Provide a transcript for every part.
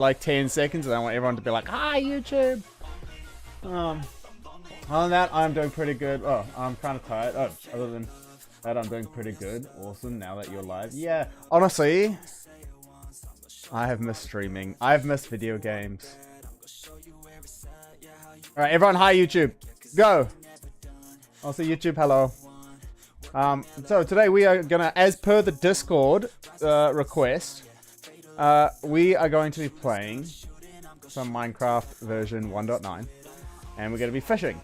like 10 seconds, and I want everyone to be like, "Hi, YouTube." Other than that, I'm doing pretty good. Oh, I'm kind of tired. Oh, other than that, I'm doing pretty good. Awesome. Now that you're live, yeah. Honestly, I have missed streaming. I've missed video games. All right, everyone. Hi, YouTube. Go. Also, YouTube. Hello. So today we are gonna, as per the Discord request, we are going to be playing some Minecraft version 1.9, and we're gonna be fishing.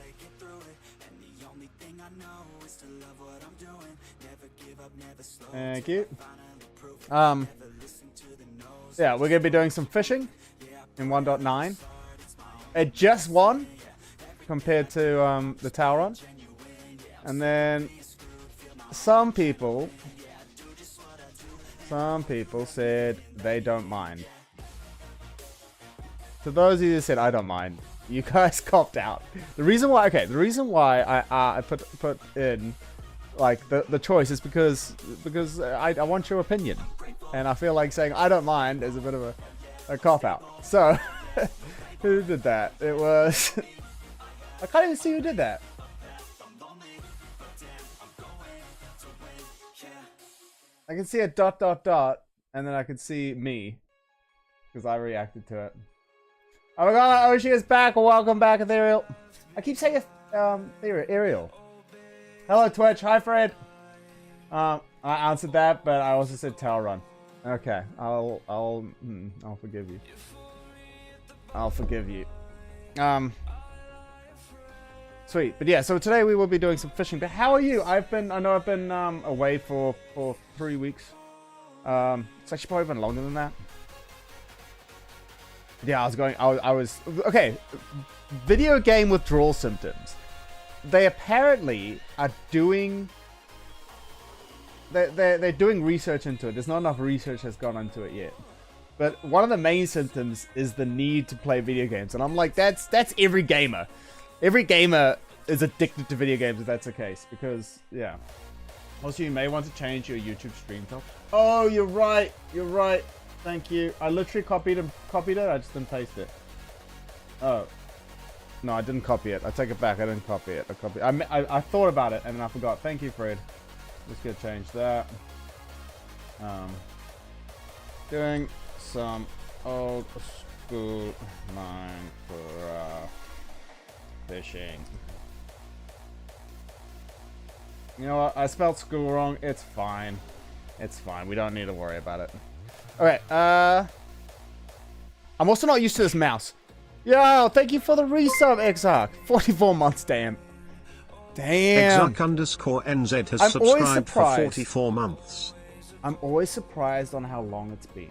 Thank you. Yeah, we're gonna be doing some fishing in 1.9. It just won compared to the Tauron, and then some people said they don't mind. To those of you that said I don't mind, you guys copped out. The reason why I put in like the choice is because I want your opinion, and I feel like saying I don't mind is a bit of a cop out. So who did that? It was I can't even see who did that. I can see a ... and then I can see me because I reacted to it. Oh my god, Oshi is back. Welcome back, Ethereal. I keep saying Ariel. Hello, Twitch. Hi, Fred. I answered that, but I also said Tauron. Okay, I'll forgive you. I'll forgive you. Sweet, but yeah. So today we will be doing some fishing. But how are you? I know I've been away for 3 weeks. It's actually probably been longer than that. Yeah, I was okay. Video game withdrawal symptoms. They apparently are doing. They're doing research into it. There's not enough research that's gone into it yet. But one of the main symptoms is the need to play video games, and I'm like, that's every gamer. Every gamer is addicted to video games if that's the case. Because yeah. Also, you may want to change your YouTube stream top. Oh, you're right. You're right. Thank you. I literally copied it. I just didn't paste it. Oh. No, I didn't copy it. I take it back. I didn't copy it. I thought about it and then I forgot. Thank you, Fred. Just gonna change that. Doing some old school Minecraft fishing. You know what? I spelled school wrong. It's fine. It's fine. We don't need to worry about it. Okay. I'm also not used to this mouse. Yo, thank you for the resub, Exarch. 44 months, damn. Damn. Exarch_NZ has subscribed for 44 months. I'm always surprised on how long it's been.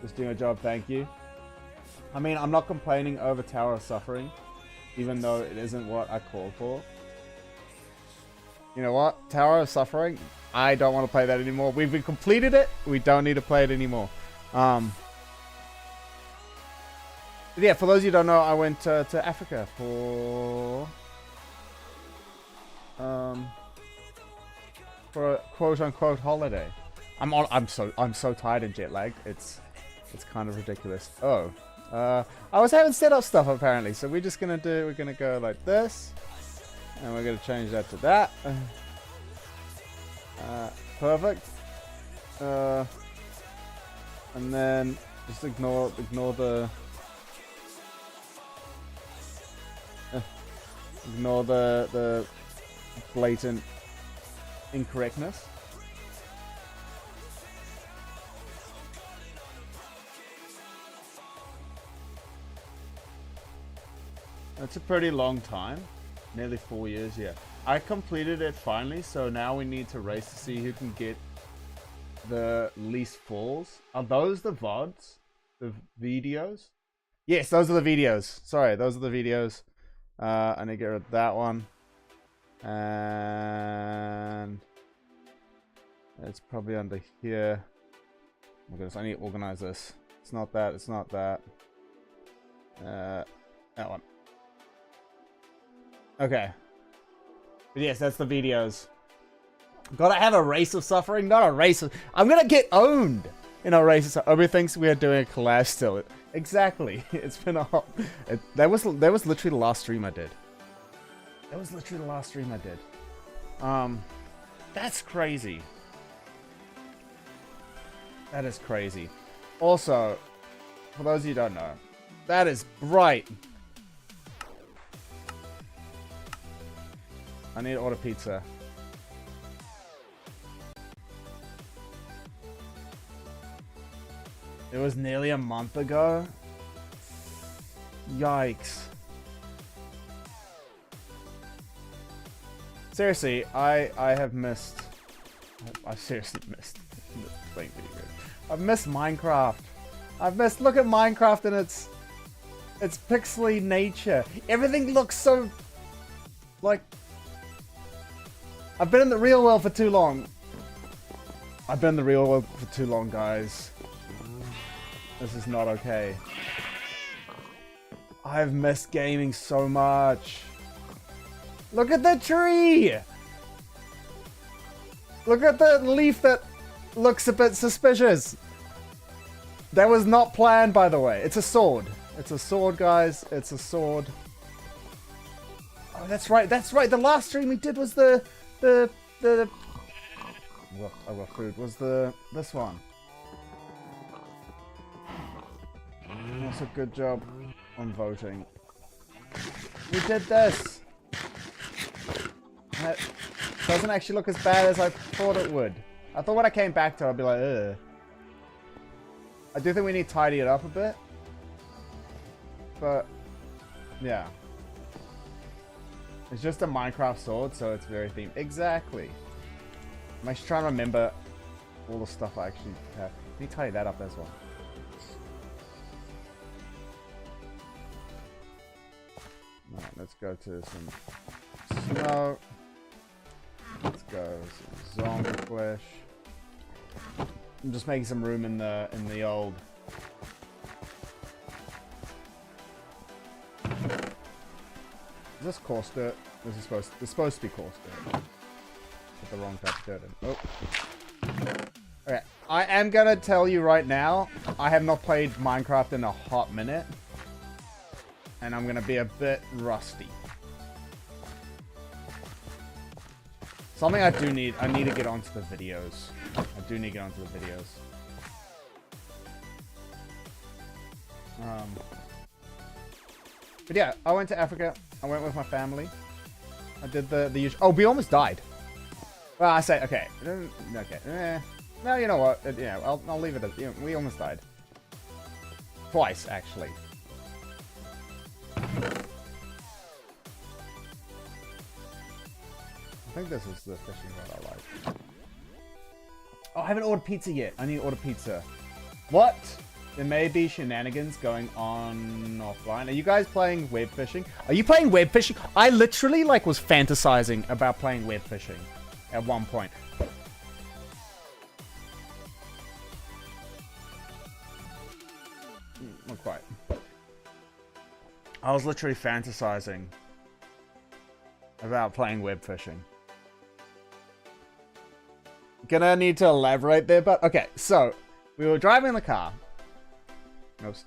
Just doing a job, thank you. I mean, I'm not complaining over Tower of Suffering, even though it isn't what I called for. You know what? Tower of Suffering, I don't want to play that anymore. We've completed it. We don't need to play it anymore. Yeah, for those of you who don't know, I went to Africa for a quote-unquote holiday. I'm so tired and jet lagged. It's kind of ridiculous. Oh. I was having setup stuff apparently, so we're gonna go like this, and we're gonna change that to that. Perfect. And then just ignore the blatant incorrectness. That's a pretty long time. Nearly 4 years, yeah. I completed it finally, so now we need to race to see who can get the least falls. Are those the VODs? The videos? Yes, those are the videos. Sorry, those are the videos. I need to get rid of that one. And it's probably under here. Oh my goodness, I need to organize this. It's not that, it's not that. That one. Okay. But yes, that's the videos. Gotta have a race of suffering, not a race of... I'm gonna get owned in a race of suffering. Everybody thinks we are doing a collab still. Exactly. It's been a hot... That was literally the last stream I did. That was literally the last stream I did. That's crazy. That is crazy. Also, for those of you who don't know, that is bright. I need to order pizza. It was nearly a month ago. Yikes. Seriously, I have missed... I seriously missed playing video games. I've missed Minecraft. I've missed... Look at Minecraft and its pixely nature. Everything looks so... Like... I've been in the real world for too long. I've been in the real world for too long, guys. This is not okay. I've missed gaming so much. Look at the tree! Look at the leaf that looks a bit suspicious. That was not planned, by the way. It's a sword. It's a sword, guys. It's a sword. Oh, that's right. That's right. The last stream we did was the well, I got food. Was this one? Also, good job on voting. We did this. That doesn't actually look as bad as I thought it would. I thought when I came back to it, I'd be like, ugh. I do think we need to tidy it up a bit. But, yeah. It's just a Minecraft sword, so it's very themed. Exactly. I'm actually trying to remember all the stuff I actually have. Let me tidy that up as well. Alright, let's go to some snow. Let's go some zombie flesh. I'm just making some room in the old. Is this coarse dirt? This is supposed to be coarse dirt. Put the wrong type of dirt in. Oh. Okay, I am gonna tell you right now, I have not played Minecraft in a hot minute. And I'm gonna be a bit rusty. Something I need to get onto the videos. I do need to get onto the videos. But yeah, I went to Africa. I went with my family. I did the usual. Oh, we almost died. Well, I say okay. Okay. No, you know what? Yeah, I'll leave it as, you know, we almost died. Twice, actually. I think this is the fishing rod I like. Oh, I haven't ordered pizza yet. I need to order pizza. What? There may be shenanigans going on offline. Are you guys playing web fishing? Are you playing web fishing? I literally like was fantasizing about playing web fishing at one point. Not quite. I was literally fantasizing about playing web fishing. Gonna need to elaborate there, but okay, so we were driving in the car. Oops.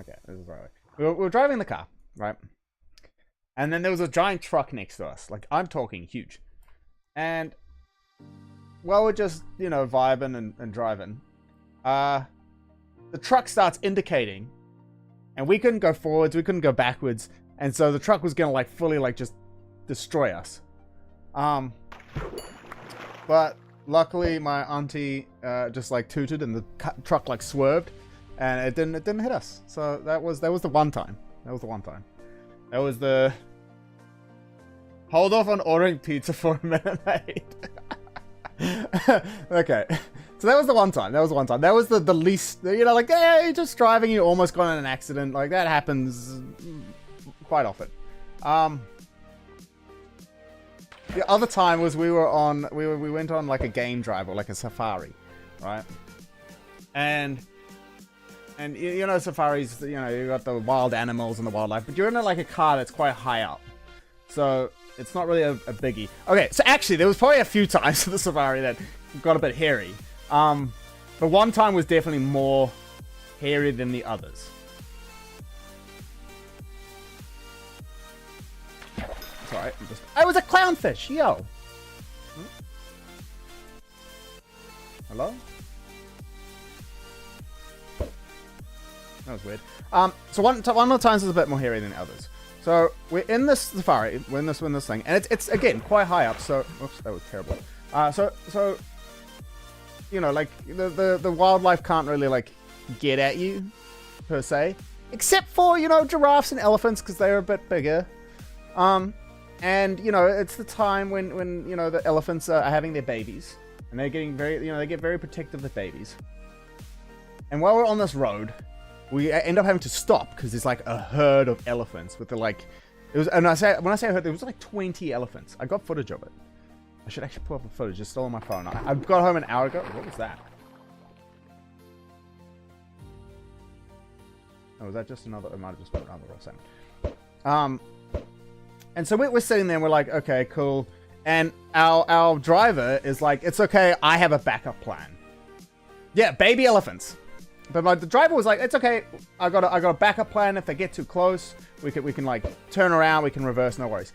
Okay, this is right. We were driving in the car, right? And then there was a giant truck next to us. Like, I'm talking huge. And while we're just, you know, vibing and driving, the truck starts indicating, and we couldn't go forwards, we couldn't go backwards, and so the truck was gonna like fully like just destroy us. But luckily my auntie just like tooted and the truck like swerved, and it didn't hit us. So that was the one time. That was the one time. That was the hold off on ordering pizza for a minute, mate. Okay. So that was the one time. That was the one time. That was the least, you know, like, hey, just driving, you almost got in an accident. Like, that happens quite often. The other time was we went on like a game drive or like a safari, right? And And you know, safaris, you know, you got the wild animals and the wildlife, but you're in like a car that's quite high up. So it's not really a biggie. Okay, so actually there was probably a few times in the safari that got a bit hairy. But one time was definitely more hairy than the others. Sorry, I was a clownfish, yo. Hello? That was weird. So one of the times was a bit more hairy than the others. So we're in this safari, we're in this thing, and it's again quite high up. So, oops, that was terrible. So you know, like the wildlife can't really like get at you per se, except for, you know, giraffes and elephants because they're a bit bigger. And you know, it's the time when you know the elephants are having their babies, and they're getting very, you know, they get very protective of babies. And while we're on this road, we end up having to stop because there's like a herd of elephants with the like, it was, and when I say a herd, there was like 20 elephants. I got footage of it. I should actually pull up the footage. It's still on my phone. I got home an hour ago. What was that? Oh, was that just another? It might have just been another raw salmon. And so we're sitting there and we're like, okay, cool. And our driver is like, it's okay, I have a backup plan. Yeah, baby elephants. But the driver was like, it's okay, I got a backup plan. If they get too close, we can like turn around, we can reverse, no worries.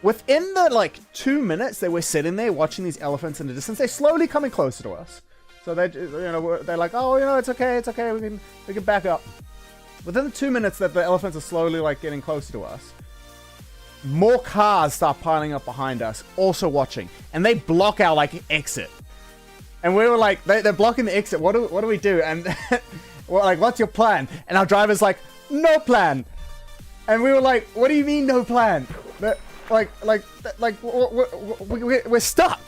Within the like 2 minutes that we're sitting there watching these elephants in the distance, they're slowly coming closer to us. So they, you know, they're like, oh, you know, it's okay, we can back up. Within the 2 minutes that the elephants are slowly like getting closer to us, more cars start piling up behind us, also watching, and they block our like exit. And we were like, they're blocking the exit. What do we do? And we're like, what's your plan? And our driver's like, no plan. And we were like, what do you mean no plan? We're stuck.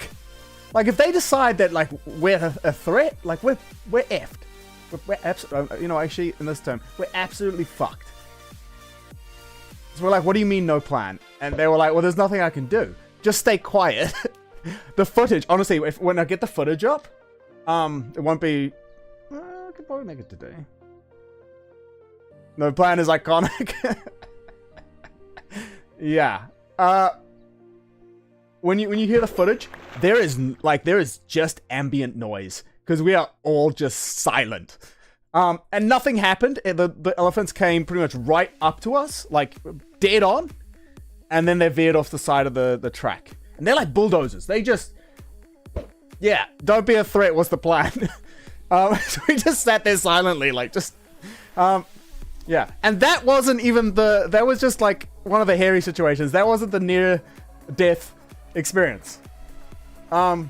Like if they decide that like we're a threat, like we're effed. We're absolutely, you know, actually in this term, we're absolutely fucked. So we're like, what do you mean no plan? And they were like, well, there's nothing I can do. Just stay quiet. The footage, honestly, when I get the footage up, it won't be... I could probably make it today. No plan is iconic. Yeah. When you hear the footage, there is just ambient noise because we are all just silent. And nothing happened. The elephants came pretty much right up to us, like dead on, and then they veered off the side of the track. And they're like bulldozers. They just, yeah, don't be a threat. What's the plan? So we just sat there silently, like just, yeah. And that wasn't even that was just like one of the hairy situations. That wasn't the near death experience. Yeah.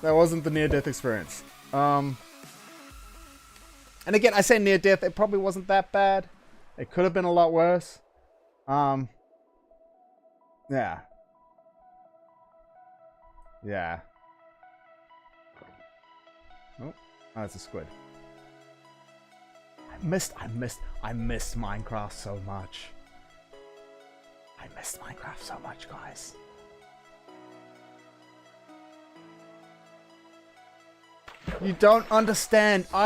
That wasn't the near-death experience. And again, I say near-death, it probably wasn't that bad. It could have been a lot worse. Yeah. Yeah. Oh, that's a squid. I missed Minecraft so much. I missed Minecraft so much, guys. You don't understand. So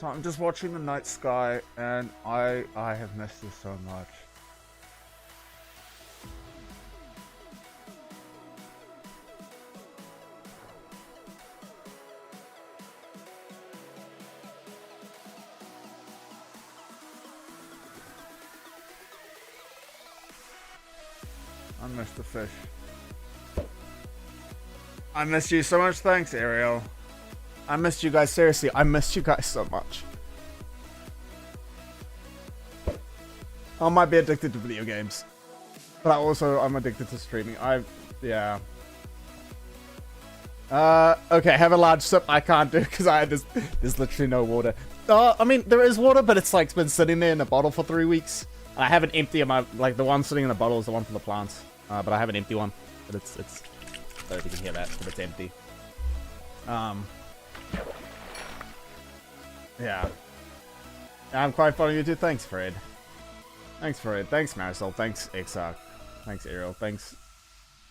I'm just watching the night sky, and I have missed this so much. I missed the fish. I missed you so much. Thanks, Ariel. I missed you guys. Seriously, I missed you guys so much. I might be addicted to video games, but I'm addicted to streaming. Yeah. Okay, have a large sip. I can't do because there's literally no water. I mean, there is water, but it's like been sitting there in a bottle for 3 weeks. I have an empty of my, like the one sitting in the bottle is the one for the plants. But I have an empty one. But it's I don't know if you can hear that, but it's empty. Yeah. I'm quite fond of you too. Thanks, Fred. Thanks Fred. Thanks Marisol. Thanks Exarch. Thanks Ariel. Thanks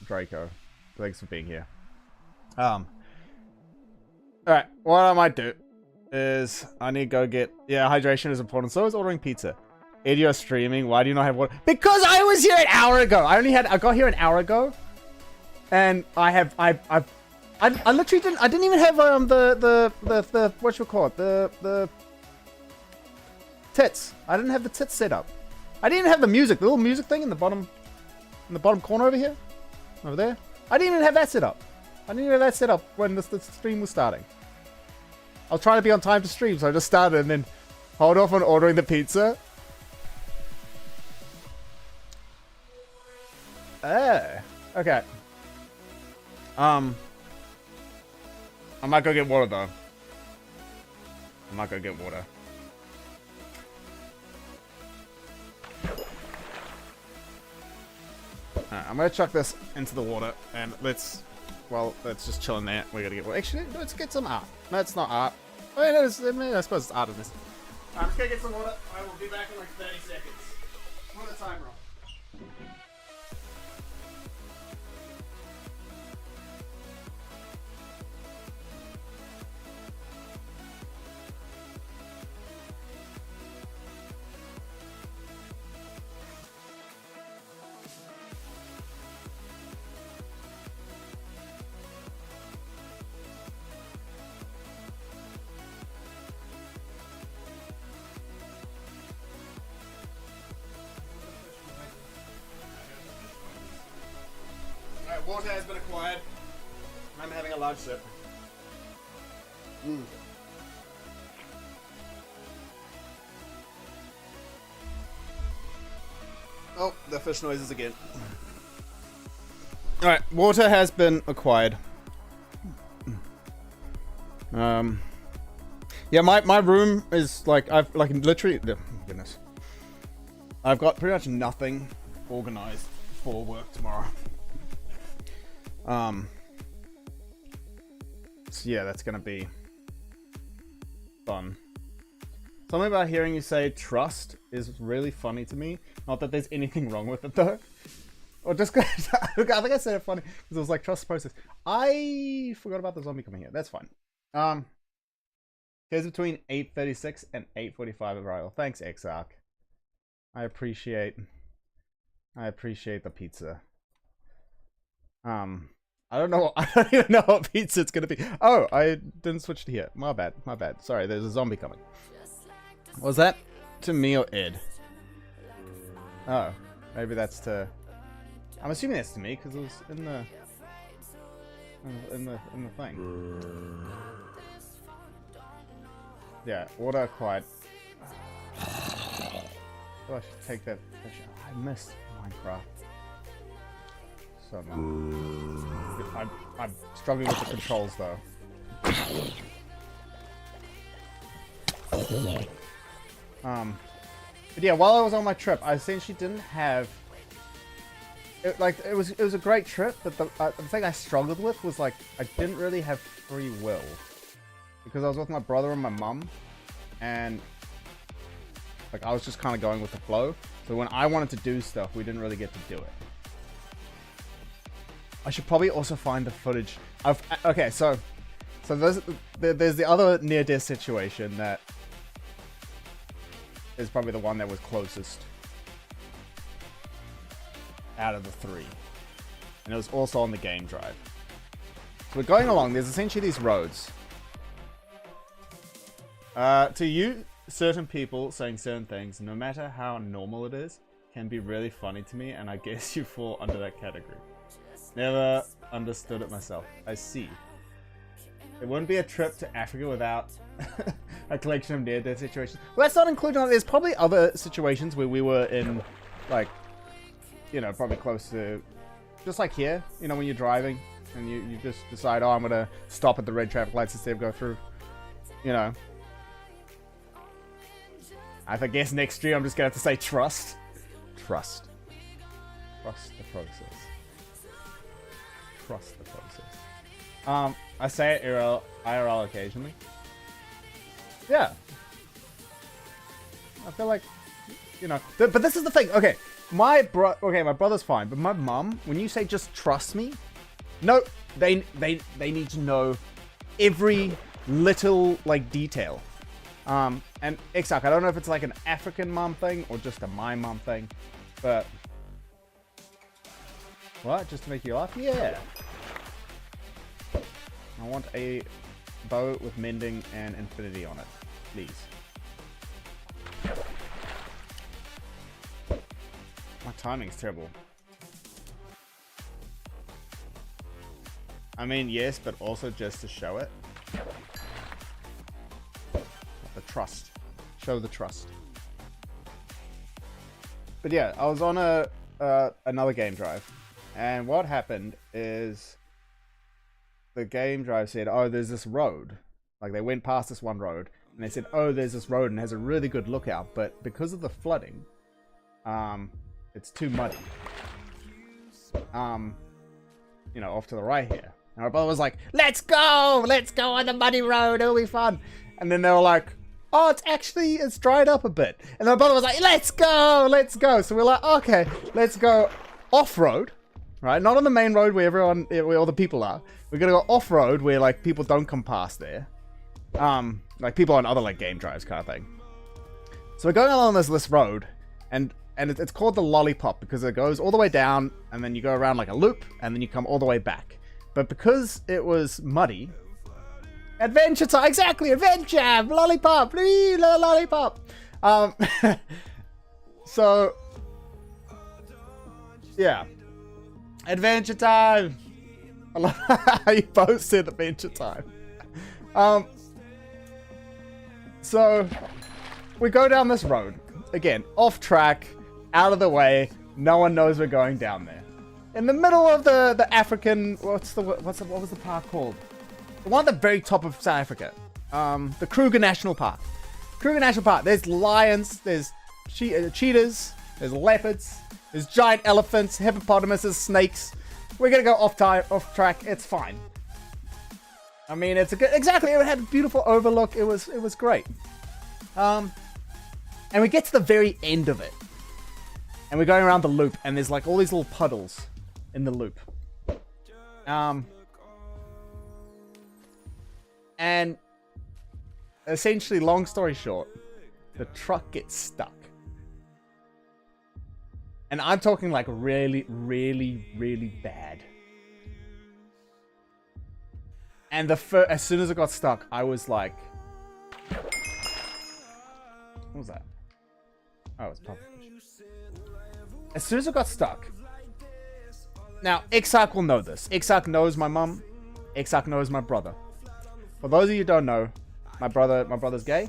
Draco. Thanks for being here. Alright, what I might do is I need to go get... Yeah, hydration is important. So is ordering pizza. Ed, you're streaming. Why do you not have water? Because I was here an hour ago. I got here an hour ago. And I literally didn't even have the what you call it? The tits. I didn't have the tits set up. I didn't even have the music, the little music thing in the bottom corner over here. Over there. I didn't even have that set up. I didn't even have that set up when the stream was starting. I was trying to be on time to stream, so I just started and then hold off on ordering the pizza. Okay. I might go get water though. Alright, I'm gonna chuck this into the water and let's just chill in there. We gotta get water. Actually, let's get some art. No, it's not art. I suppose it's art in this. I'm just gonna get some water. I will be back in like 30 seconds. What a time, Rob. Water has been acquired. I'm having a large sip. Oh, the fish noises again. Alright, water has been acquired. Yeah, my room is like, I've like literally, oh, goodness. I've got pretty much nothing organized for work tomorrow. So yeah, that's gonna be fun. Something about hearing you say trust is really funny to me. Not that there's anything wrong with it though. Or just cause, I think I said it funny because it was like trust process. I forgot about the zombie coming here. That's fine. Here's between 8:36 and 8:45 arrival. Thanks, Exarch. I appreciate the pizza. I don't even know what pizza it's gonna be. Oh, I didn't switch to here. My bad. Sorry, there's a zombie coming. Was that to me or Ed? Oh, maybe that's to... I'm assuming that's to me because it was in the thing. Yeah, water acquired. Oh, I should take that fish. I missed Minecraft. So much. I'm struggling with the controls though. But yeah, while I was on my trip, I essentially didn't have. It was a great trip, but the thing I struggled with was like I didn't really have free will because I was with my brother and my mum, and like I was just kind of going with the flow. So when I wanted to do stuff, we didn't really get to do it. I should probably also find the footage. Okay, so there's the other near-death situation that is probably the one that was closest out of the three, and it was also on the game drive. So we're going along. There's essentially these roads. To you, certain people saying certain things, no matter how normal it is, can be really funny to me, and I guess you fall under that category. Never understood it myself. I see. It wouldn't be a trip to Africa without a collection of near-death situations. Well, that's not including... There's probably other situations where we were in, like, you know, probably close to... Just like here, you know, when you're driving and you just decide, oh, I'm going to stop at the red traffic lights instead of go through, you know. I guess next year I'm just going to have to say trust. Trust. Trust the process. Trust the process. I say it IRL occasionally. Yeah. I feel like you know. But this is the thing. Okay, my brother's fine, but my mum, when you say just trust me, no, they need to know every little like detail. And Ixak, I don't know if it's like an African mom thing or just a my mom thing, but what? Just to make you laugh? Yeah. I want a bow with mending and infinity on it, please. My timing's terrible. I mean, yes, but also just to show it. The trust. Show the trust. But yeah, I was on another game drive, and what happened is the game drive said, oh, there's this road. Like, they went past this one road, and they said, oh, there's this road, and it has a really good lookout, but because of the flooding, it's too muddy. You know, off to the right here. And my brother was like, let's go on the muddy road, it'll be fun. And then they were like, oh, it's dried up a bit. And my brother was like, let's go. So we're like, okay, let's go off-road, right? Not on the main road where where all the people are. We're gonna go off-road where like people don't come past there. Like people on other like game drives kind of thing. So we're going along this road, and it's called the Lollipop because it goes all the way down, and then you go around like a loop, and then you come all the way back. But because it was muddy, adventure time, exactly, adventure, lollipop, lollipop. So yeah, adventure time. I love how you both said adventure time. So we go down this road again, off track, out of the way. No one knows we're going down there. In the middle of the African, what was the park called? The one at the very top of South Africa. The Kruger National Park. Kruger National Park. There's lions, there's cheetahs, there's leopards, there's giant elephants, hippopotamuses, snakes. We're gonna go off track. It's fine. I mean, it's a good, exactly. It had a beautiful overlook. It was great. And we get to the very end of it, and we're going around the loop, and there's like all these little puddles in the loop. And essentially, long story short, the truck gets stuck. And I'm talking like really, really, really bad. And as soon as it got stuck, I was like, what was that? Oh, it's pufferfish. As soon as it got stuck. Now, Ixak will know this. Ixak knows my mum. Ixak knows my brother. For those of you who don't know, my brother's gay.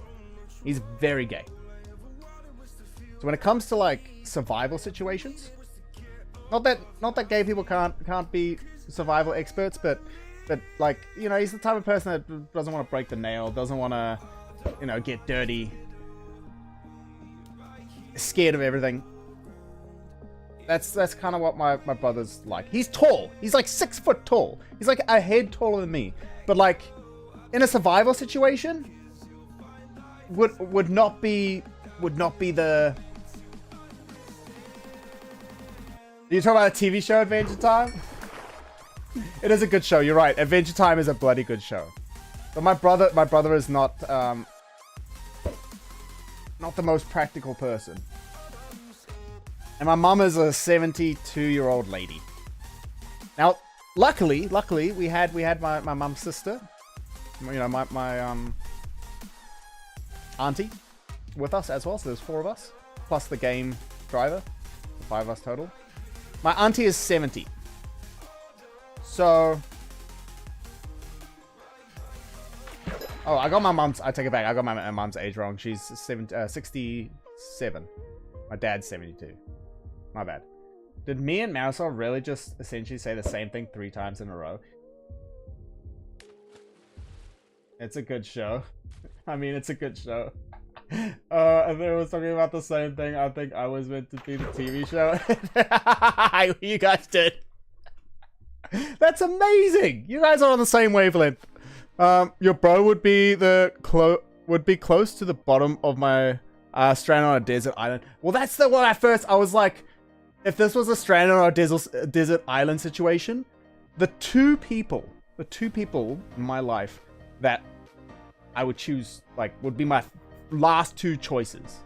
He's very gay. So when it comes to like survival situations, not that gay people can't be survival experts, but like, you know, he's the type of person that doesn't want to break the nail, doesn't want to, you know, get dirty, scared of everything. That's kind of what my brother's like. He's tall. He's like 6 foot tall. He's like a head taller than me. But like in a survival situation, would not be the. You talking about a TV show, Adventure Time? It is a good show. You're right. Adventure Time is a bloody good show. But my brother is not the most practical person. And my mum is a 72-year-old lady. Now, luckily, we had my mum's sister, you know, my auntie, with us as well. So there's 4 of us plus the game driver, 5 of us total. My auntie is 70. So, oh, I got my mum's. I take it back. I got my mum's age wrong. She's 67. My dad's 72. My bad. Did me and Marisol really just essentially say the same thing 3 times in a row? It's a good show. I mean, it's a good show. I think I was talking about the same thing. I think I was meant to be the TV show. You guys did. That's amazing. You guys are on the same wavelength. Your bro would be close to the bottom of my stranded on a desert island. Well, that's the one at first I was like, if this was a stranded on a desert island situation, the two people in my life that I would choose, like, would be my last two choices,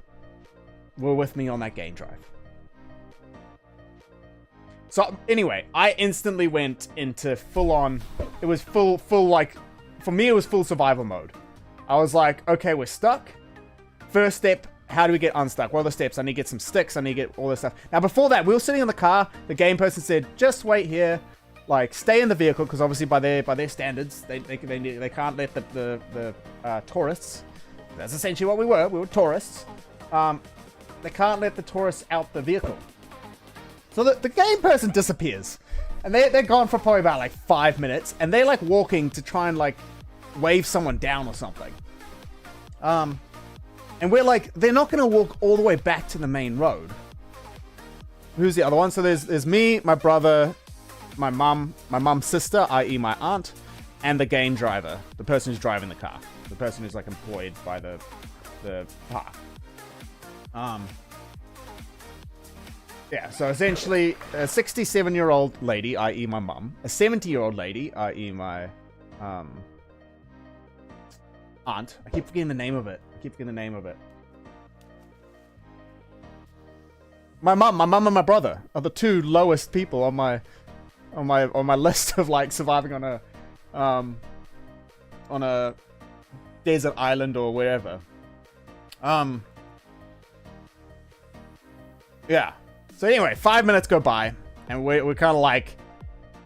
were with me on that game drive. So anyway, I instantly went into full on, it was full like, for me it was full survival mode. I was like, okay, we're stuck. First step, how do we get unstuck? What are the steps? I need to get some sticks, I need to get all this stuff. Now before that, we were sitting in the car, the game person said, just wait here, like stay in the vehicle, because obviously by their standards, they can't let the tourists, that's essentially what we were tourists, they can't let the tourists out the vehicle. So the game person disappears. And they're gone for probably about like 5 minutes. And they're like walking to try and like wave someone down or something. And we're like, they're not going to walk all the way back to the main road. Who's the other one? So there's me, my brother, my mum's sister, i.e. my aunt, and the game driver. The person who's driving the car. The person who's like employed by the park. Yeah, so essentially, a 67-year-old lady, i.e. my mum, a 70-year-old lady, i.e. my aunt. I keep forgetting the name of it. My mum and my brother are the two lowest people on my list of like surviving on a desert island or wherever. Yeah. So anyway, 5 minutes go by, and we're kind of like,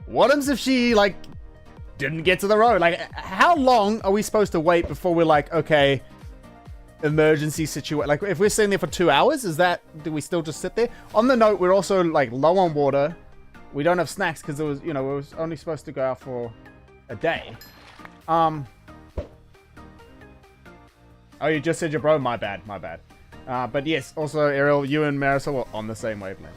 what happens if she, like, didn't get to the road? Like, how long are we supposed to wait before we're like, okay, emergency situation? Like, if we're sitting there for 2 hours, do we still just sit there? On the note, we're also, like, low on water. We don't have snacks because it was, it was only supposed to go out for a day. Oh, you just said your bro? My bad. But yes, also, Ariel, you and Marisol were on the same wavelength.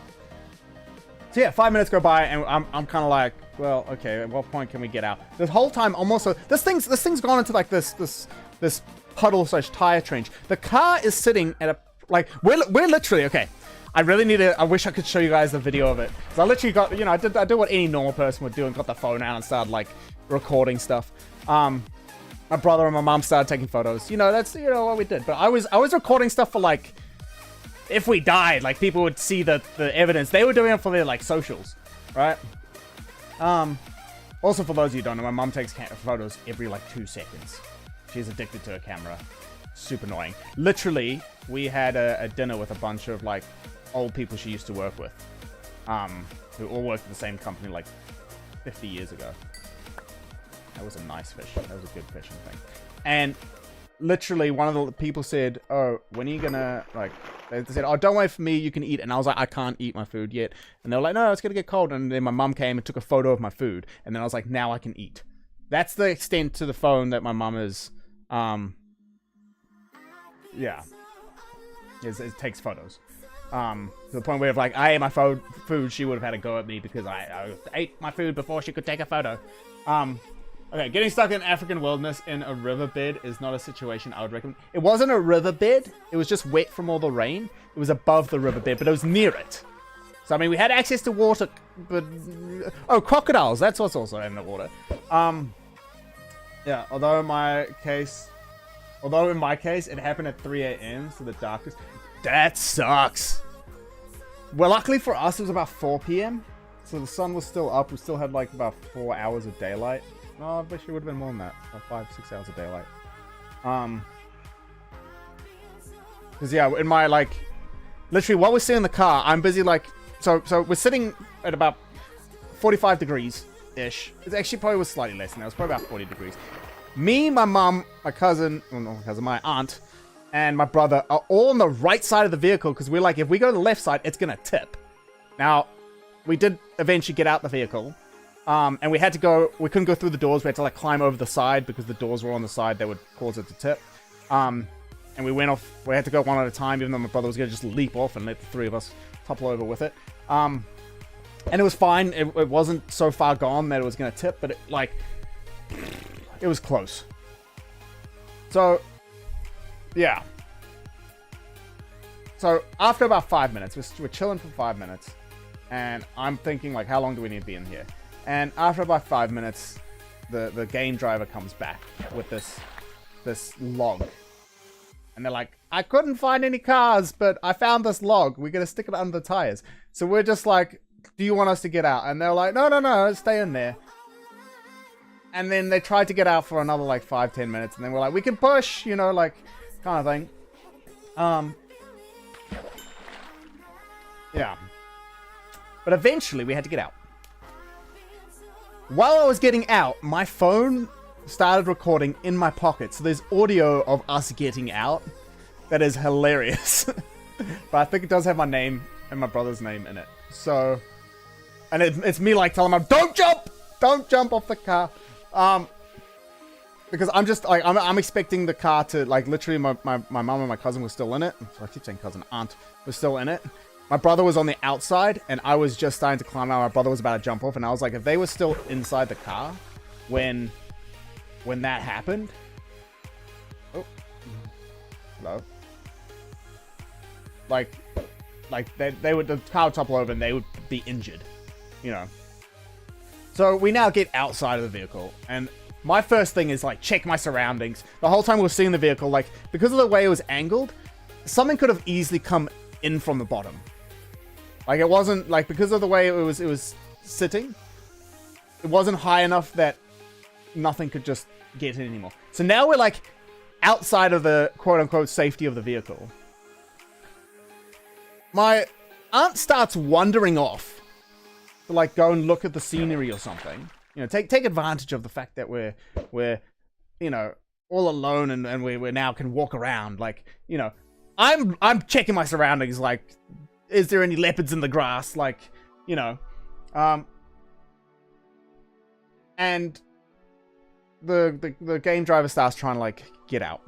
So yeah, 5 minutes go by, and I'm kind of like, well, okay, at what point can we get out? The whole time, almost, this thing's gone into like this puddle / tire trench. The car is sitting at a, like, we're literally, okay, I wish I could show you guys the video of it. So I literally got, I did what any normal person would do and got the phone out and started like recording stuff. My brother and my mom started taking photos. That's, what we did. But I was recording stuff for, like, if we died, like, people would see the evidence. They were doing it for their, like, socials, right? Also, for those of you who don't know, my mom takes photos every, like, 2 seconds. She's addicted to a camera. Super annoying. Literally, we had a dinner with a bunch of, like, old people she used to work with. Who all worked at the same company, like, 50 years ago. That was a nice fish. That was a good fishing thing. And literally, one of the people said, oh, when are you gonna, like, they said, oh, don't wait for me, you can eat. And I was like, I can't eat my food yet. And they were like, no, it's gonna get cold. And then my mum came and took a photo of my food. And then I was like, now I can eat. That's the extent to the phone that my mum is, yeah. It takes photos. To the point where if, like, I ate my food, she would have had a go at me because I ate my food before she could take a photo. Okay, getting stuck in African wilderness in a riverbed is not a situation I would recommend. It wasn't a riverbed. It was just wet from all the rain. It was above the riverbed, but it was near it. So, I mean, we had access to water, but... Oh, crocodiles. That's what's also in the water. Yeah, although in my case, it happened at 3 a.m., so the darkest... That sucks! Well, luckily for us, it was about 4 p.m., so the sun was still up. We still had, like, about 4 hours of daylight. No, I wish it would have been more than that. About 5-6 hours of daylight. Because, yeah, in my, like... Literally, while we're sitting in the car, I'm busy, like... So we're sitting at about 45 degrees-ish. It actually probably was slightly less than that. It was probably about 40 degrees. Me, my mom, my cousin... Well, not my cousin, my aunt, and my brother are all on the right side of the vehicle because we're like, if we go to the left side, it's going to tip. Now, we did eventually get out the vehicle. And we had to go, we couldn't go through the doors. We had to like climb over the side because the doors were on the side that would cause it to tip. And we went off, we had to go one at a time, even though my brother was going to just leap off and let the three of us topple over with it. And it was fine. It wasn't so far gone that it was going to tip, but it was close. So, yeah. So after about 5 minutes, we're chilling for 5 minutes, and I'm thinking like, how long do we need to be in here? And after about 5 minutes, the game driver comes back with this log, and they're like, I couldn't find any cars, but I found this log. We're gonna stick it under the tires. So we're just like, do you want us to get out? And they're like, no, stay in there. And then they tried to get out for another like 5-10 minutes, and then we're like, we can push, you know, like kind of thing. Yeah. But eventually we had to get out. While I was getting out, my phone started recording in my pocket. So there's audio of us getting out. That is hilarious. But I think it does have my name and my brother's name in it. So, and it's me like telling him, don't jump off the car. Because I'm just like, I'm expecting the car to like, literally my mom and my cousin were still in it. So I keep saying cousin, aunt was still in it. My brother was on the outside, and I was just starting to climb out. My brother was about to jump off, and I was like, if they were still inside the car when that happened... Oh. Hello? Like they would, the car would topple over, and they would be injured, you know. So we now get outside of the vehicle, and my first thing is, like, check my surroundings. The whole time we were seeing the vehicle, like, because of the way it was angled, something could have easily come in from the bottom. Like, it wasn't, like, because of the way it was sitting, it wasn't high enough that nothing could just get in anymore. So now we're, like, outside of the quote-unquote safety of the vehicle. My aunt starts wandering off to, like, go and look at the scenery or something. You know, take advantage of the fact that we're you know, all alone and we now can walk around. Like, you know, I'm checking my surroundings, like, is there any leopards in the grass? Like, you know, and the game driver starts trying to, like, get out,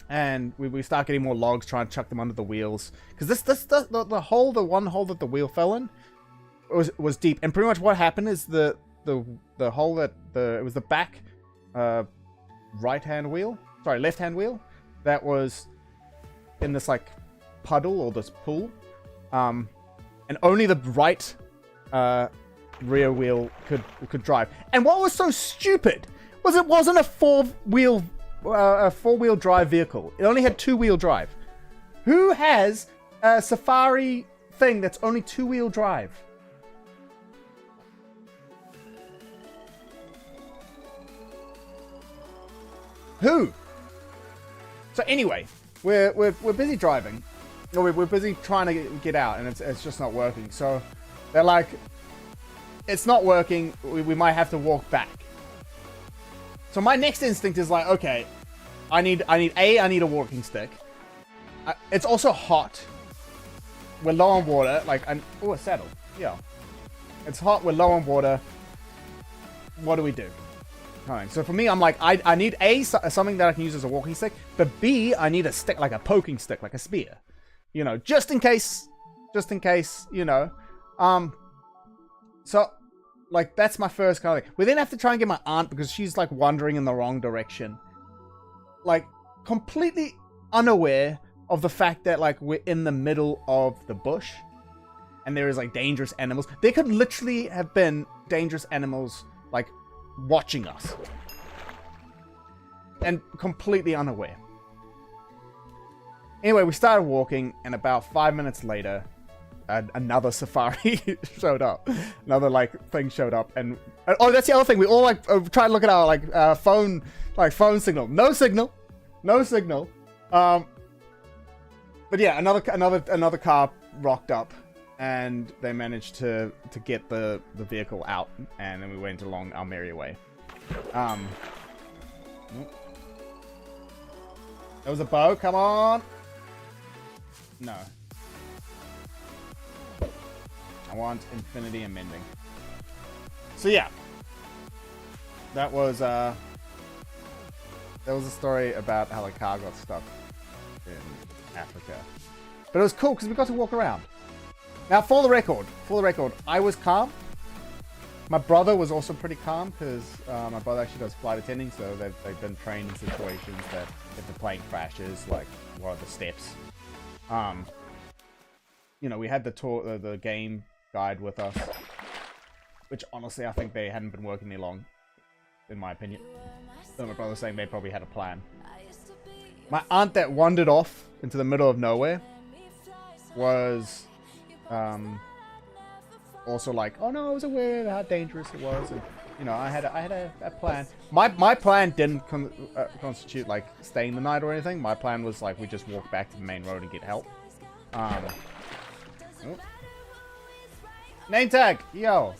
and we start getting more logs, trying to chuck them under the wheels, because the one hole that the wheel fell in was deep, and pretty much what happened is the hole that it was the back left hand wheel that was in this, like, puddle or this pool. And only the right rear wheel could drive. And what was so stupid was it wasn't a four-wheel drive vehicle. It only had two-wheel drive. Who has a Safari thing that's only two-wheel drive? Who? So anyway, we're busy driving. We're busy trying to get out, and it's just not working. So they're like, it's not working. We might have to walk back. So my next instinct is like, okay, I need a walking stick. It's also hot. We're low on water. Like, a saddle. Yeah, it's hot. We're low on water. What do we do? So for me, I'm like, I need something that I can use as a walking stick, but B, I need a stick, like a poking stick, like a spear. You know, just in case, you know. So, like, that's my first kind of thing. We then have to try and get my aunt, because she's, like, wandering in the wrong direction. Like, completely unaware of the fact that, like, we're in the middle of the bush, and there is, like, dangerous animals. There could literally have been dangerous animals, like, watching us. And completely unaware. Anyway, we started walking, and about 5 minutes later, another safari showed up. Another, like, thing showed up, and oh, that's the other thing. We all, like, try to look at our, like, phone signal. No signal. But yeah, another car rocked up, and they managed to get the vehicle out, and then we went along our merry way. There was a bow. Come on. No. I want infinity amending. So yeah. That was a story about how the car got stuck in Africa. But it was cool because we got to walk around. Now, for the record, I was calm. My brother was also pretty calm because my brother actually does flight attending, so they've been trained in situations that if the plane crashes, like, what are the steps? you know, we had the tour, the game guide with us, which honestly I think they hadn't been working any long, in my opinion. So my brother was saying they probably had a plan. My aunt that wandered off into the middle of nowhere was also like, oh no, I was aware of how dangerous it was, and you know, I had a plan. My plan didn't constitute like staying the night or anything. My plan was like we just walk back to the main road and get help. Oh. Name tag, yo.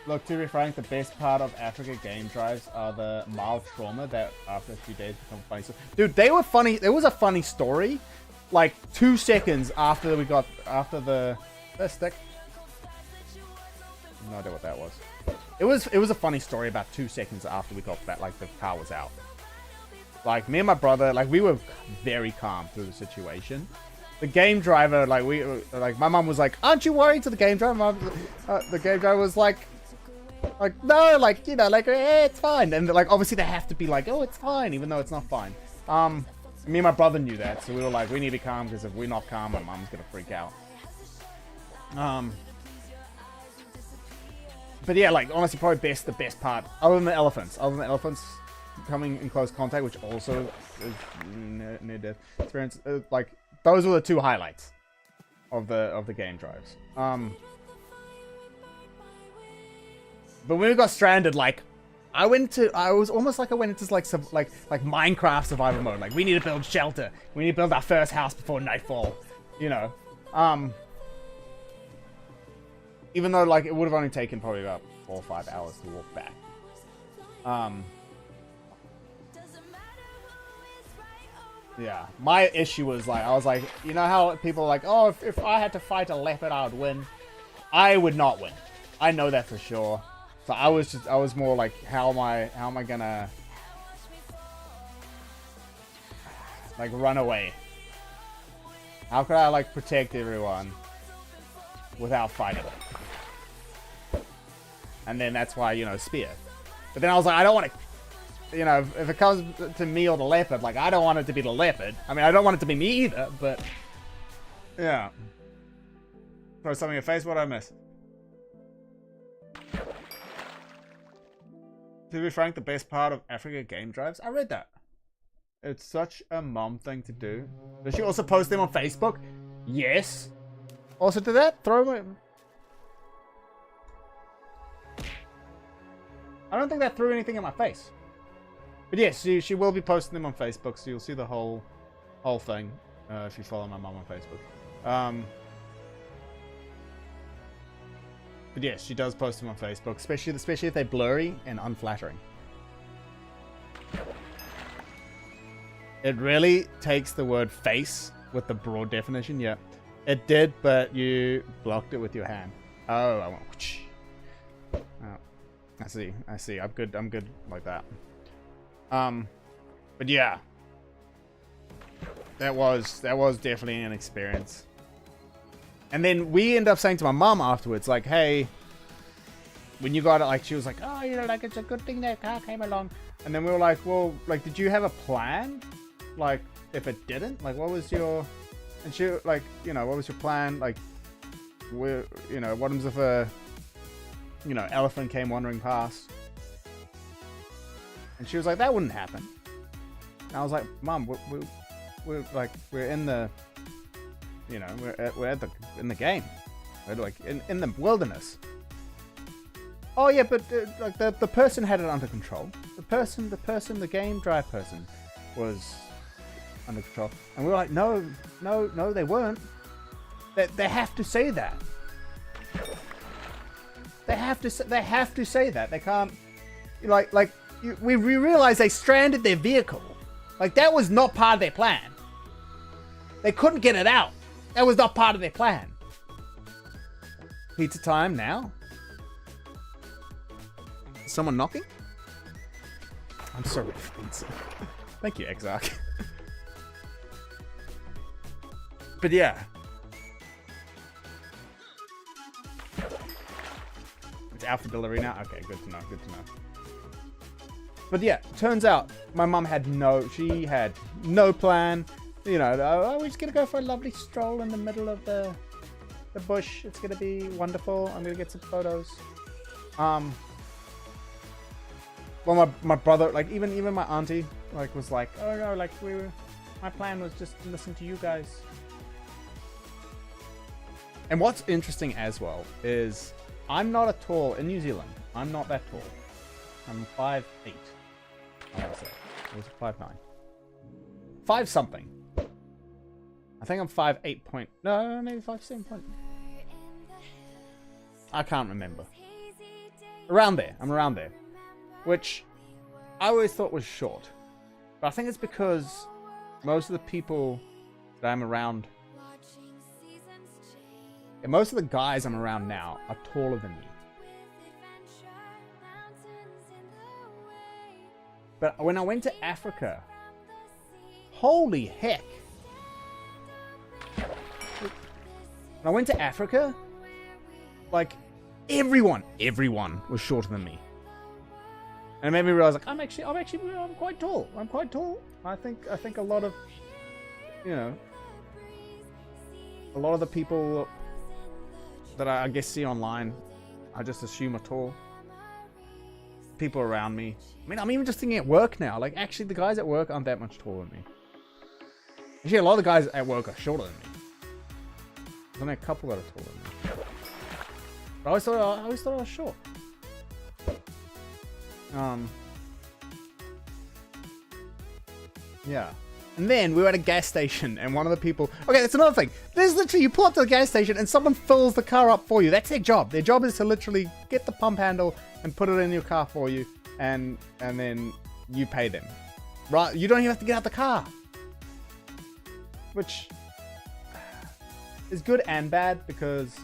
Look, to be frank, the best part of Africa game drives are the mild trauma that after a few days become funny. So, dude, they were funny. There was a funny story, like 2 seconds after we got the stick. No idea what that was. It was a funny story about 2 seconds after we got that, like the car was out. Like me and my brother, like we were very calm through the situation. The game driver, like my mom was like, "Aren't you worried?" To the game driver, the game driver was like, no, like, you know, like, it's fine. And like, obviously they have to be like, oh, it's fine, even though it's not fine. Me and my brother knew that, so we were like, we need to be calm, because if we're not calm, my mom's gonna freak out. But yeah, like, honestly, probably the best part, other than the elephants coming in close contact, which also is near death experience, like, those were the 2 highlights of the game drives. But when we got stranded, like, I was almost like I went into like some like Minecraft survival mode. Like, we need to build shelter. We need to build our first house before nightfall. You know, even though like it would have only taken probably about 4 or 5 hours to walk back. Yeah, my issue was like, I was like, you know how people are like, oh, if I had to fight a leopard, I would win. I would not win. I know that for sure. So I was more like, how am I gonna like run away? How could I like protect everyone without fighting? And then that's why, you know, spear. But then I was like, I don't want to, you know, if it comes to me or the leopard, like I don't want it to be the leopard. I mean, I don't want it to be me either, but yeah. Throw something in your face, what did I miss? To be frank, the best part of Africa game drives, I read that. It's such a mom thing to do. Does she also post them on Facebook? Yes. Also to that, throw them. I don't think that threw anything in my face. But yes, she will be posting them on Facebook, so you'll see the whole thing if you follow my mom on Facebook. But yes, she does post them on Facebook, especially if they're blurry and unflattering. It really takes the word face with the broad definition. Yeah, it did, but you blocked it with your hand. Oh, I went. Oh, I see. I'm good like that. But yeah, that was definitely an experience. And then we end up saying to my mom afterwards, like, hey, when you got it, like, she was like, oh, you know, like, it's a good thing that car came along. And then we were like, well, like, did you have a plan? Like, if it didn't, like, what was your, and she, like, you know, what was your plan? Like, you know, what happens if a, you know, elephant came wandering past? And she was like, that wouldn't happen. And I was like, Mom, we're in the, you know, we're in the game. We're like in the wilderness. Oh yeah, but like the person had it under control. The game drive person was under control. And we were like, no, they weren't. They have to say that. They have to say that. They can't, we realized they stranded their vehicle. Like, that was not part of their plan. They couldn't get it out. That was not part of their plan. Pizza time now? Is someone knocking? I'm so ready for pizza. Thank you, Exarch. But yeah. It's out for delivery now? Okay, good to know, good to know. But yeah, turns out my mum had no plan. You know, oh, we're just gonna go for a lovely stroll in the middle of the bush. It's gonna be wonderful. I'm gonna get some photos. Well, my brother, like even my auntie, like was like, oh no, like my plan was just to listen to you guys. And what's interesting as well is I'm not at tall in New Zealand. I'm not that tall. I'm 5'8". I want to say. Or was it 5'9"? 5 something. I think I'm 5'8" point. No, maybe 5'7" point. I can't remember. Around there. I'm around there. Which I always thought was short. But I think it's because most of the people that I'm around, and most of the guys I'm around now are taller than me. But when I went to Africa, holy heck. When I went to Africa, like everyone was shorter than me. And it made me realize, like, I'm quite tall. I'm quite tall. I think a lot of, you know, a lot of the people that I guess see online, I just assume are tall. People around me. I mean, I'm even just thinking at work now. Like, actually, the guys at work aren't that much taller than me. Actually, a lot of the guys at work are shorter than me. There's only a couple that are taller than me. But I always thought I was short. Yeah. And then we were at a gas station, and one of the people... Okay, that's another thing. There's literally... You pull up to the gas station, and someone fills the car up for you. That's their job. Their job is to literally get the pump handle and put it in your car for you, and then you pay them. Right? You don't even have to get out the car. Which is good and bad, because...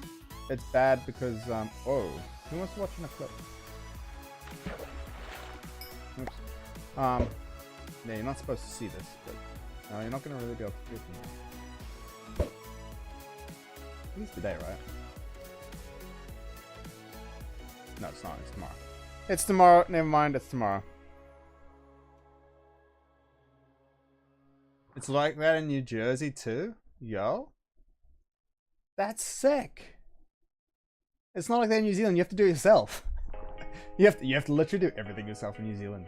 It's bad because... Oh. Who wants to watch a clip? Oops. Yeah, you're not supposed to see this, but... No, you're not going to really be able to do it. At least today, right? No, it's not. It's tomorrow. It's tomorrow. Never mind. It's tomorrow. It's like that in New Jersey too? Yo? That's sick. It's not like that in New Zealand. You have to do it yourself. you have to literally do everything yourself in New Zealand.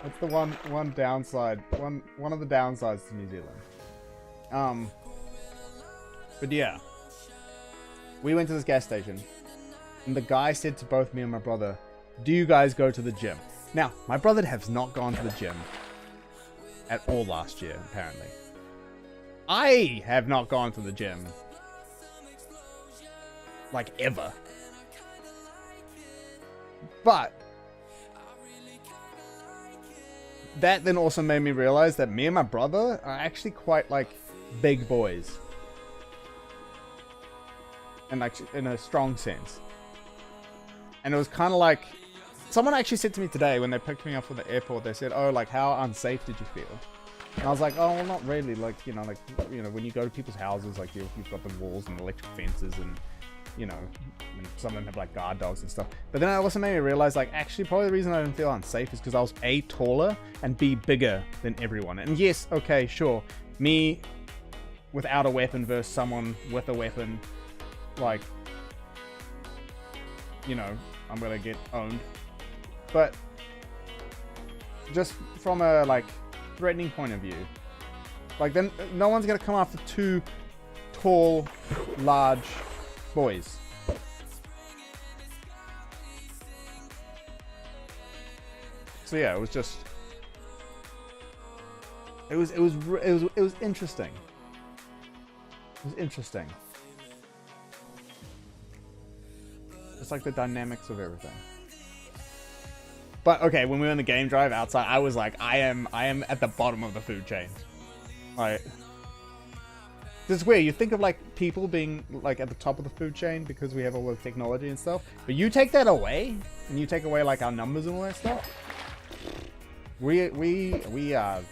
That's the one downside. One of the downsides to New Zealand. But yeah. We went to this gas station, and the guy said to both me and my brother, "Do you guys go to the gym?" Now, my brother has not gone to the gym at all last year, apparently. I have not gone to the gym like ever. But that then also made me realize that me and my brother are actually quite like big boys. And like in a strong sense. And it was kind of like, someone actually said to me today when they picked me up from the airport, they said, "Oh, like how unsafe did you feel?" And I was like, "Oh, well, not really. Like, you know, when you go to people's houses, like you've got the walls and electric fences and, you know, and some of them have like guard dogs and stuff." But then it also made me realize, like, actually probably the reason I didn't feel unsafe is because I was A, taller, and B, bigger than everyone. And yes, okay, sure, me without a weapon versus someone with a weapon, like, you know, I'm gonna get owned. But just from a like threatening point of view, like then no one's gonna come after two tall, large boys. So yeah, it was just it was interesting. It was interesting. It's like the dynamics of everything. But okay, when we were in the game drive outside, I was like, I am at the bottom of the food chain. Like, this is weird. You think of like people being like at the top of the food chain because we have all the technology and stuff, but you take that away, and you take away like our numbers and all that stuff. We are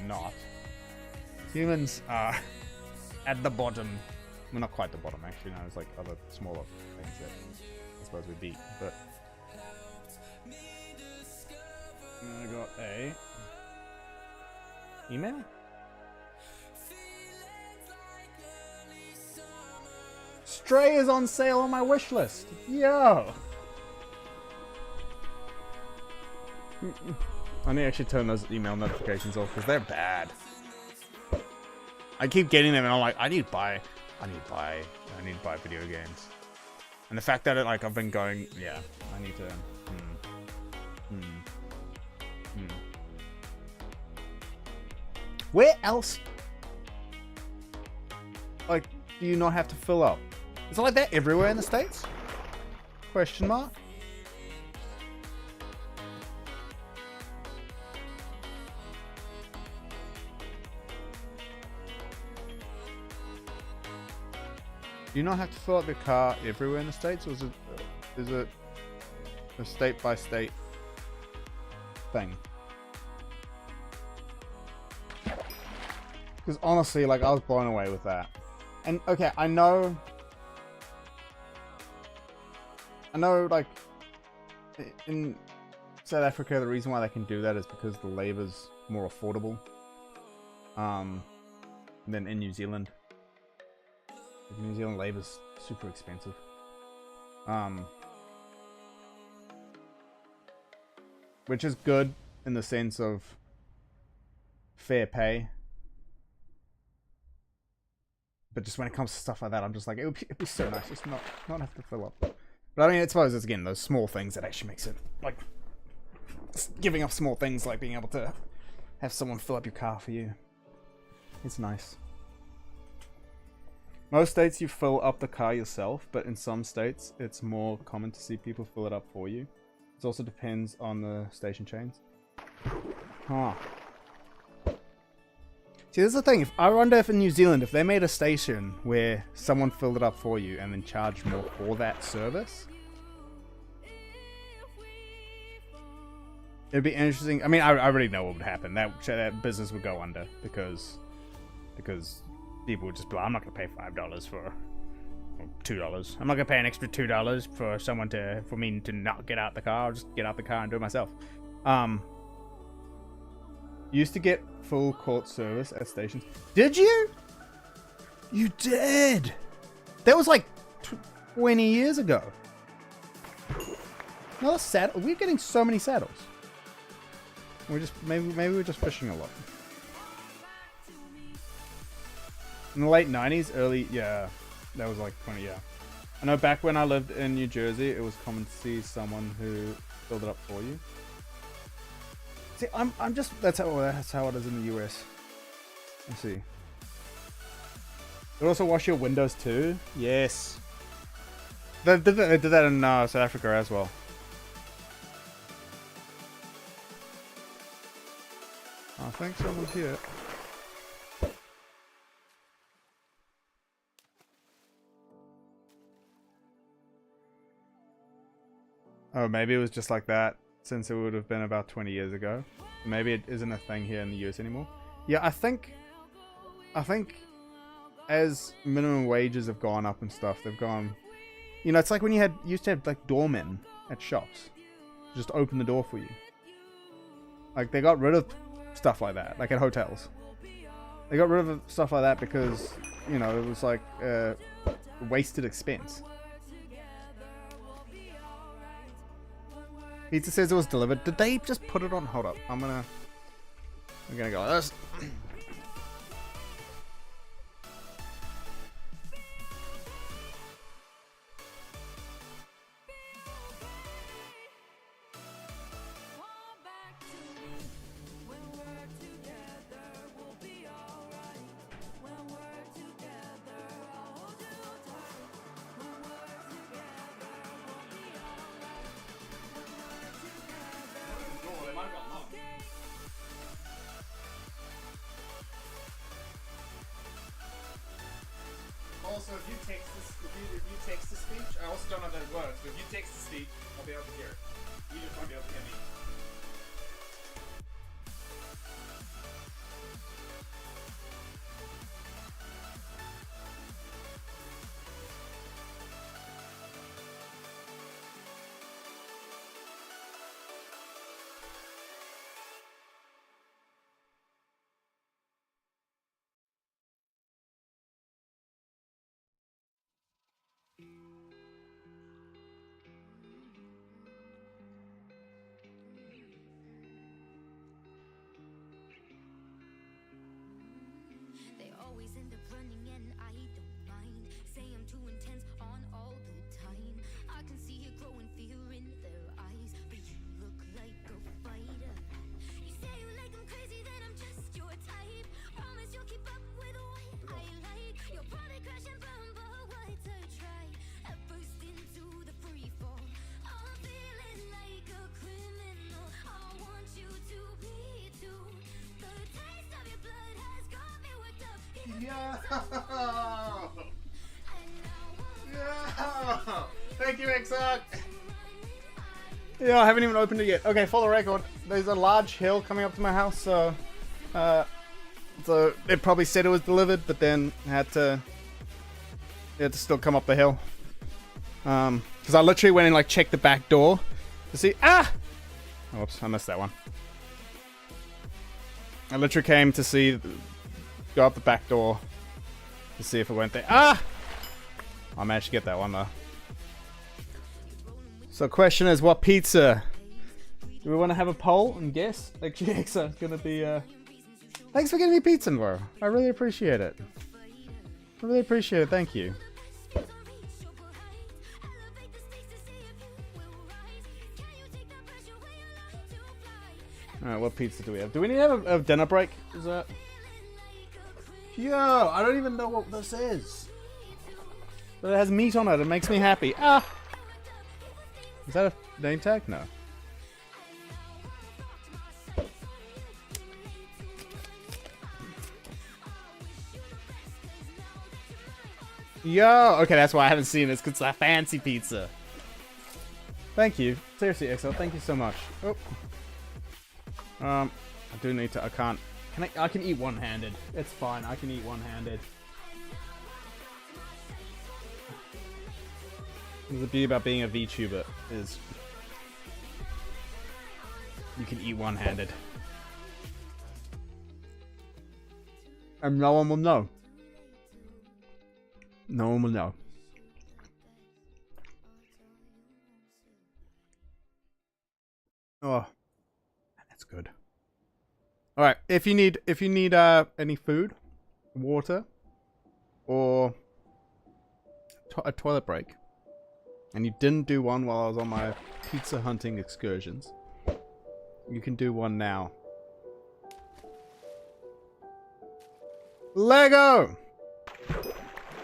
not. Humans are at the bottom. We're not quite the bottom actually. No, it's like other smaller things that I suppose we beat, but. Email? Stray is on sale on my wish list. Yo! I need to actually turn those email notifications off because they're bad. I keep getting them and I'm like, I need to buy video games. And the fact that I've been going, yeah, I need to. Where else? Like, do you not have to fill up? Is it like that everywhere in the States? Question mark. Do you not have to fill up your car everywhere in the States, or is it a state by state thing? Because honestly, like, I was blown away with that. And okay, I know, like, in South Africa, the reason why they can do that is because the labor's more affordable, than in New Zealand. New Zealand labor's super expensive. Which is good in the sense of fair pay. But just when it comes to stuff like that, I'm just like, it'd be so nice just not have to fill up. But I mean, I suppose it's, again, those small things that actually makes it, like, giving up small things like being able to have someone fill up your car for you. It's nice. Most states you fill up the car yourself, but in some states it's more common to see people fill it up for you. It also depends on the station chains. Huh. See, this is the thing. I wonder if in New Zealand, if they made a station where someone filled it up for you and then charged more for that service, it'd be interesting. I mean, I already know what would happen. That business would go under because people would just be like, I'm not going to pay $5 for, or $2. I'm not going to pay an extra $2 for me to not get out the car. I'll just get out the car and do it myself. Used to get full court service at stations. Did you? You did. That was like 20 years ago. Another saddle. We're getting so many saddles. We're just maybe we're just fishing a lot. In the late 90s, that was like 20, yeah. I know back when I lived in New Jersey, it was common to see someone who filled it up for you. See, I'm just, that's how it is in the US. Let's see. They also wash your windows too? Yes. They did that in South Africa as well. I think someone's here. Oh, maybe it was just like that, since it would have been about 20 years ago. Maybe it isn't a thing here in the US anymore. Yeah, I think as minimum wages have gone up and stuff, they've gone, you know, it's like when you used to have like doormen at shops, just open the door for you. Like, they got rid of stuff like that, like at hotels. They got rid of stuff like that because, you know, it was like a wasted expense. Pizza says it was delivered. Did they just put it on? Hold up. I'm gonna go like this. Also, if you text to speech, I also don't know that it works, but if you text to speech, I'll be able to hear it. You just won't be able to hear me. Yeah. Yeah. Thank you, Exarch. Yeah, I haven't even opened it yet. Okay, for the record, there's a large hill coming up to my house, so it probably said it was delivered, but then it had to still come up the hill. Because I literally went and like checked the back door to see. Oops, I missed that one. I literally came to go up the back door to see if it went there. I managed to get that one though. So question is, what pizza? Do we want to have a poll and guess? Like GX is gonna be Thanks for getting me pizza, bro. I really appreciate it. I really appreciate it, thank you. Alright, what pizza do we have? Do we need to have a dinner break? Is that... Yo, I don't even know what this is. But it has meat on it. It makes me happy. Is that a name tag? No. Yo! Okay, that's why I haven't seen this, because it's a fancy pizza. Thank you. Seriously, XL, thank you so much. Oh. I do need to. I can't. I can eat one-handed. It's fine. I can eat one-handed. The beauty about being a VTuber is you can eat one-handed, and no one will know. No one will know. Oh, that's good. All right, if you need any food, water, or a toilet break, and you didn't do one while I was on my pizza hunting excursions, you can do one now. Lego!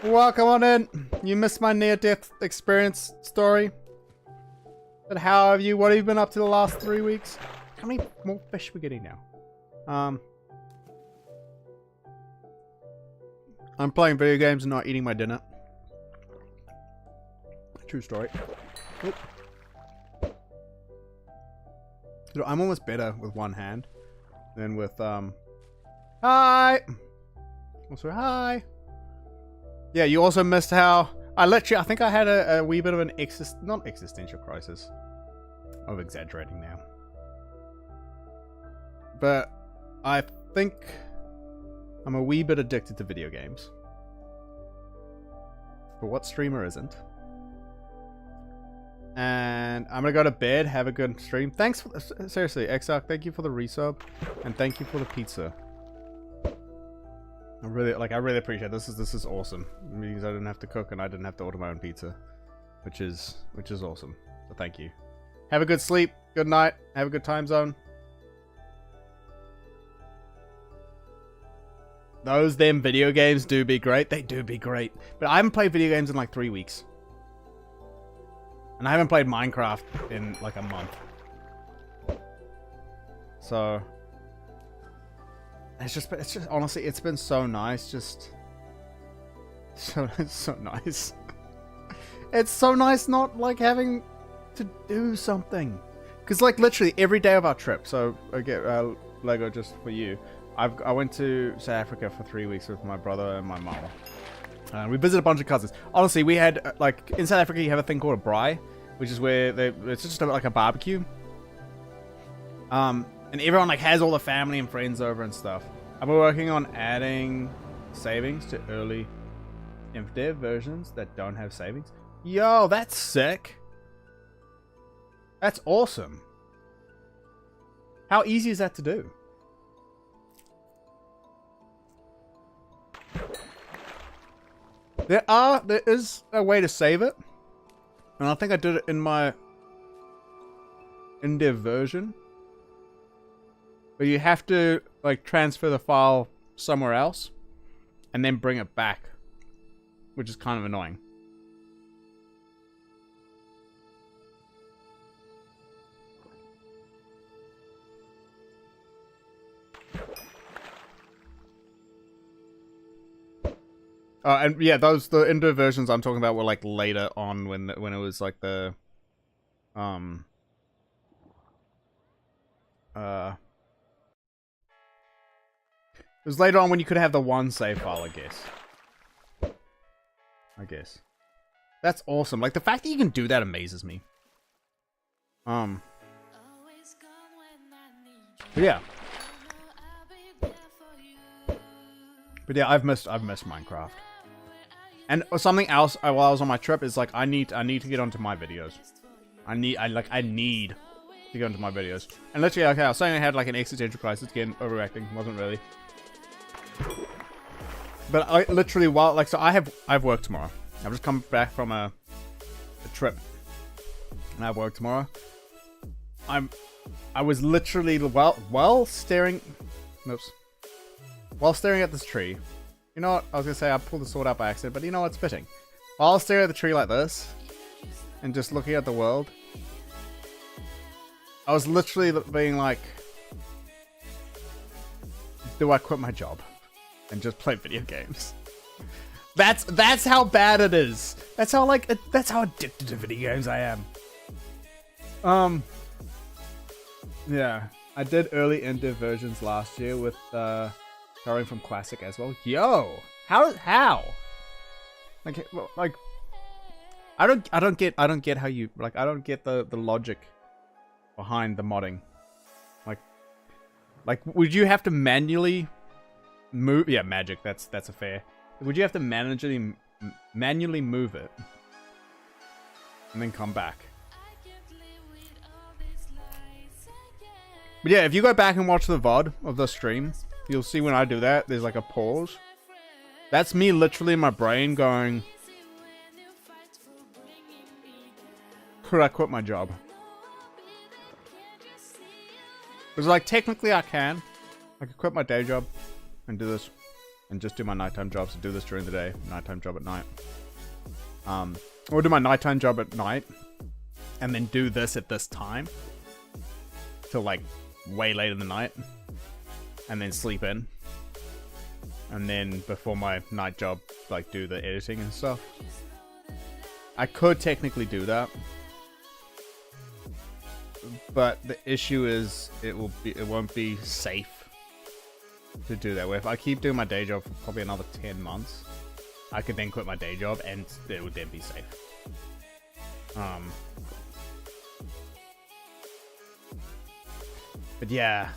Welcome on in. You missed my near-death experience story. But how have you? What have you been up to the last 3 weeks? How many more fish are we getting now? I'm playing video games and not eating my dinner. True story. Oop. Dude, I'm almost better with one hand than with Hi. Also hi. Yeah, you also missed how I think I had a wee bit of an not existential crisis. I'm exaggerating now. But I think I'm a wee bit addicted to video games. But what streamer isn't? And I'm gonna go to bed, have a good stream. Thanks for seriously, Exarch, thank you for the resub. And thank you for the pizza. I really appreciate it. This is awesome. It means I didn't have to cook and I didn't have to order my own pizza. Which is awesome. So thank you. Have a good sleep, good night, have a good time zone. Them video games do be great. They do be great. But I haven't played video games in like 3 weeks. And I haven't played Minecraft in like a month. So it's just honestly, it's been so nice. Just so nice. It's so nice not like having to do something. Because like literally every day of our trip. So I get Lego just for you. I went to South Africa for 3 weeks with my brother and my mom. We visited a bunch of cousins. Honestly, we had like in South Africa you have a thing called a braai, which is where it's just like a barbecue. And everyone like has all the family and friends over and stuff. I've been working on adding savings to early dev versions that don't have savings. Yo, that's sick. That's awesome. How easy is that to do? There is a way to save it. And I think I did it in my in-dev version. But you have to like transfer the file somewhere else and then bring it back, which is kind of annoying. And yeah, the indoor versions I'm talking about were like later on when it was like the it was later on when you could have the one save file, I guess. That's awesome. Like the fact that you can do that amazes me. But yeah. But yeah, I've missed Minecraft. And something else while I was on my trip is like I need to get onto my videos. I need to get onto my videos. And literally, okay, I was saying I had like an existential crisis again, overacting, wasn't really. But I literally so I've work tomorrow. I've just come back from a trip. And I have work tomorrow. I was literally while staring at this tree. You know what? I was gonna say I pulled the sword out by accident, but you know what's fitting. While I was staring at the tree like this and just looking at the world, I was literally being like, do I quit my job and just play video games? That's how bad it is. That's how addicted to video games I am. Yeah, I did early ender versions last year with going from classic as well. Yo, how? Like, I don't get how you like. I don't get the logic behind the modding. Like, would you have to manually move? Yeah, magic. That's a fair. Would you have to manually move it and then come back? But yeah, if you go back and watch the VOD of the stream, you'll see when I do that, there's like a pause. That's me literally in my brain going, could I quit my job? Because like technically I can. I could quit my day job and do this and just do my nighttime jobs and do this during the day, nighttime job at night. Or do my nighttime job at night and then do this at this time till like way late in the night and then sleep in. And then before my night job, like do the editing and stuff. I could technically do that. But the issue is it won't be safe to do that. Where if I keep doing my day job for probably another 10 months, I could then quit my day job and it would then be safe. But yeah.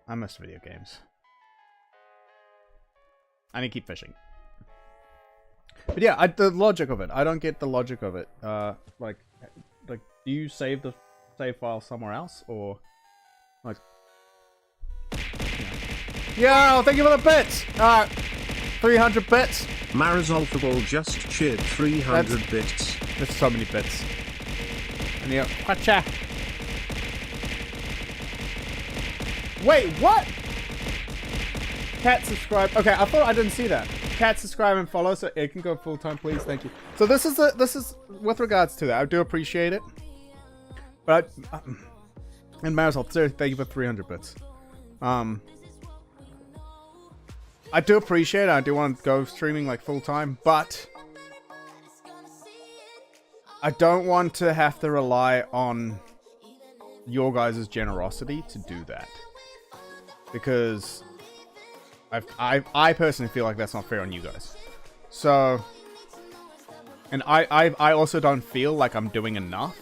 I miss video games. I need to keep fishing. But yeah, the logic of it. I don't get the logic of it. Like, do you save the save file somewhere else, or like? Yo, thank you for the bits. 300 bits. Marizolfable just cheered 300 bits. There's so many bits. And yeah, gotcha. Wait, what? Cat subscribe. Okay, I thought I didn't see that. Cat subscribe and follow, so it can go full time, please. Thank you. So this is with regards to that. I do appreciate it. But and Marisol, seriously, thank you for 300 bits. I do appreciate it. I do want to go streaming like full time, but I don't want to have to rely on your guys' generosity to do that, because I personally feel like that's not fair on you guys. So, and I also don't feel like I'm doing enough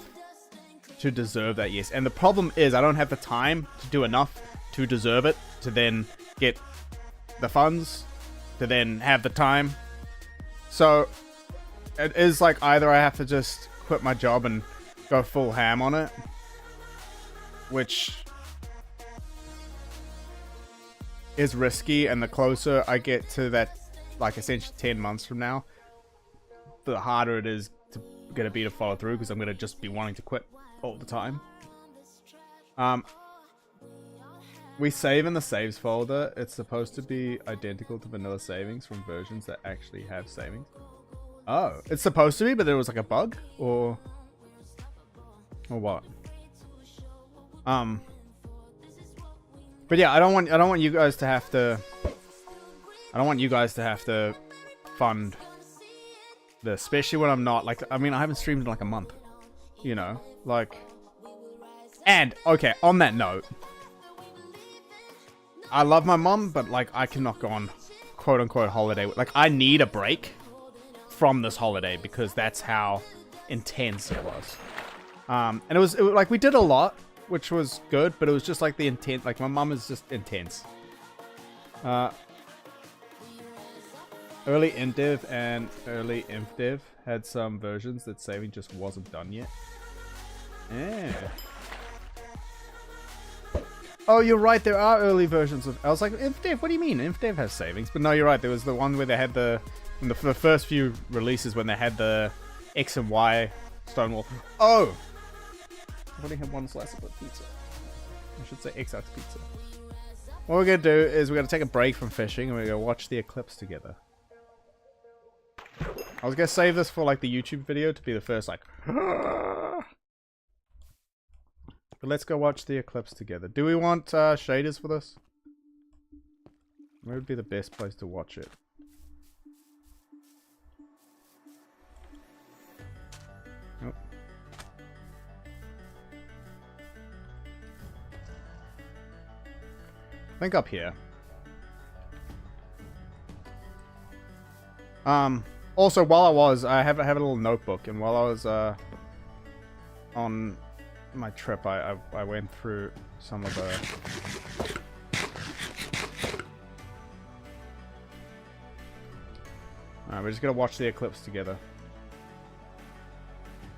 to deserve that, yes. And the problem is I don't have the time to do enough to deserve it, to then get the funds, to then have the time. So, it is like either I have to just quit my job and go full ham on it, which is risky, and the closer I get to that, like essentially 10 months from now, the harder it is gonna be to follow through, because I'm gonna just be wanting to quit all the time. We save in the saves folder. It's supposed to be identical to vanilla savings from versions that actually have savings. Oh, it's supposed to be, but there was like a bug, or what? But yeah, I don't want you guys to have to. I don't want you guys to have to fund this, especially when I'm not like. I mean, I haven't streamed in like a month. You know, like. And okay, on that note, I love my mom, but like I cannot go on quote unquote holiday. Like I need a break from this holiday because that's how intense it was. And it was like we did a lot, which was good, but it was just like the intent. Like my mom is just intense. Early IntDev and early InfDev had some versions that saving just wasn't done yet. Yeah. Oh, you're right. There are early versions of. I was like, InfDev. What do you mean? InfDev has savings, but no, you're right. There was the one where they had the first few releases when they had the X and Y Stonewall. Oh, I've only had one slice of pizza. I should say XX pizza. What we're gonna do is we're gonna take a break from fishing and we're gonna watch the eclipse together. I was gonna save this for like the YouTube video to be the first like. But let's go watch the eclipse together. Do we want shaders for this? Where would be the best place to watch it? Nope. I think up here. Also, while I have a little notebook, and while I was on my trip, I went through some of the. Alright, we're just gonna watch the eclipse together.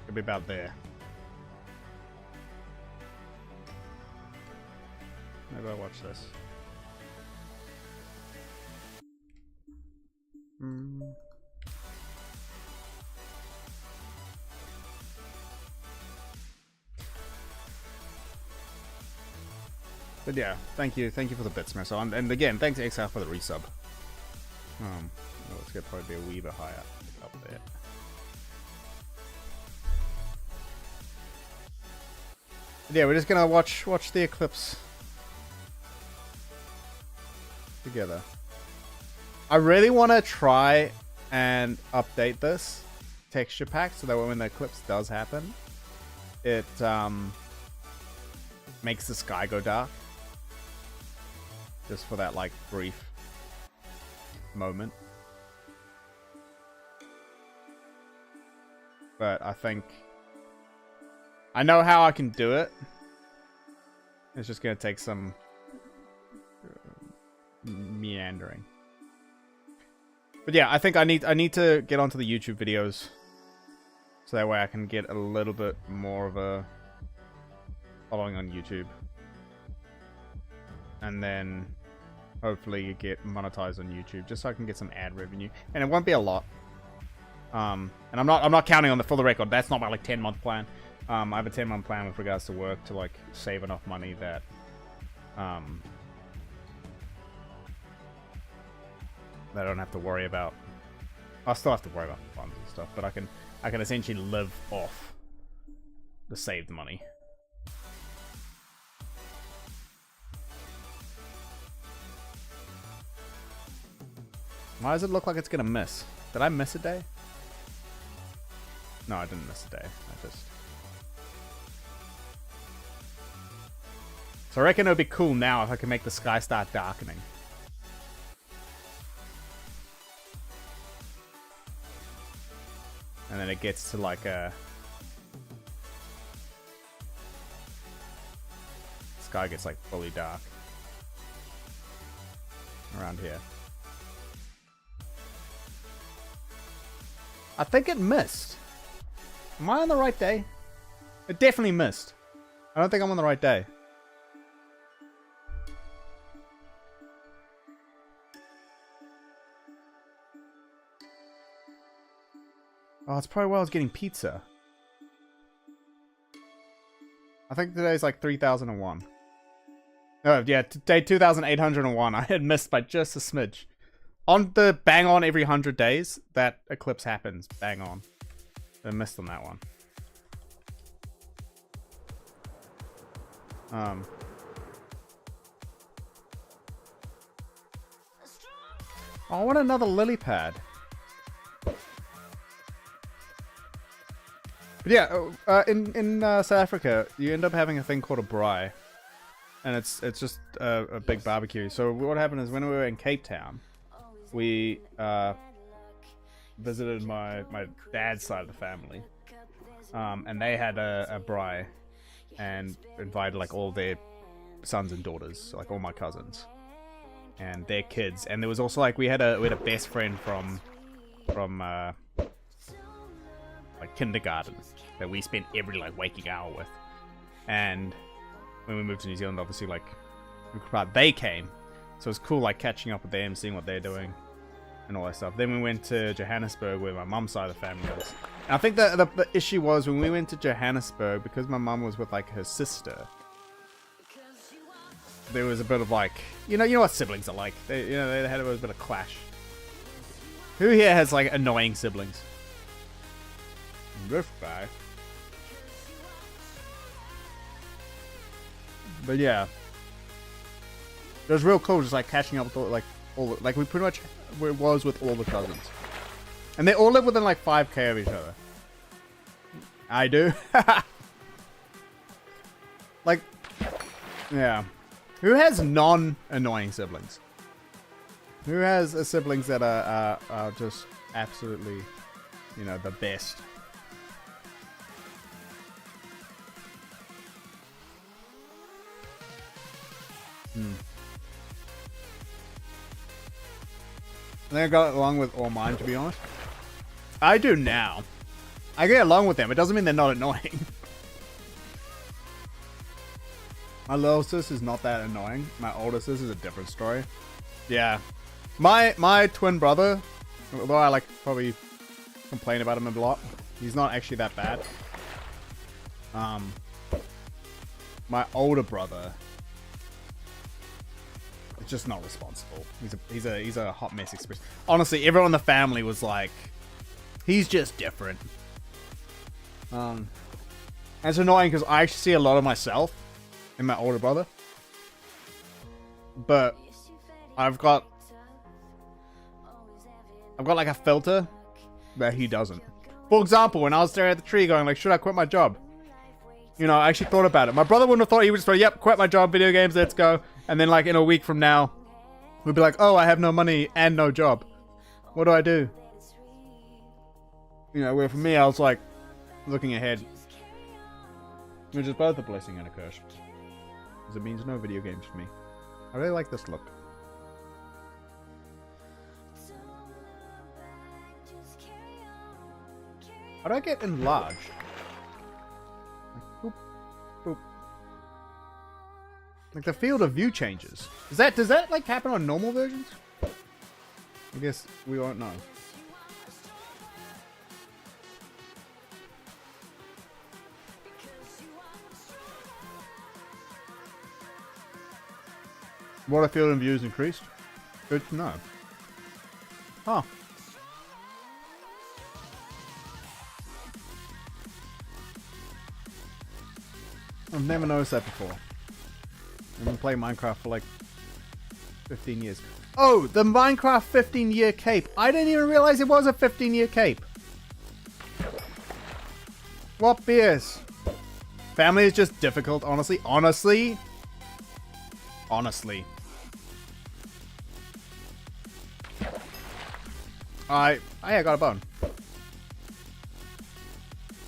It'll be about there. Maybe I'll watch this. But yeah, thank you for the bits, Marcel. And again, thanks to XR for the resub. Let's get probably be a wee bit higher up there. But yeah, we're just gonna watch the eclipse together. I really want to try and update this texture pack so that when the eclipse does happen, it makes the sky go dark. Just for that, like, brief moment. But I think I know how I can do it. It's just gonna take some meandering. But yeah, I think I need to get onto the YouTube videos so that way I can get a little bit more of a following on YouTube. And then hopefully get monetized on YouTube just so I can get some ad revenue. And it won't be a lot. And I'm not counting on for the record, that's not my like 10-month plan. I have a 10-month plan with regards to work to like save enough money that I don't have to worry about. I still have to worry about the funds and stuff, but I can essentially live off the saved money. Why does it look like it's gonna miss? Did I miss a day? No, I didn't miss a day. So I reckon it would be cool now if I can make the sky start darkening. And then it gets to like a... Sky gets like fully dark. Around here. I think it missed. Am I on the right day? It definitely missed. I don't think I'm on the right day. Oh, it's probably while I was getting pizza. I think today's like 3001. Oh, yeah, day 2801. I had missed by just a smidge. On the bang on every 100 days, that eclipse happens. Bang on. I missed on that one. I want another lily pad. But yeah, in South Africa, you end up having a thing called a braai. And it's just a big barbecue. So what happened is when we were in Cape Town, we visited my dad's side of the family. And they had a braai and invited like all their sons and daughters, like all my cousins and their kids. And there was also like we had a best friend from like kindergarten that we spent every like waking hour with. And when we moved to New Zealand, obviously like they came, so it was cool like catching up with them, seeing what they're doing and all that stuff. Then we went to Johannesburg where my mum's side of the family was. And I think the issue was when we went to Johannesburg, because my mum was with like her sister, there was a bit of like, you know what siblings are like. They had a bit of clash. Who here has like annoying siblings? This guy. But yeah, it was real cool, just like catching up with all we pretty much was with all the cousins, and they all live within like 5K of each other. I do. Like, yeah. Who has non-annoying siblings? Who has siblings that are just absolutely, the best? I think I got along with all mine, to be honest. I do now. I get along with them. It doesn't mean they're not annoying. My little sis is not that annoying. My older sis is a different story. Yeah. My twin brother, although I like probably complain about him a lot, he's not actually that bad. My older brother, just not responsible. He's a hot mess experience. Honestly, everyone in the family was like, he's just different. And it's annoying because I actually see a lot of myself in my older brother, but I've got like a filter that he doesn't. For example, when I was staring at the tree going like, should I quit my job? I actually thought about it. My brother wouldn't have thought. He would just go, yep, quit my job, video games, let's go. And then like in a week from now, we'd be like, oh, I have no money and no job. What do I do? Where for me, I was like, looking ahead. Which is both a blessing and a curse. Because it means no video games for me. I really like this look. How do I get enlarged? Like, boop, boop. Like the field of view changes. Does that like happen on normal versions? I guess we won't know. Water field and views increased. Good to know. Huh. I've never noticed that before. I've been playing Minecraft for like 15 years. Oh, the Minecraft 15-year cape. I didn't even realize it was a 15-year cape. What beers? Family is just difficult, honestly. Honestly. I got a bone.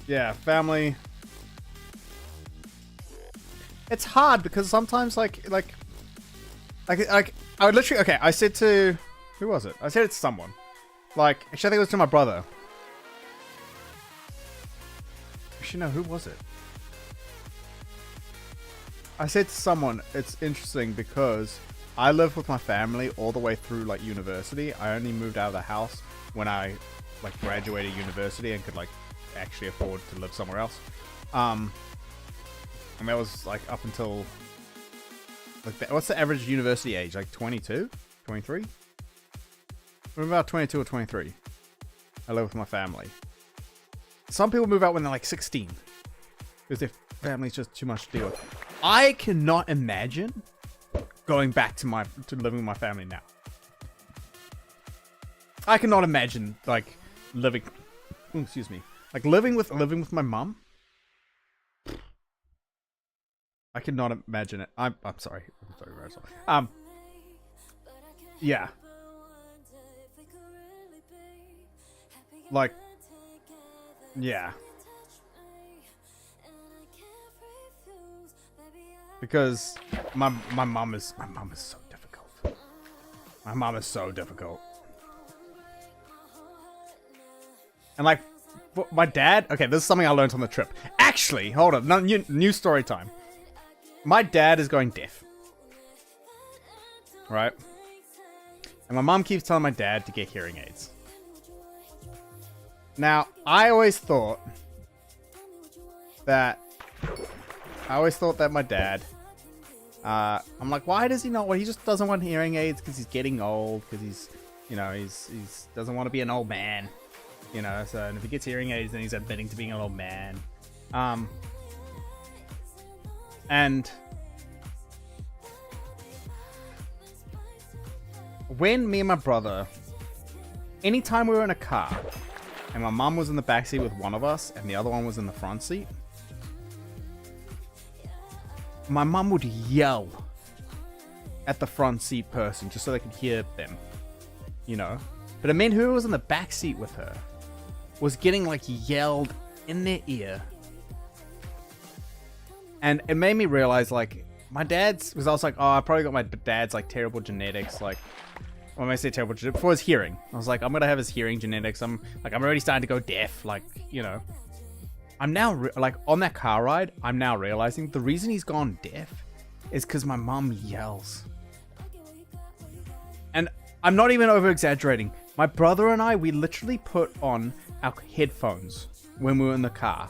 Yeah, family. It's hard because sometimes like I would literally, okay, I said to, who was it? I said it to someone. Like, actually I think it was to my brother. Actually no, who was it? I said to someone, it's interesting because I lived with my family all the way through like university. I only moved out of the house when I like graduated university and could like actually afford to live somewhere else. And that was like up until like what's the average university age? Like 22? 23? I'm about 22 or 23. I live with my family. Some people move out when they're like 16 because their family's just too much to deal with. I cannot imagine going back to living with my family now. I cannot imagine like living. Excuse me. Like living with my mum. I cannot imagine it. I'm sorry. I'm sorry, Rosal. Yeah. Like, yeah. Because my mum is so difficult. My mum is so difficult. And like, my dad. Okay, this is something I learned on the trip. Actually, hold on. No, new story time. My dad is going deaf. Right? And my mom keeps telling my dad to get hearing aids. Now, I always thought that my dad, I'm like, why does he not? Well, he just doesn't want hearing aids because he's getting old, because he's doesn't want to be an old man, you know, so, and if he gets hearing aids, then he's admitting to being an old man. And when me and my brother, anytime we were in a car and my mom was in the backseat with one of us and the other one was in the front seat, my mom would yell at the front seat person just so they could hear them, you know. But it meant whoever was in the backseat with her was getting like yelled in their ear. And it made me realize, like, my dad's was also like, oh, I probably got my dad's like terrible genetics. Like, when I say terrible genetics, for his hearing, I was like, I'm gonna have his hearing genetics. I'm already starting to go deaf. Like, you know, I'm now like on that car ride. I'm now realizing the reason he's gone deaf is because my mom yells. And I'm not even over exaggerating. My brother and I, we literally put on our headphones when we were in the car,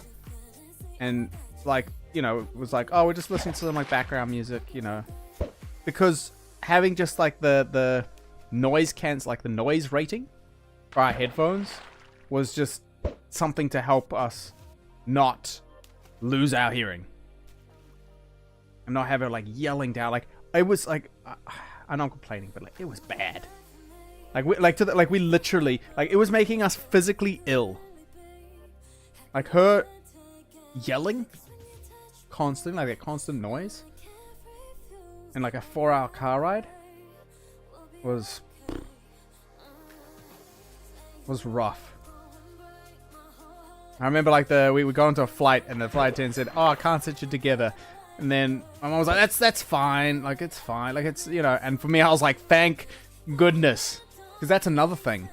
and like, you know, it was like, oh, we're just listening to some like background music, you know, because having just like the noise like the noise rating for our headphones was just something to help us not lose our hearing and not have it like yelling down. Like, it was like, I'm not complaining, but like, it was bad. Like, we literally, like, it was making us physically ill. Like, her yelling constantly, like a constant noise, and like a 4-hour car ride was rough. I remember like we would go into a flight and the flight attendant said, oh, I can't sit you together. And then my mom was like, that's fine. Like, it's fine. Like, it's, you know, and for me, I was like, thank goodness. Because that's another thing.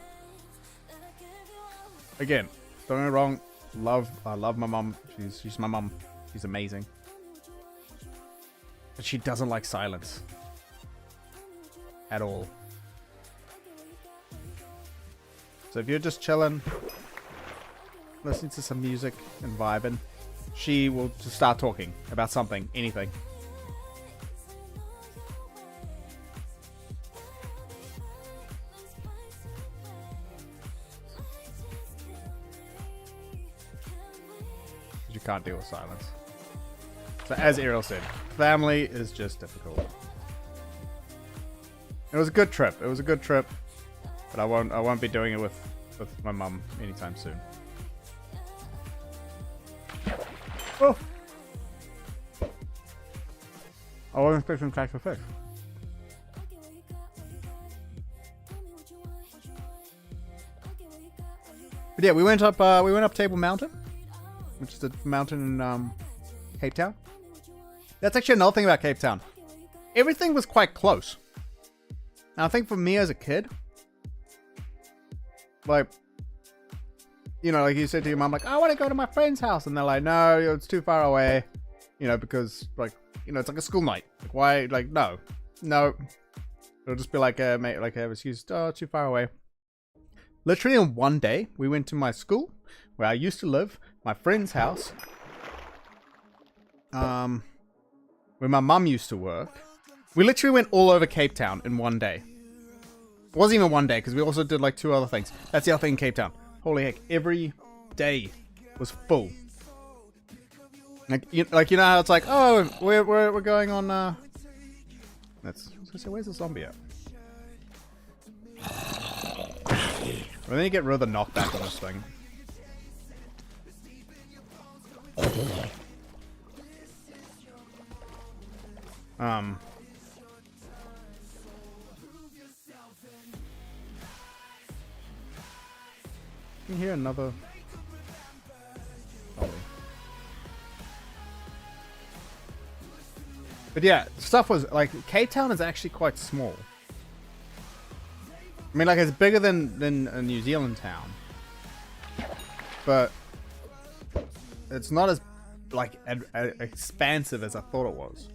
Again, don't get me wrong. I love my mom. She's my mom. She's amazing. But she doesn't like silence. At all. So if you're just chilling, listening to some music and vibing, she will just start talking about something, anything. You can't deal with silence. So as Ariel said, family is just difficult. It was a good trip. It was a good trip, but I won't be doing it with my mum anytime soon. Oh, I wasn't expecting to catch a fish. But yeah, we went up Table Mountain, which is a mountain in Cape Town. That's actually another thing about Cape Town. Everything was quite close. Now, I think for me as a kid, like, you know, like you said to your mom, like, I want to go to my friend's house. And they're like, no, it's too far away. You know, because, like, you know, it's like a school night. Like, why? Like, no. It'll just be like a, like a excuse, oh, too far away. Literally in one day, we went to my school, where I used to live, my friend's house, where my mum used to work. We literally went all over Cape Town in one day. It wasn't even one day, because we also did like 2 other things. That's the other thing in Cape Town. Holy heck, every day was full. Like you know how it's like, oh, we're going on. Let's say, where's the zombie at? But then you get rid of the knockback on this thing. You can hear another. But yeah, stuff was like Cape Town is actually quite small. I mean, like it's bigger than a New Zealand town, but it's not as like expansive as I thought it was,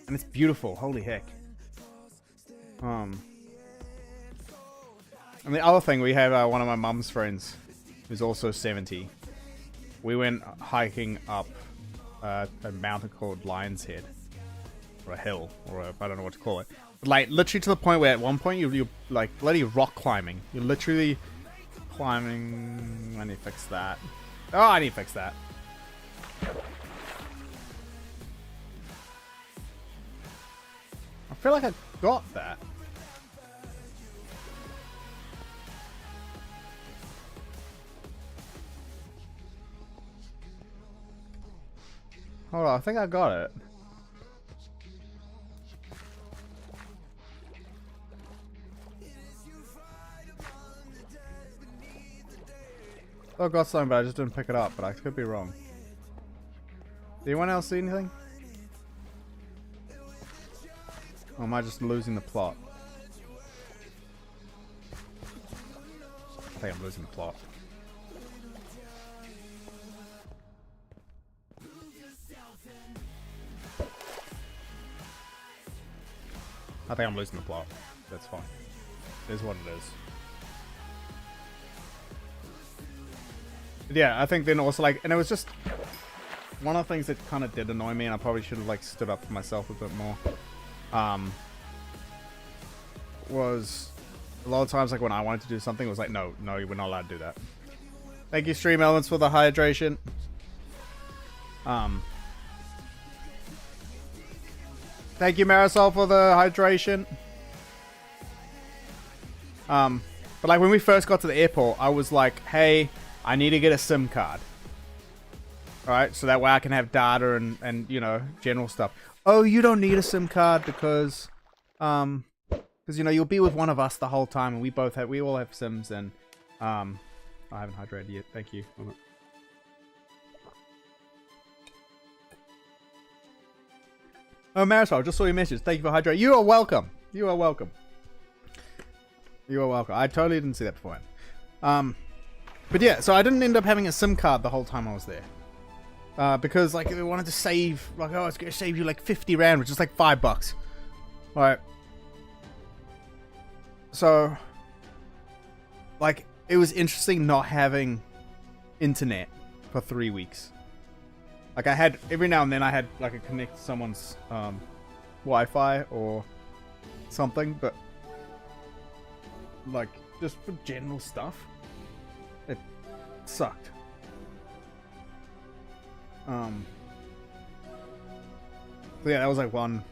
and it's beautiful. Holy heck! And the other thing, we have one of my mum's friends, who's also 70. We went hiking up a mountain called Lion's Head, or a hill, or I don't know what to call it. But like literally to the point where at one point you're like bloody rock climbing. You're literally climbing. I need to fix that. Oh, I need to fix that. I feel like I got that. Hold on, I think I got it. Oh, I got something, but I just didn't pick it up, but I could be wrong. Did anyone else see anything? Or am I just losing the plot? I think I'm losing the plot. I think I'm losing the plot. That's fine. It is what it is. But yeah, I think then also like, and it was just one of the things that kind of did annoy me, and I probably should have like stood up for myself a bit more. Was a lot of times like when I wanted to do something, it was like, no, we're not allowed to do that. Thank you, Stream Elements, for the hydration. Thank you, Marisol, for the hydration. But like when we first got to the airport, I was like, hey, I need to get a SIM card. Alright, so that way I can have data and you know, general stuff. Oh, you don't need a SIM card because you know, you'll be with one of us the whole time, and we all have SIMs, and I haven't hydrated yet. Thank you. Oh, Marisol, just saw your message. Thank you for hydrating. You are welcome. You are welcome. You are welcome. I totally didn't see that beforehand. But yeah, so I didn't end up having a SIM card the whole time I was there. Because like we wanted to save, like, oh, it's going to save you like 50 Rand, which is like $5. Alright. So, like, it was interesting not having internet for 3 weeks. Like, I had, every now and then I had, like, a connect to someone's Wi-Fi or something, but, like, just for general stuff, it sucked. So yeah, that was, like, one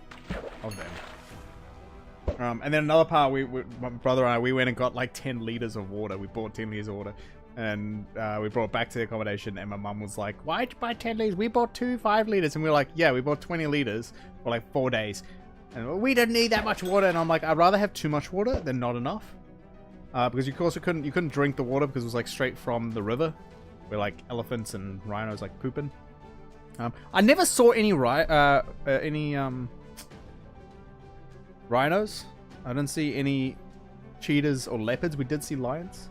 of them. And then another part, my brother and I, we went and got, like, 10 liters of water. We bought 10 liters of water. And we brought it back to the accommodation, and my mum was like, why'd you buy 10 liters? We bought 5 liters. And we were like, yeah, we bought 20 liters for like 4 days. And we didn't need that much water. And I'm like, I'd rather have too much water than not enough. Because you also couldn't drink the water because it was like straight from the river where like elephants and rhinos like pooping. I never saw any rhinos. I didn't see any cheetahs or leopards. We did see lions.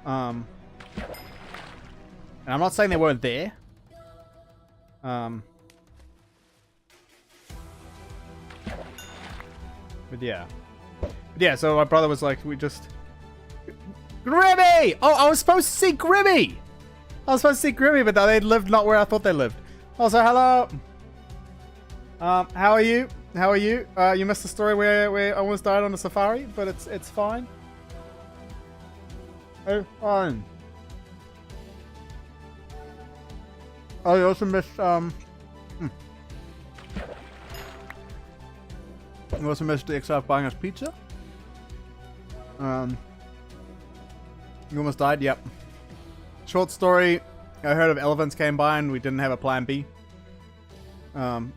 And I'm not saying they weren't there. But yeah. So my brother was like, Grimmy! Oh, I was supposed to see Grimmy! But they lived not where I thought they lived. Also, hello! How are you? You missed the story where I almost died on the safari, but it's fine. It's fine. Oh, you also missed, You also missed the extra of buying us pizza. You almost died? Yep. Short story. I heard of elephants came by and we didn't have a plan B.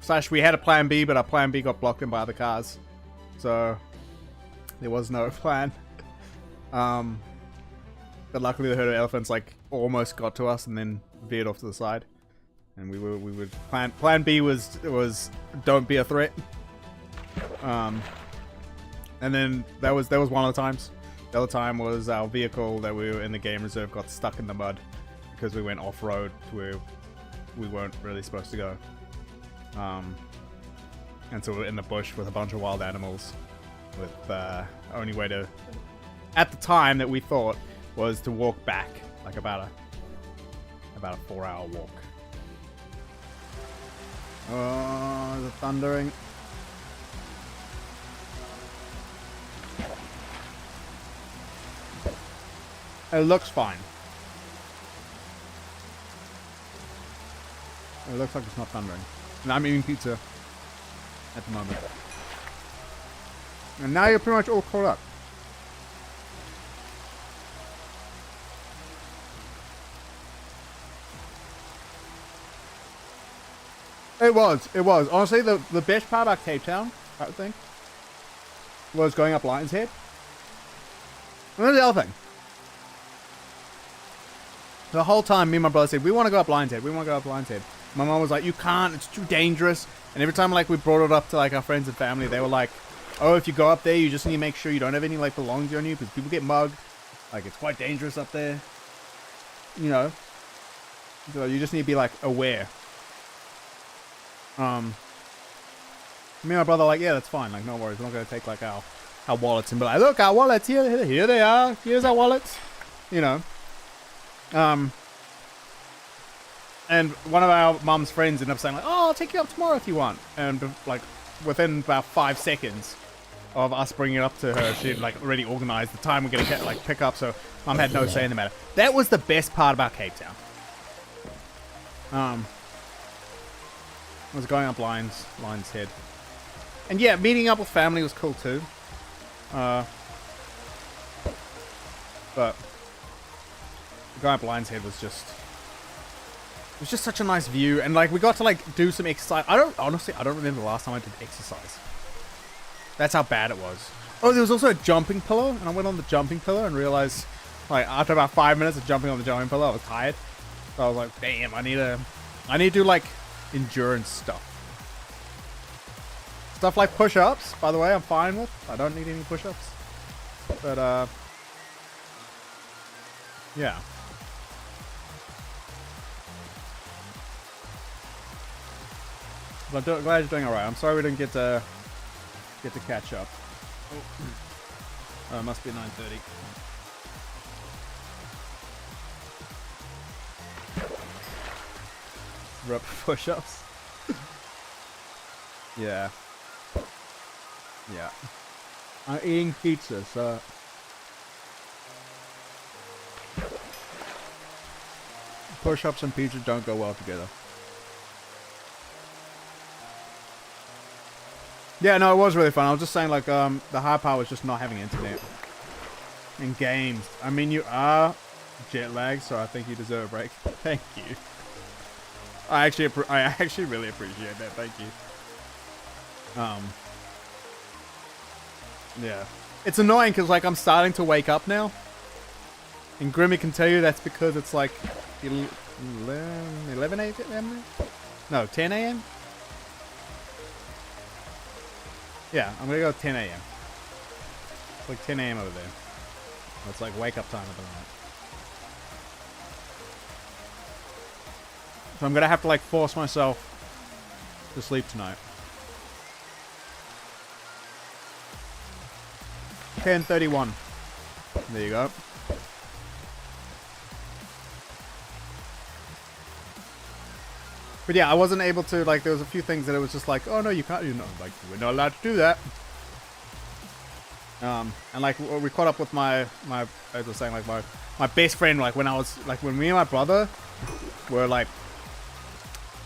Slash, we had a plan B, but our plan B got blocked in by other cars. So, there was no plan. But luckily the herd of elephants, like, almost got to us and then veered off to the side. And we would plan B was don't be a threat. And then that was one of the times. The other time was our vehicle that we were in the game reserve got stuck in the mud because we went off-road to where we weren't really supposed to go. And so we're in the bush with a bunch of wild animals with only way to, at the time that we thought, was to walk back, like about a 4-hour walk. Oh, the thundering. It looks fine. It looks like it's not thundering. And I'm eating pizza at the moment. And now you're pretty much all caught up. It was. Honestly, the best part about Cape Town, I think, was going up Lion's Head. And there's the other thing. The whole time, me and my brother said, we want to go up Lion's Head. We want to go up Lion's Head. My mom was like, you can't. It's too dangerous. And every time, like, we brought it up to, like, our friends and family, they were like, oh, if you go up there, you just need to make sure you don't have any, like, belongings on you because people get mugged. Like, it's quite dangerous up there. You know. So you just need to be, like, aware. Me and my brother are like, yeah, that's fine. Like, no worries. We're not going to take, like, our wallets and be like, look, our wallets, here they are. Here's our wallets. You know. And one of our mum's friends ended up saying, like, oh, I'll take you up tomorrow if you want. And, like, within about 5 seconds of us bringing it up to her, she had, like, already organized the time we're going to, like, pick up. So mum had no say in the matter. That was the best part about Cape Town. Was going up Lion's Head. And yeah, meeting up with family was cool too. But going up Lion's Head was just such a nice view, and like we got to like do some exercise. I don't remember the last time I did exercise. That's how bad it was. Oh, there was also a jumping pillow, and I went on the jumping pillow and realized, like, after about 5 minutes of jumping on the jumping pillow, I was tired. So I was like, damn, I need to do like endurance stuff. Stuff like push-ups, by the way, I'm fine with. I don't need any push-ups. But, yeah. But I'm glad you're doing alright. I'm sorry we didn't get to catch up. Oh, it must be 9:30. Rip push-ups. Yeah. Yeah. I'm eating pizza, so push-ups and pizza don't go well together. Yeah, no, it was really fun. I was just saying, like, the hard part was just not having internet. And games. I mean, you are jet lagged, so I think you deserve a break. Thank you. I actually really appreciate that. Thank you. Yeah. It's annoying because, like, I'm starting to wake up now. And Grimmy can tell you that's because it's, like, 11 a.m.? No, 10 a.m.? Yeah, I'm gonna go 10 a.m. It's like 10 a.m. over there. It's like wake up time at the moment. So I'm gonna have to like force myself to sleep tonight. 10:31. There you go. But yeah, I wasn't able to, like, there was a few things that it was just like, oh no, you can't, you know, like, we're not allowed to do that. And like, we caught up with my, as I was saying, like, my best friend, like, when me and my brother were, like,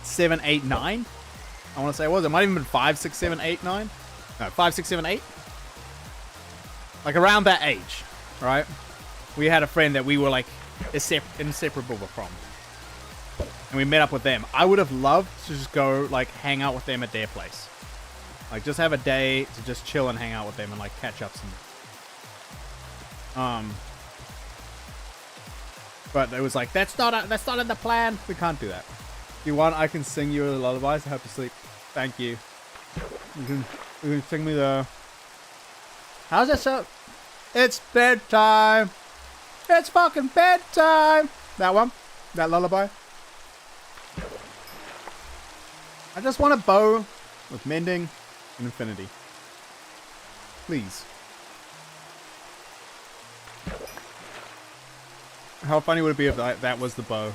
7, 8, 9, I want to say it was. It might have even been 5, 6, 7, 8, 9. No, 5, 6, 7, 8. Like, around that age, right? we had a friend that we were like inseparable from. And we met up with them. I would have loved to just go like hang out with them at their place. Like just have a day to just chill and hang out with them and like catch up some. But it was like, that's not in the plan. We can't do that. If you want, I can sing you the lullabies to help you sleep. Thank you. You can sing me the... How's that sound? It's bedtime. It's fucking bedtime. That one? That lullaby? I just want a bow with mending and infinity. Please. How funny would it be if that was the bow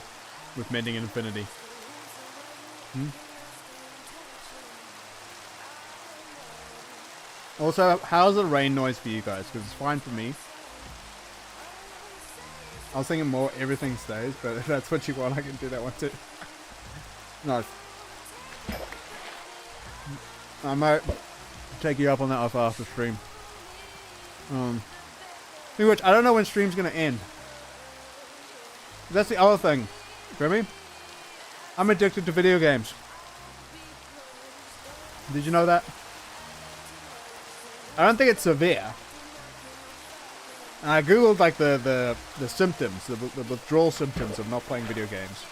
with mending and infinity? Also, how's the rain noise for you guys? Because it's fine for me. I was thinking more everything stays, but if that's what you want, I can do that one too. Nice. I might take you up on that after stream. Which I don't know when stream's gonna end. That's the other thing, Grimmy. I'm addicted to video games. Did you know that? I don't think it's severe. And I googled like the symptoms, the withdrawal symptoms of not playing video games.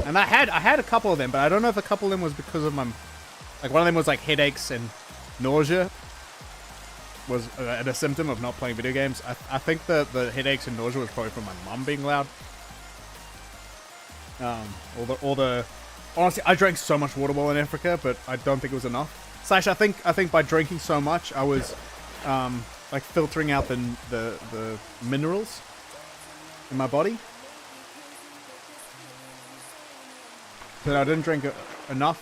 And I had a couple of them, but I don't know if a couple of them was because of my, like one of them was like headaches and nausea. Was a symptom of not playing video games. I think the headaches and nausea was probably from my mum being loud. Honestly, I drank so much water while in Africa, but I don't think it was enough. Slash, I think by drinking so much, I was like filtering out the minerals in my body. So I didn't drink enough,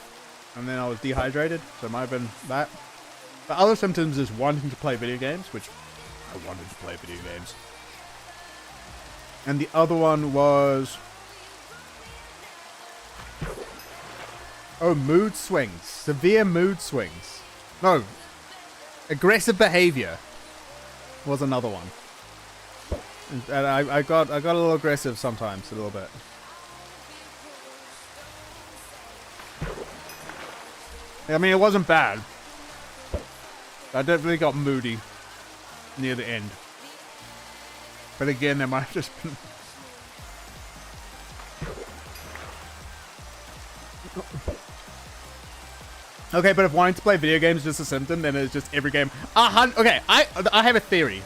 and then I was dehydrated. So it might have been that. The other symptoms is wanting to play video games, which I wanted to play video games. And the other one was... oh, mood swings. Severe mood swings. No. Aggressive behavior was another one. And I got a little aggressive sometimes, a little bit. I mean, it wasn't bad. I definitely got moody near the end. But again, there might have just been... okay, but if wanting to play video games is just a symptom, then it's just every game. Okay, I have a theory.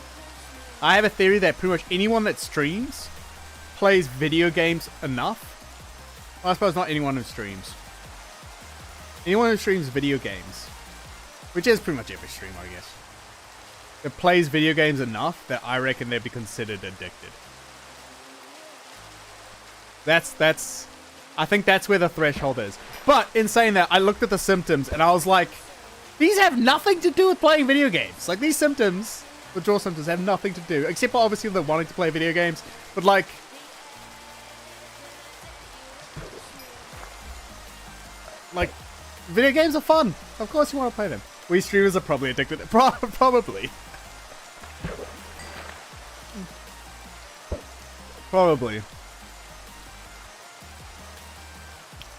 I have a theory that pretty much anyone that streams plays video games enough. Well, I suppose not anyone who streams. Anyone who streams video games, which is pretty much every streamer, I guess, that plays video games enough that I reckon they'd be considered addicted. I think that's where the threshold is. But in saying that, I looked at the symptoms and I was like, these have nothing to do with playing video games. Like, these symptoms, withdrawal symptoms, have nothing to do, except for obviously the wanting to play video games. But like, video games are fun. Of course you want to play them. We streamers are probably addicted. Probably. Probably.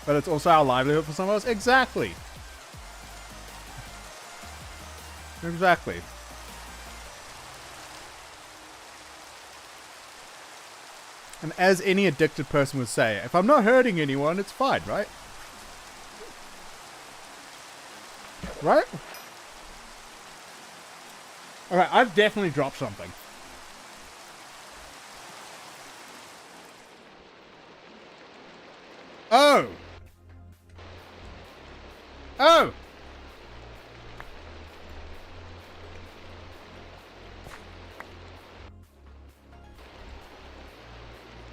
But it's also our livelihood for some of us. Exactly. Exactly. And as any addicted person would say, if I'm not hurting anyone, it's fine, right? Right? Alright, I've definitely dropped something. Oh! Oh!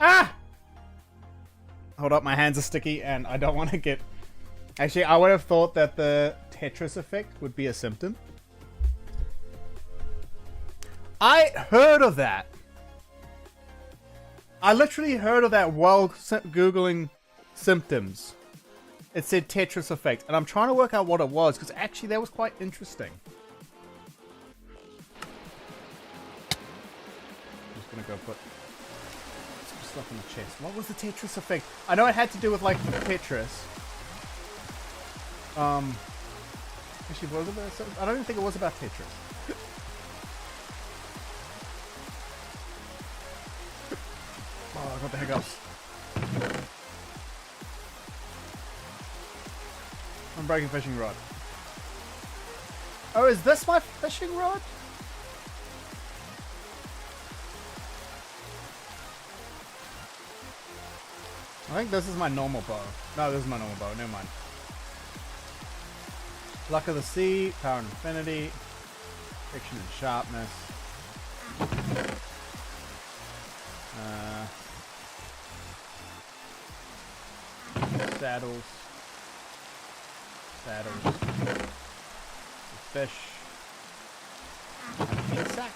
Ah! Hold up, my hands are sticky and I don't want to get... Actually, I would have thought that the Tetris effect would be a symptom. I heard of that. I literally heard of that while Googling symptoms. It said Tetris effect, and I'm trying to work out what it was, because actually that was quite interesting. gonna go put some stuff in the chest. What was the Tetris effect? I know it had to do with like Tetris. Actually, was it? I don't even think it was about Tetris. Oh, I got the hiccups. I'm breaking fishing rod. Oh, is this my fishing rod? I think this is my normal bow. No, this is my normal bow. Never mind. Luck of the Sea, Power and Infinity, Fiction and Sharpness. Saddles. Fish. Insect.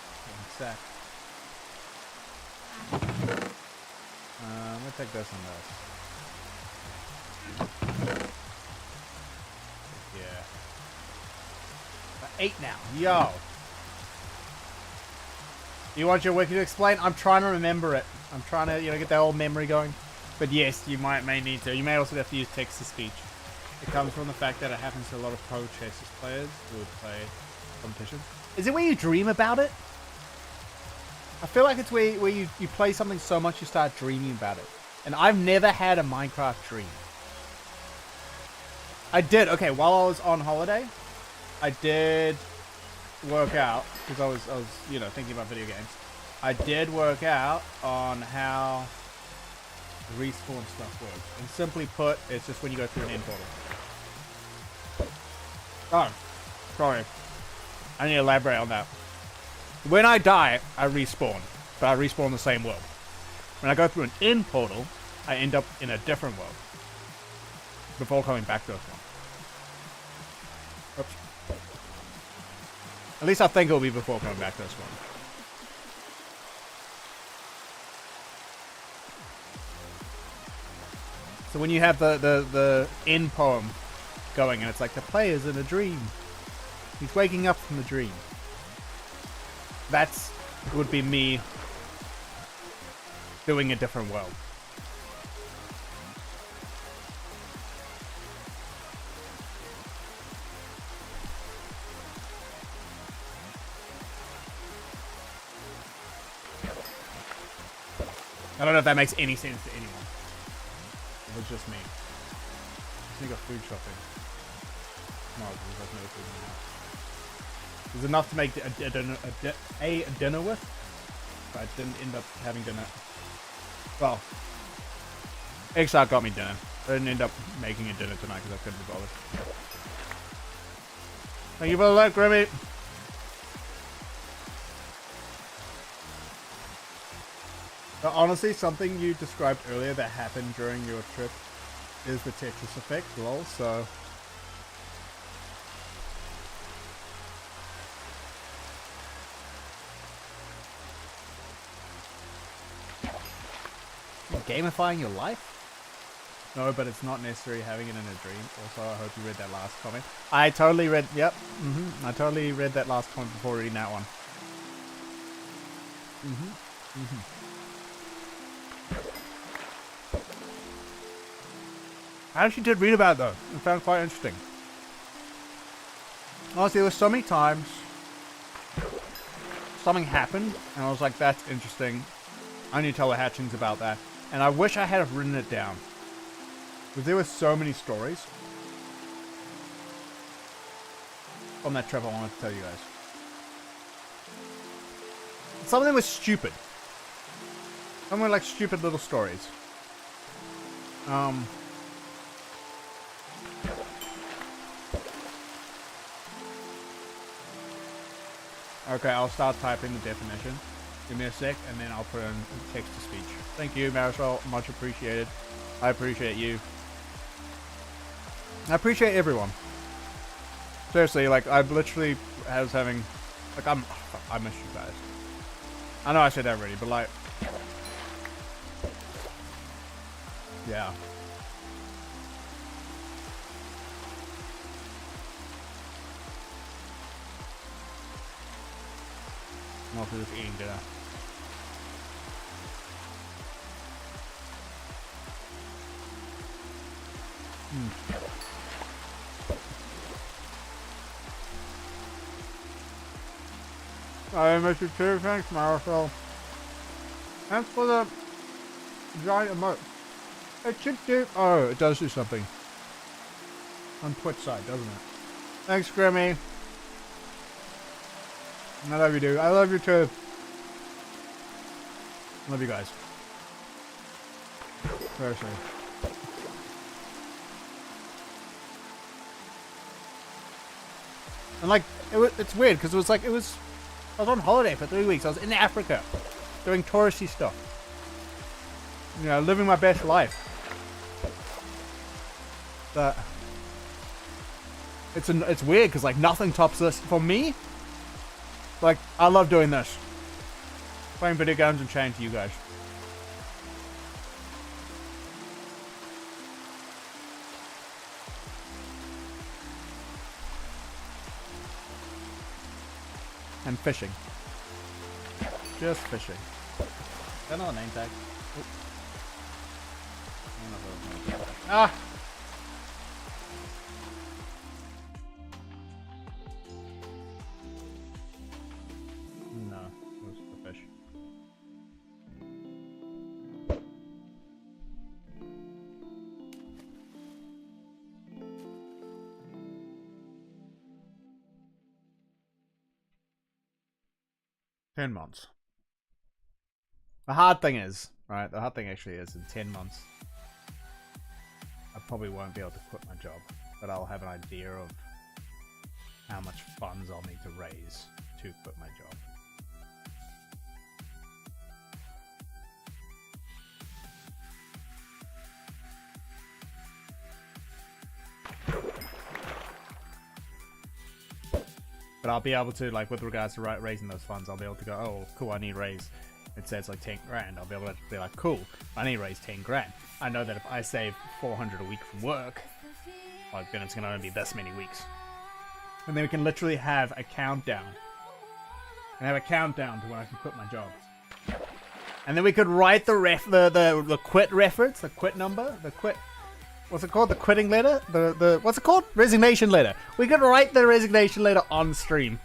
I'm gonna take this on this. Yeah. 8 now. Yo. You want your wiki to explain? I'm trying to remember it. I'm trying to, get that old memory going. But yes, you may need to. You may also have to use text to speech. It comes from the fact that it happens to a lot of pro chess players who would play competitions. Is it where you dream about it? I feel like it's where you play something so much you start dreaming about it. And I've never had a Minecraft dream. I did. Okay, while I was on holiday, I did work out because I was thinking about video games. I did work out on how respawn stuff works. And simply put, it's just when you go through an end portal. Oh, sorry. I need to elaborate on that. When I die, I respawn. But I respawn in the same world. When I go through an end portal, I end up in a different world. Before coming back to this one. Oops. At least I think it'll be before coming back to this one. So when you have the end poem going, and it's like the player's in a dream. He's waking up from the dream. That's would be me doing a different world. I don't know if that makes any sense to anyone. It was just me. Just need to go food shopping. No, there's like no food in the house. There's enough to make a dinner with, but I didn't end up having dinner. Well, Exarch got me dinner. I didn't end up making a dinner tonight because I couldn't be bothered. Thank you for the alert, Grimmy. But honestly, something you described earlier that happened during your trip is the Tetris effect, lol, so... Gamifying your life? No, but it's not necessary having it in a dream. Also, I hope you read that last comment. I totally read... Yep. I totally read that last comment before reading that one. I actually did read about it, though. I found it quite interesting. Honestly, there were so many times something happened, and I was like, that's interesting. I need to tell the Hatchings about that. And I wish I had have written it down. Because there were so many stories on that trip I wanted to tell you guys. Some of them were stupid. Some were like stupid little stories. Okay, I'll start typing the definition. Give me a sec, and then I'll put in text to speech. Thank you, Marisol. Much appreciated. I appreciate you. I appreciate everyone. Seriously, like, I literally was having... Like, I miss you guys. I know I said that already, but like... Yeah. I'm also just eating dinner. I miss you too. Thanks, Marisol. Thanks for the giant emote. It should do. Oh, it does do something. On Twitch side, doesn't it? Thanks, Grimmy. I love you, dude. I love you too. Love you guys. Seriously. And like, it's weird because I was on holiday for 3 weeks. I was in Africa doing touristy stuff. You know, living my best life. But it's weird because like nothing tops this for me. Like, I love doing this. Playing video games and chatting to you guys. And fishing. Just fishing. Is that another name tag? Ah! No, it was the fish. $10 months. The hard thing is, right? The hard thing actually is in 10 months, I probably won't be able to quit my job, but I'll have an idea of how much funds I'll need to raise to quit my job. But I'll be able to, like, with regards to raising those funds, I'll be able to go, oh, cool, I need to raise, it says like 10 grand. I'll be able to be like, cool, I need to raise 10 grand. I know that if I save 400 a week from work, like, then it's going to only be this many weeks. And then we can literally have a countdown. And have a countdown to when I can quit my job. And then we could write the quit reference, the quit number, the quit... What's it called? The quitting letter? What's it called? Resignation letter. We could write the resignation letter on stream.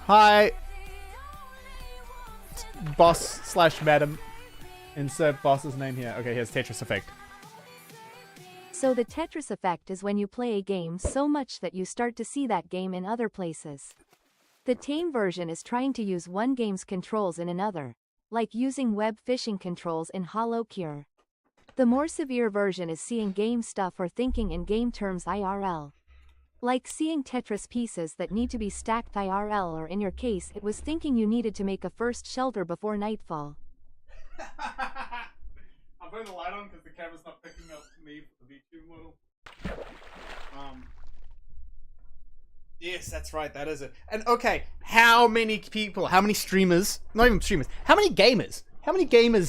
Hi. Boss/madam. Insert boss's name here. Okay, here's Tetris Effect. So the Tetris effect is when you play a game so much that you start to see that game in other places. The tame version is trying to use one game's controls in another, like using web phishing controls in Hollow Cure. The more severe version is seeing game stuff or thinking in game terms IRL. Like seeing Tetris pieces that need to be stacked IRL, or in your case it was thinking you needed to make a first shelter before nightfall. I'm putting the light on because the camera's not picking up me for the VTube model. Yes, that's right, that is it. And okay, how many people, how many streamers, not even streamers, how many gamers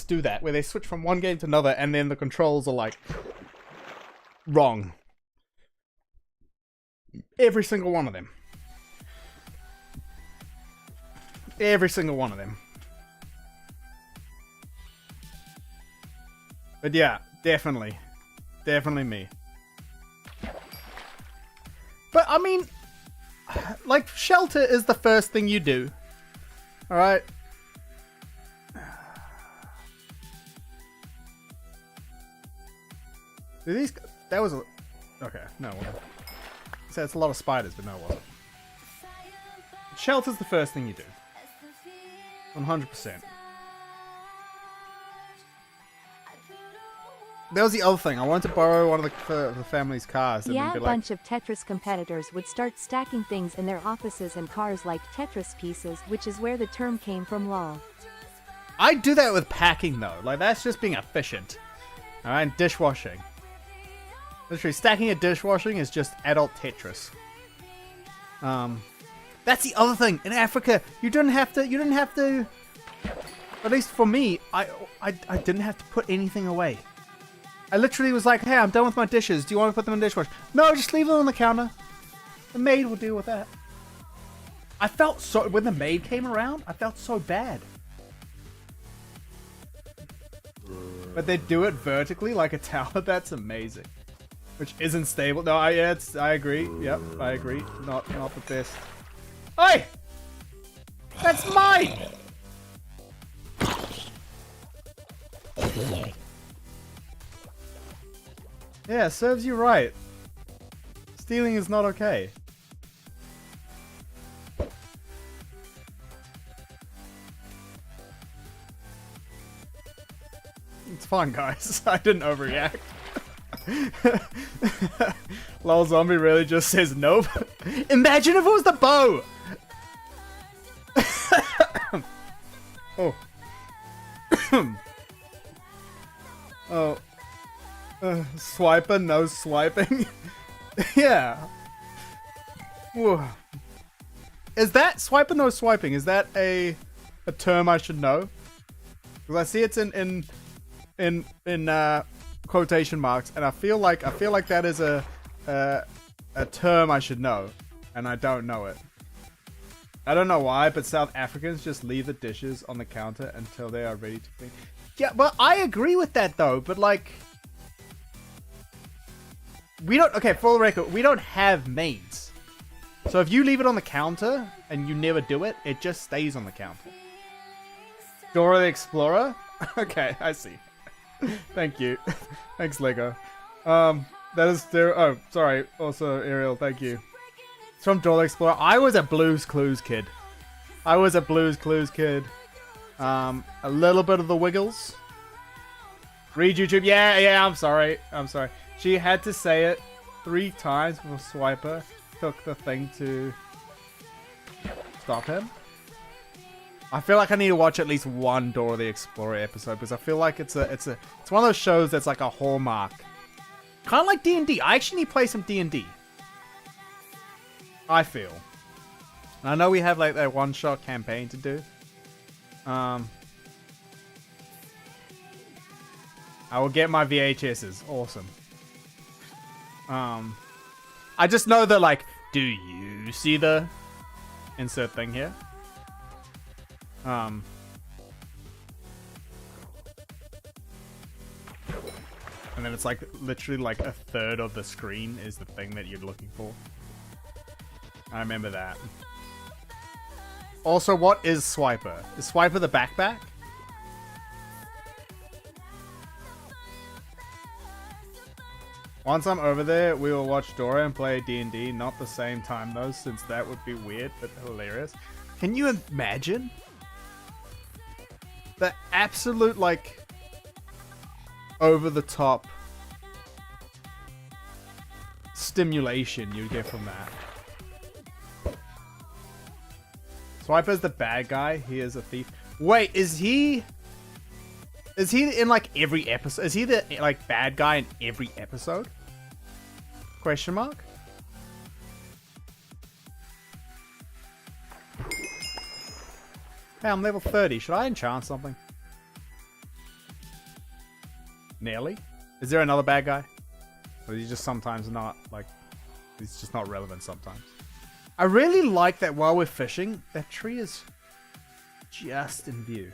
do that, where they switch from one game to another and then the controls are like wrong? Every single one of them. Every single one of them. But yeah, definitely me. But I mean, like, shelter is the first thing you do. Alright? That was a... Okay, no, it wasn't. So it's a lot of spiders, but no, it wasn't. Shelter's the first thing you do. 100%. That was the other thing. I wanted to borrow one of the family's cars. And Yeah, be a like, bunch of Tetris competitors would start stacking things in their offices and cars like Tetris pieces, which is where the term came from, lol. I do that with packing, though. Like, that's just being efficient. Alright, dishwashing. Literally, stacking a dishwashing is just adult Tetris. That's the other thing. In Africa, you didn't have to, at least for me, I didn't have to put anything away. I literally was like, hey, I'm done with my dishes. Do you want to put them in the dishwasher? No, just leave them on the counter. The maid will deal with that. I felt so, when the maid came around, I felt so bad. But they do it vertically like a tower. That's amazing. Which isn't stable. No, I agree. Yep, I agree. Not the best. Hey! That's mine! Yeah, serves you right. Stealing is not okay. It's fun, guys. I didn't overreact. Lol Zombie really just says nope. Imagine if it was the bow! Oh. Oh. Swiper, no swiping. Yeah. Whoa. Is that swiper, no swiping? Is that a term I should know? Because I see it's in quotation marks, and I feel like that is a term I should know, and I don't know it. I don't know why, but South Africans just leave the dishes on the counter until they are ready to clean. Yeah, well, I agree with that though, but like, we don't. Okay, for the record, we don't have maids, so if you leave it on the counter and you never do it, it just stays on the counter. Dora the Explorer. Okay, I see. Thank you. Thanks, Lego. That is there. Oh, sorry. Also, Ariel, thank you. It's from Dora the Explorer. I was a Blue's Clues kid. A little bit of the Wiggles. Read YouTube. Yeah, I'm sorry. She had to say it 3 times before Swiper took the thing to stop him. I feel like I need to watch at least one Dora the Explorer episode because I feel like it's one of those shows that's like a hallmark. Kind of like D&D. I actually need to play some D&D. I feel. And I know we have like that one-shot campaign to do. I will get my VHSs. Awesome. I just know that, like, do you see the insert thing here? And then it's like literally like a third of the screen is the thing that you're looking for. I remember that. Also, what is Swiper? Is Swiper the backpack? Once I'm over there, we will watch Dora and play D&D. Not the same time though, since that would be weird, but hilarious. Can you imagine? The absolute, like, over-the-top stimulation you get from that. Swiper's the bad guy. He is a thief. Wait, is he in, like, every episode? Is he the, like, bad guy in every episode? Question mark? Hey, I'm level 30. Should I enchant something? Nearly? Is there another bad guy? Or is he just sometimes not, like, he's just not relevant sometimes? I really like that while we're fishing, that tree is just in view.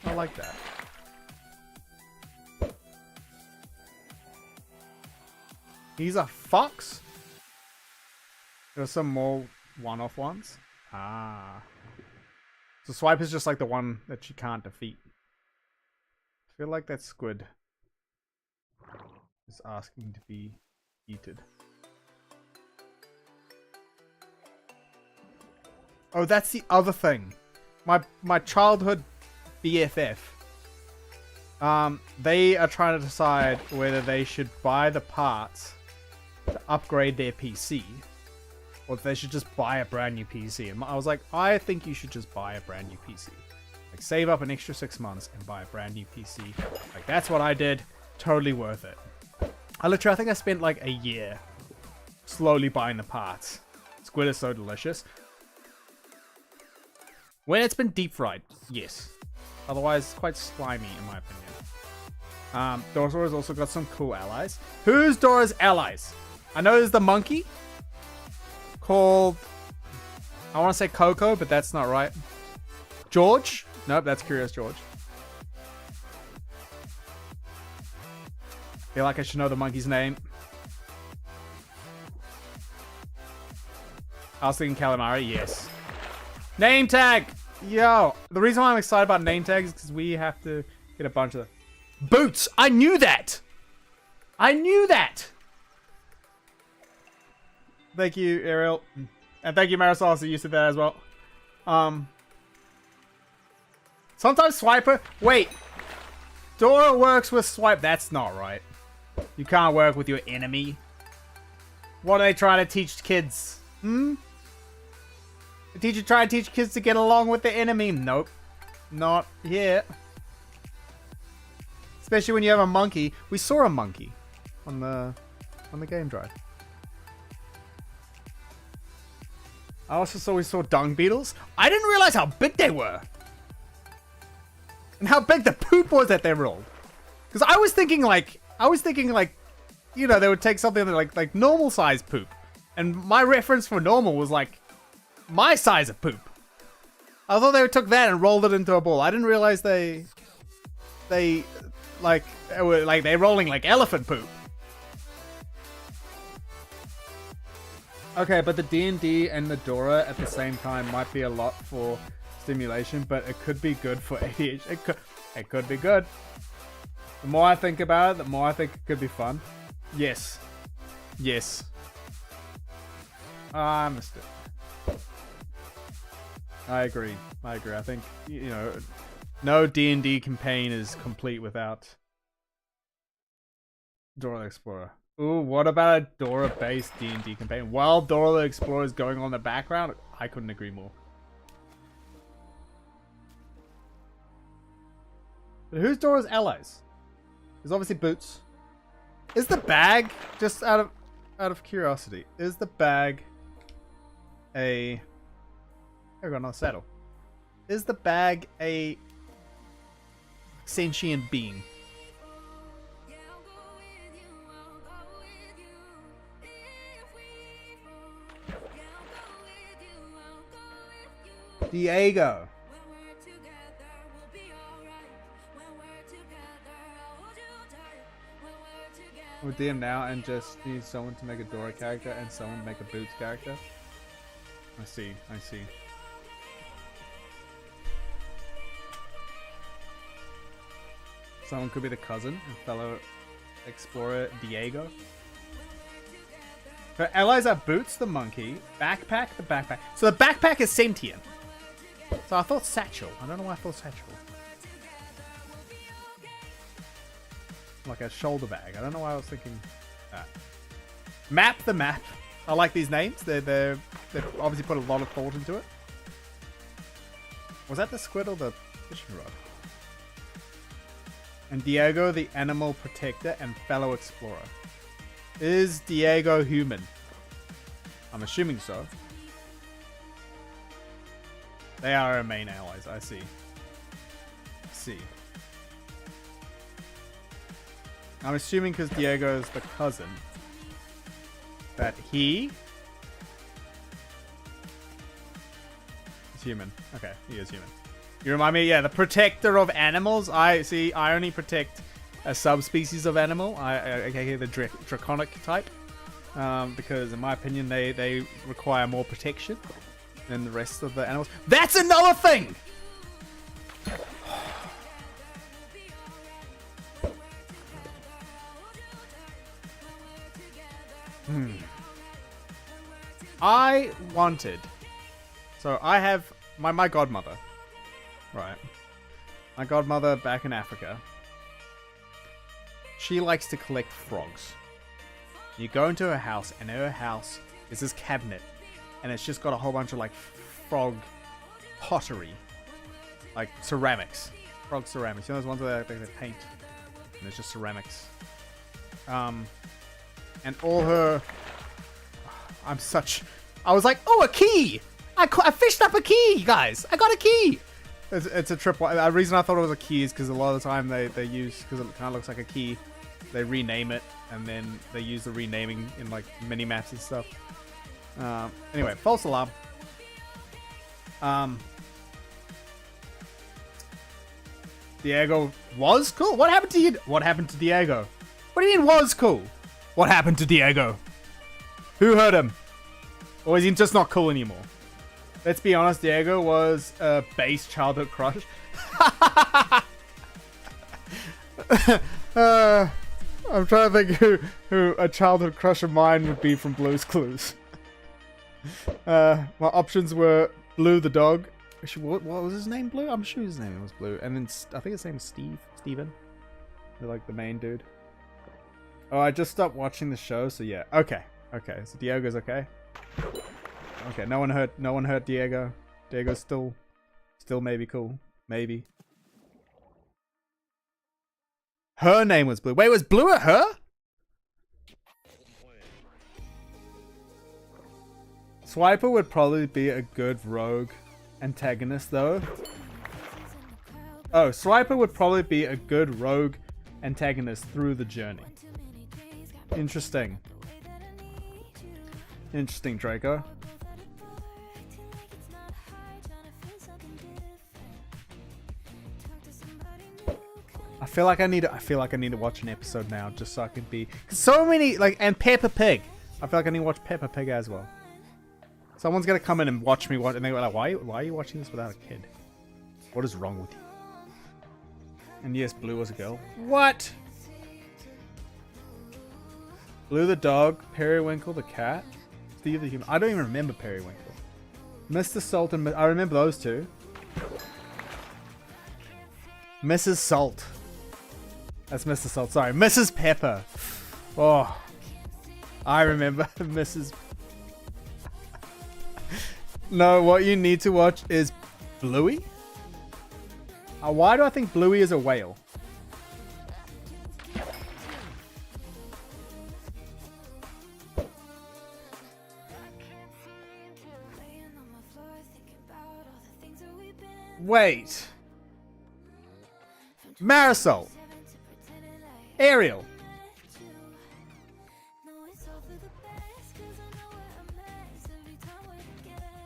I like that. He's a fox? There's some more one-off ones. Ah. So Swipe is just like the one that you can't defeat. I feel like that squid is asking to be eaten. Oh, that's the other thing. My childhood BFF. They are trying to decide whether they should buy the parts to upgrade their PC, or if they should just buy a brand new PC. And I was like, I think you should just buy a brand new PC. Like, save up an extra 6 months and buy a brand new PC. Like, that's what I did. Totally worth it. I think I spent like a year slowly buying the parts. Squid is so delicious. When it's been deep fried, yes. Otherwise, quite slimy in my opinion. Dora's also got some cool allies. Who's Dora's allies? I know there's the monkey called, I want to say Coco, but that's not right. George? Nope, that's Curious George. Feel like I should know the monkey's name. I was thinking calamari, yes. Name tag! Yo, the reason why I'm excited about name tags is because we have to get a bunch of boots. I knew that. I knew that. Thank you, Ariel, and thank you, Marisol. So you said that as well. Sometimes swiper. Wait, Dora works with swipe. That's not right. You can't work with your enemy. What are they trying to teach kids? The teacher trying to teach kids to get along with the enemy. Nope. Not here. Especially when you have a monkey. We saw a monkey on the game drive. I also saw we saw dung beetles. I didn't realize how big they were. And how big the poop was that they rolled. Because I was thinking like, you know, they would take something like normal size poop. And my reference for normal was like my size of poop. I thought they took that and rolled it into a ball. I didn't realize they're rolling like elephant poop. Okay, but the D&D and the Dora at the same time might be a lot for stimulation, but it could be good for ADHD. It could be good. The more I think about it, the more I think it could be fun. Yes. Yes. I missed it. I agree. I think, you know, no D&D campaign is complete without Dora the Explorer. Ooh, what about a Dora-based D&D campaign? While Dora the Explorer is going on in the background, I couldn't agree more. But who's Dora's allies? There's obviously Boots. Is the bag, just out of curiosity, is the bag a... There we go, another saddle. Is the bag a sentient being? Diego. We'll DM now and just need someone to make a Dora character and someone make a Boots character. I see. Someone could be the cousin and fellow explorer Diego. Her allies are Boots the monkey, Backpack the backpack. So the backpack is sentient. So I thought Satchel. I don't know why I thought Satchel. Like a shoulder bag. I don't know why I was thinking that. Map the map. I like these names. They've obviously put a lot of thought into it. Was that the squid or the fishing rod? And Diego the animal protector and fellow explorer. Is Diego human? I'm assuming so. They are our main allies, I see. I'm assuming because Diego is the cousin that he is human. Okay, he is human. You remind me, yeah, the protector of animals. I only protect a subspecies of animal, aka the draconic type, because in my opinion they require more protection than the rest of the animals. That's another thing. I wanted, so I have my godmother, right? My godmother back in Africa. She likes to collect frogs. You go into her house, and her house is this cabinet, and it's just got a whole bunch of like frog pottery, like ceramics, frog ceramics. You know those ones where they paint, and it's just ceramics. And all her, I was like, oh, a key! I fished up a key, guys! I got a key! It's a tripwire. The reason I thought it was a key is because a lot of the time they use, because it kind of looks like a key, they rename it, and then they use the renaming in like mini maps and stuff. Anyway, false alarm. Diego was cool. What happened to you? What happened to Diego? What do you mean was cool? What happened to Diego? Who hurt him? Or is he just not cool anymore? Let's be honest, Diego was a base childhood crush. I'm trying to think who a childhood crush of mine would be from Blue's Clues. My options were Blue the dog. What was his name? Blue? I'm sure his name was Blue. And then I think his name was Steven. They're like the main dude. Oh, I just stopped watching the show, so yeah. Okay. Okay, so Diego's okay. Okay, no one hurt Diego. Diego's still maybe cool. Maybe. Her name was Blue. Wait, was Blue a her? Swiper would probably be a good rogue antagonist, though. Oh, Swiper would probably be a good rogue antagonist through the journey. Interesting. Interesting, Draco. I feel like I need to watch an episode now just so I can be so many and Peppa Pig. I feel like I need to watch Peppa Pig as well. Someone's gonna come in and watch me watch, and they're like, "Why are you watching this without a kid? What is wrong with you?" And yes, Blue was a girl. What? Blue the dog, Periwinkle the cat, Steve the human. I don't even remember Periwinkle. Mr. Salt and I remember those two. Mrs. Salt. That's Mr. Salt. Sorry, Mrs. Pepper. Oh, I remember Mrs. No, what you need to watch is Bluey. Why do I think Bluey is a whale? Wait. Marisol. Ariel.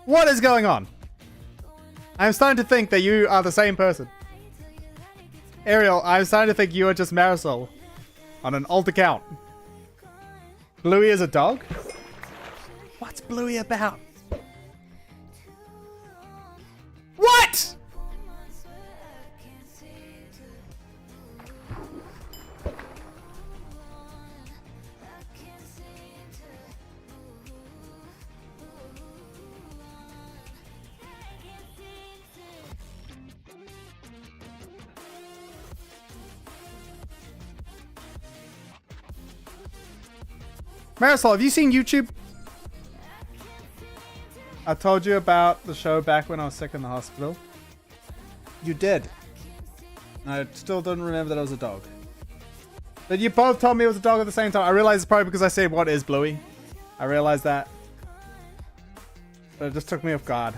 What is going on? I'm starting to think that you are the same person. Ariel, I'm starting to think you are just Marisol. On an alt account. Bluey is a dog? What's Bluey about? What? Marisol, have you seen YouTube? I told you about the show back when I was sick in the hospital. You did. I still don't remember that it was a dog. But you both told me it was a dog at the same time. I realized it's probably because I said, "What is Bluey?" I realized that. But it just took me off guard.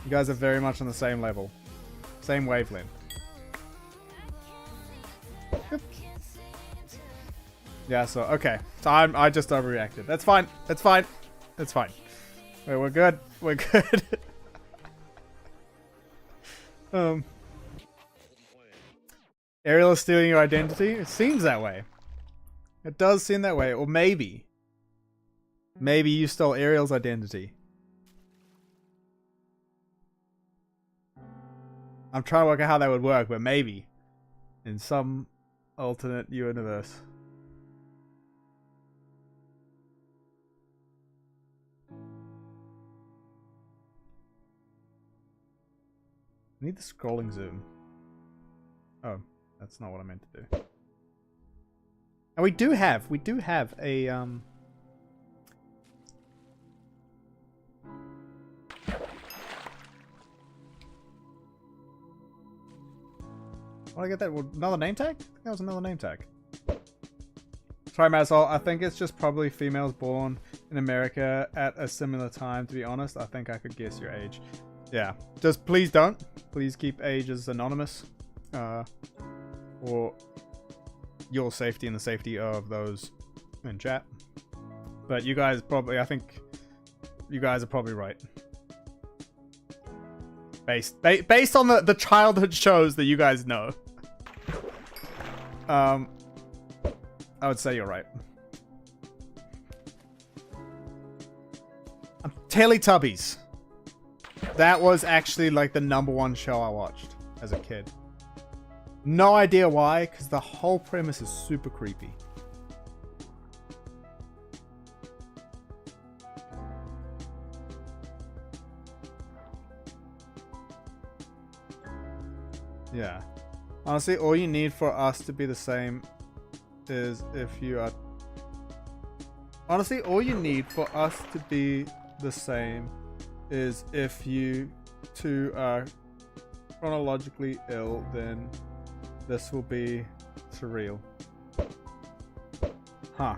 You guys are very much on the same level. Same wavelength. Yeah, so, okay. So I just overreacted. That's fine. That's fine. That's fine. Wait, we're good. We're good. Ariel is stealing your identity? It seems that way. It does seem that way. Or maybe. Maybe you stole Ariel's identity. I'm trying to work out how that would work, but maybe. In some alternate universe. I need the scrolling zoom. Oh, that's not what I meant to do. And we do have a What did I get that? Another name tag? I think that was another name tag. Sorry, Marisol. I think it's just probably females born in America at a similar time, to be honest. I think I could guess your age. Yeah. Just please don't. Please keep ages anonymous. For your safety and the safety of those in chat. But you guys probably, I think you guys are probably right. Based on the childhood shows that you guys know. I would say you're right. Teletubbies. That was actually like the #1 show I watched as a kid. No idea why, because the whole premise is super creepy. Yeah. Honestly, all you need for us to be the same is if you are... Honestly, all you need for us to be the same is if you two are chronologically ill, then this will be surreal. Huh.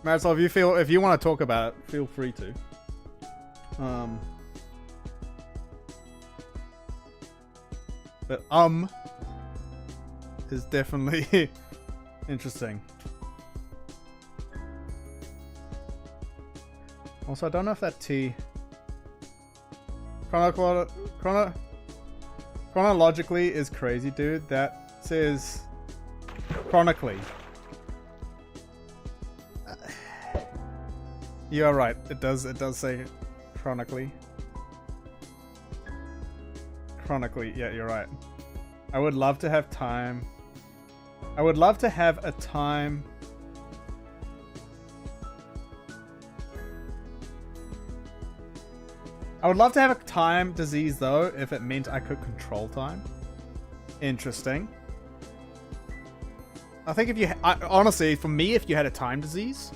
Marisol, if you want to talk about it, feel free to. But is definitely interesting. Also, I don't know if that T chronologically is crazy, dude. That says chronically. You are right. It does say chronically. Chronically, yeah, you're right. I would love to have time. I would love to have a time. I would love to have a time disease though, if it meant I could control time. Interesting. I think if you, honestly, for me, if you had a time disease,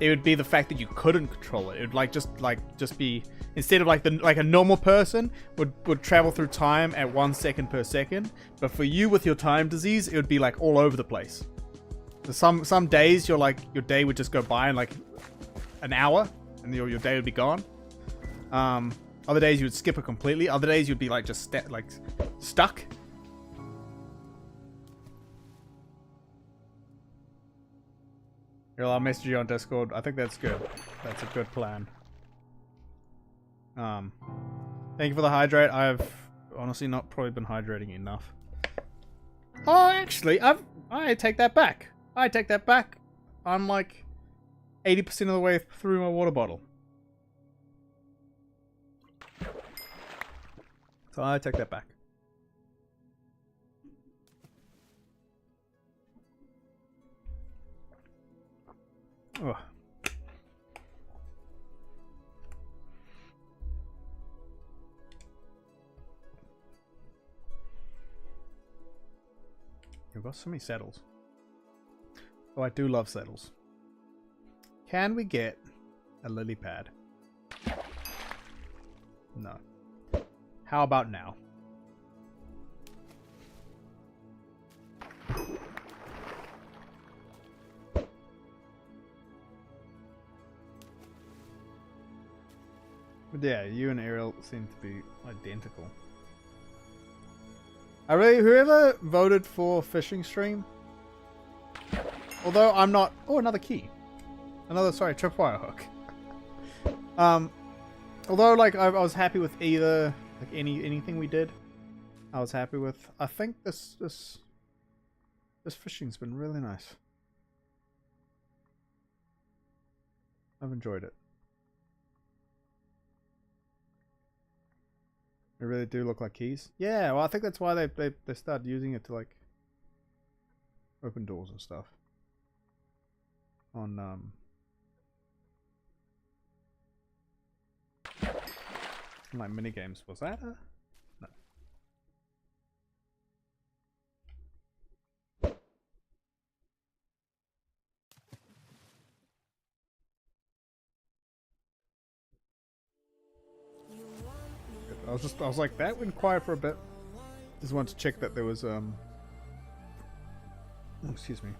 it would be the fact that you couldn't control it. It would just be, instead of like a normal person would travel through time at 1 second per second, but for you with your time disease, it would be like all over the place. So some days your day would just go by in like an hour, and your day would be gone. Other days you would skip it completely. Other days you'd be like just stuck. I'll message you on Discord. I think that's good. That's a good plan. Thank you for the hydrate. I've honestly not probably been hydrating enough. Oh, actually, I take that back. I take that back. I'm like 80% of the way through my water bottle. So I take that back. Oh. You've got so many saddles. Oh, I do love saddles. Can we get a lily pad? No. How about now? But yeah, you and Ariel seem to be identical. Whoever voted for fishing stream, although I'm not, oh, another key. Sorry, tripwire hook. Although like I was happy with either, like anything we did, I was happy with. I think this fishing's been really nice. I've enjoyed it. They really do look like keys. Yeah, well, I think that's why they started using it to like open doors and stuff. On like mini games. Was that no? I was like, that went quiet for a bit. Just wanted to check that there was oh, excuse me.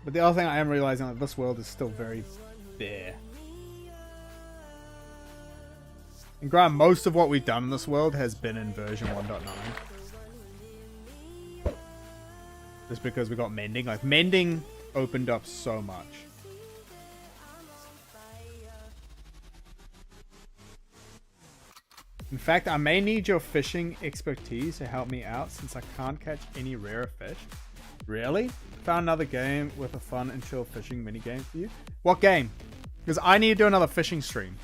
But the other thing I am realizing that this world is still very bare. And granted, most of what we've done in this world has been in version 1.9. Just because we got mending. Like, mending opened up so much. In fact, I may need your fishing expertise to help me out since I can't catch any rare fish. Really? Found another game with a fun and chill fishing minigame for you? What game? Because I need to do another fishing stream.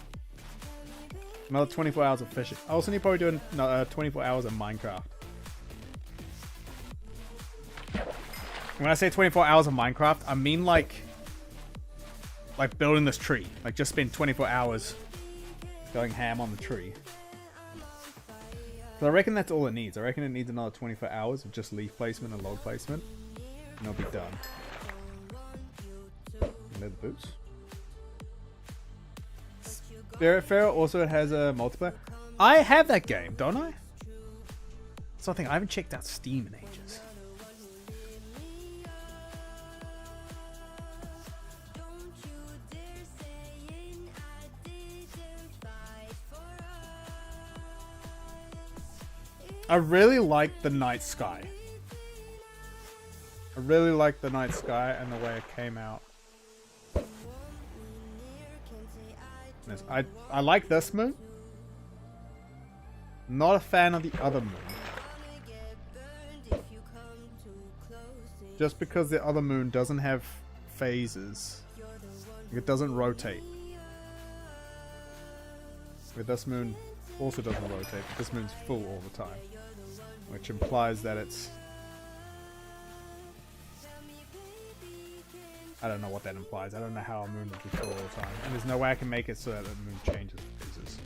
Another 24 hours of fishing. I also need to probably do 24 hours of Minecraft. When I say 24 hours of Minecraft, I mean like building this tree. Like just spend 24 hours going ham on the tree. So I reckon that's all it needs. I reckon it needs another 24 hours of just leaf placement and log placement. And it'll be done. Leather boots. Spiritfarer also has a multiplayer. I have that game, don't I? Something I haven't checked out Steam in ages. I really like the night sky. I really like the night sky and the way it came out. I like this moon. Not a fan of the other moon. Just because the other moon doesn't have phases. It doesn't rotate. Where this moon also doesn't rotate, but this moon's full all the time. Which implies that it's... I don't know what that implies. I don't know how a moon would be full all the time. And there's no way I can make it so that the moon changes phases.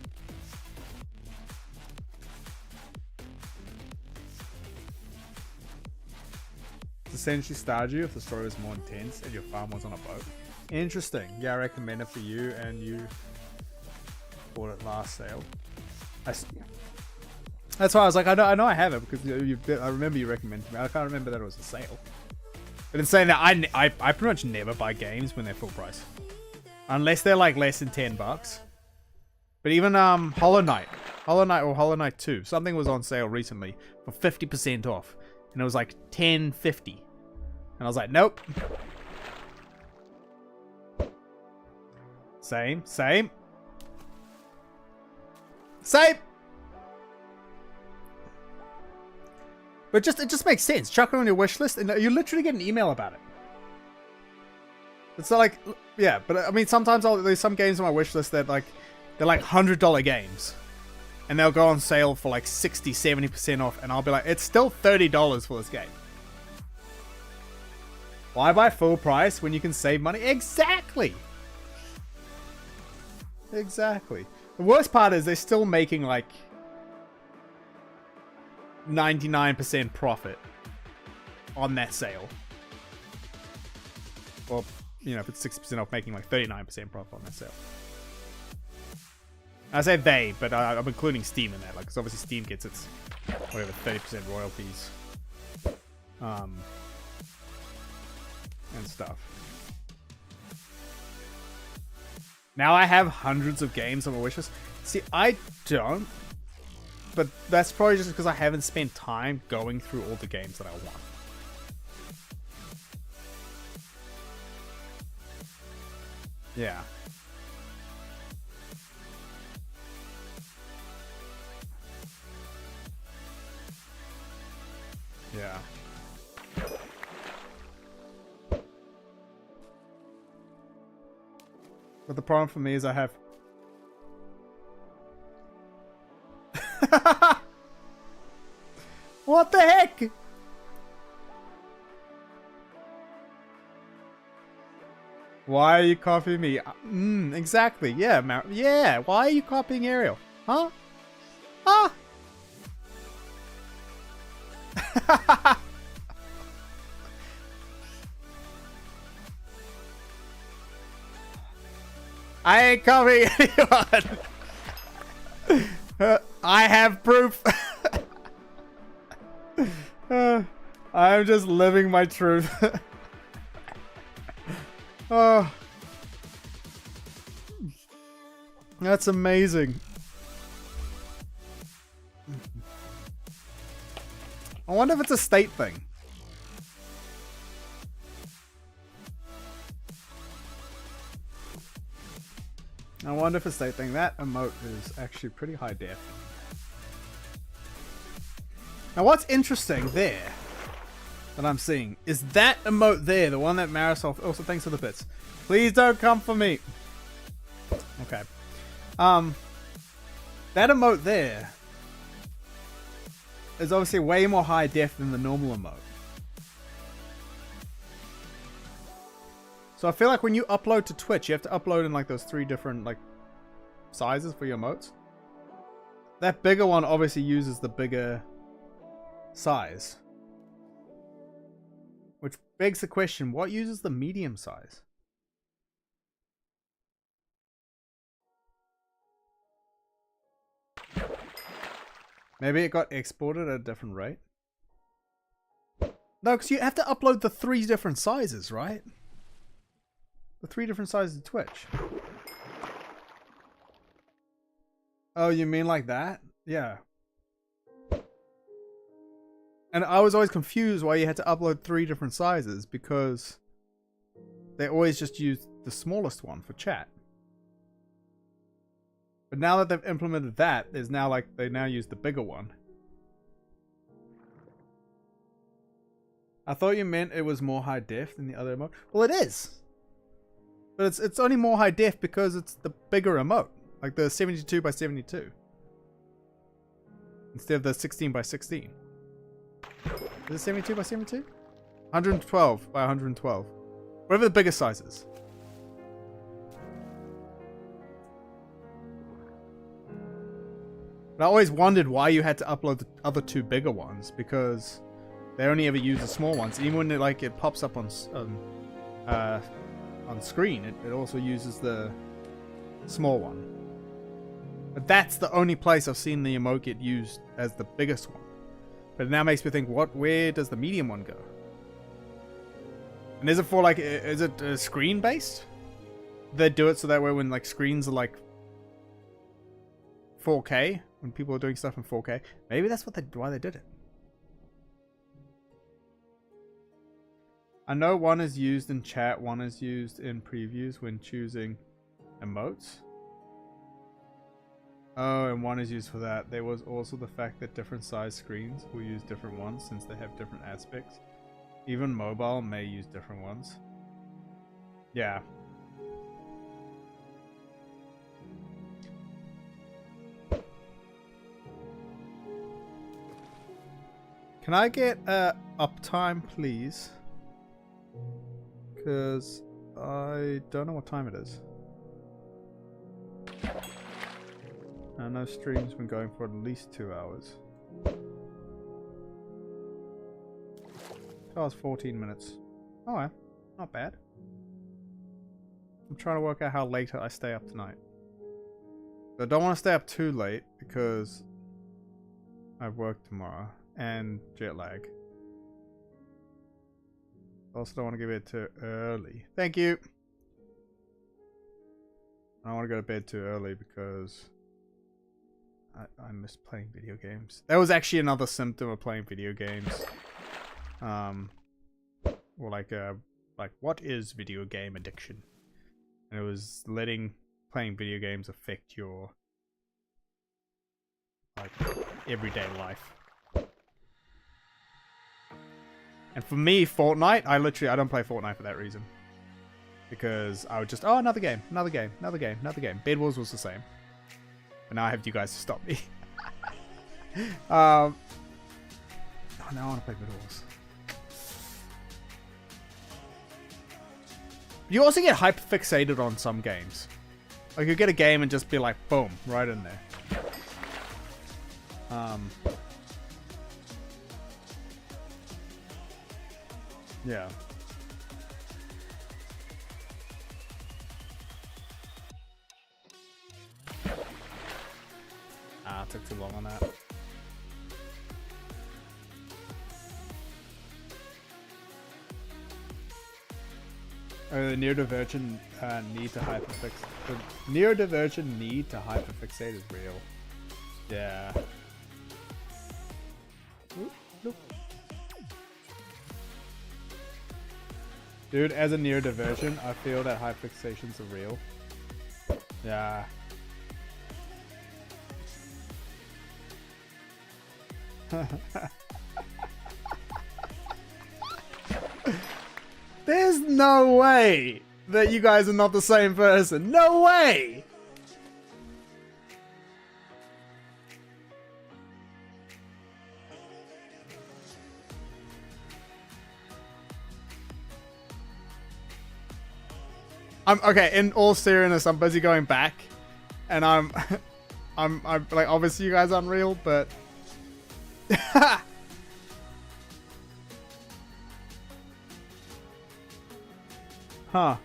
It's essentially Stardew if the story was more intense and your farm was on a boat. Interesting. Yeah, I recommend it for you, and you bought it last sale. That's why I was like, I know I have it because I remember you recommended me. I can't remember that it was a sale. But in saying that, I pretty much never buy games when they're full price, unless they're like less than $10. But even Hollow Knight or Hollow Knight 2, something was on sale recently for 50% off, and it was like $10.50, and I was like, nope. Same. But it just makes sense. Chuck it on your wish list, and you literally get an email about it. It's not like, yeah, but I mean, sometimes there's some games on my wish list that they're like $100 games, and they'll go on sale for like 60-70% off, and I'll be like, it's still $30 for this game. Why buy full price when you can save money? Exactly. The worst part is they're still making like 99% profit on that sale. Well, you know, if it's 60% off, making like 39% profit on that sale. I say they, but I'm including Steam in that, like, because obviously Steam gets its whatever 30% royalties, and stuff. Now I have hundreds of games on my wishlist. See, I don't. But that's probably just because I haven't spent time going through all the games that I want. Yeah. Yeah. But the problem for me is I have... What the heck? Why are you copying me? Exactly. Yeah, yeah. Why are you copying Ariel? Huh? Huh? I ain't copying anyone. I have proof. I'm just living my truth. Oh, that's amazing. I wonder if it's a state thing. I wonder if it's that thing. That emote is actually pretty high def. Now what's interesting there that I'm seeing is that emote there, the one that Marisol, also thanks for the bits. Please don't come for me. Okay. That emote there is obviously way more high def than the normal emote. So I feel like when you upload to Twitch, you have to upload in like those 3 different like sizes for your emotes. That bigger one obviously uses the bigger size. Which begs the question, what uses the medium size? Maybe it got exported at a different rate? No, because you have to upload the 3 different sizes, right? The 3 different sizes of Twitch. Oh, you mean like that? Yeah. And I was always confused why you had to upload 3 different sizes, because they always just used the smallest one for chat. But now that they've implemented that, there's now like they now use the bigger one. I thought you meant it was more high def than the other emote. Well, it is. But it's only more high def because it's the bigger emote. Like the 72 by 72. Instead of the 16 by 16. Is it 72 by 72? 112 by 112. Whatever the biggest size is. But I always wondered why you had to upload the other 2 bigger ones, because they only ever use the small ones. Even when it pops up on screen, it also uses the small one. But that's the only place I've seen the emote get used as the biggest one. But it now makes me think, where does the medium one go? And is it for like, is it screen based? They do it so that way when like screens are like 4K, when people are doing stuff in 4K, maybe that's why they did it. I know one is used in chat, one is used in previews when choosing emotes. Oh, and one is used for that. There was also the fact that different size screens will use different ones since they have different aspects. Even mobile may use different ones. Yeah. Can I get uptime, please? Because I don't know what time it is. I know stream's been going for at least 2 hours. 2 hours 14 minutes. Oh, well, not bad. I'm trying to work out how late I stay up tonight. But I don't want to stay up too late because I work tomorrow and jet lag. Also don't want to go to bed too early. Thank you. I don't want to go to bed too early because I miss playing video games. That was actually another symptom of playing video games. Or like what is video game addiction? And it was letting playing video games affect your like everyday life. And for me, Fortnite, I don't play Fortnite for that reason. Because I would just, oh, another game. Bed Wars was the same. But now I have you guys to stop me. Oh, now I want to play Bed Wars. You also get hyper fixated on some games. Like you get a game and just be like, boom, right in there. Yeah. Ah, it took too long on that. Oh, the neurodivergent need to hyperfix. The neurodivergent need to hyperfixate is real. Yeah. Oop, nope. Dude, as a neurodivergent, I feel that hyperfixations are real. Yeah. There's no way that you guys are not the same person. No way! Okay, in all seriousness, I'm busy going back, and I'm like, obviously you guys aren't real, but huh.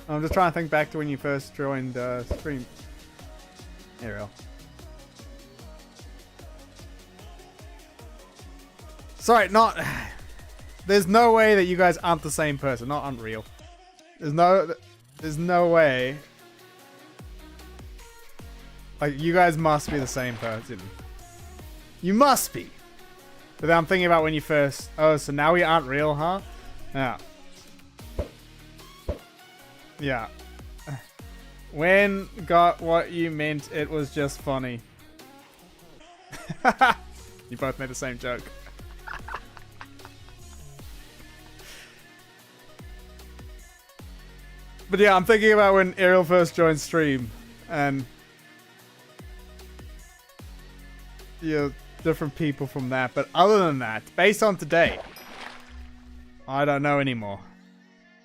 I'm just trying to think back to when you first joined stream. Ariel. Sorry, not. There's no way that you guys aren't the same person. Not unreal. There's no way. Like, you guys must be the same person. You must be. But then I'm thinking about when you first... Oh, so now we aren't real, huh? Yeah. Yeah. When got what you meant, it was just funny. You both made the same joke. But yeah, I'm thinking about when Ariel first joined stream, and yeah, different people from that. But other than that, based on today, I don't know anymore.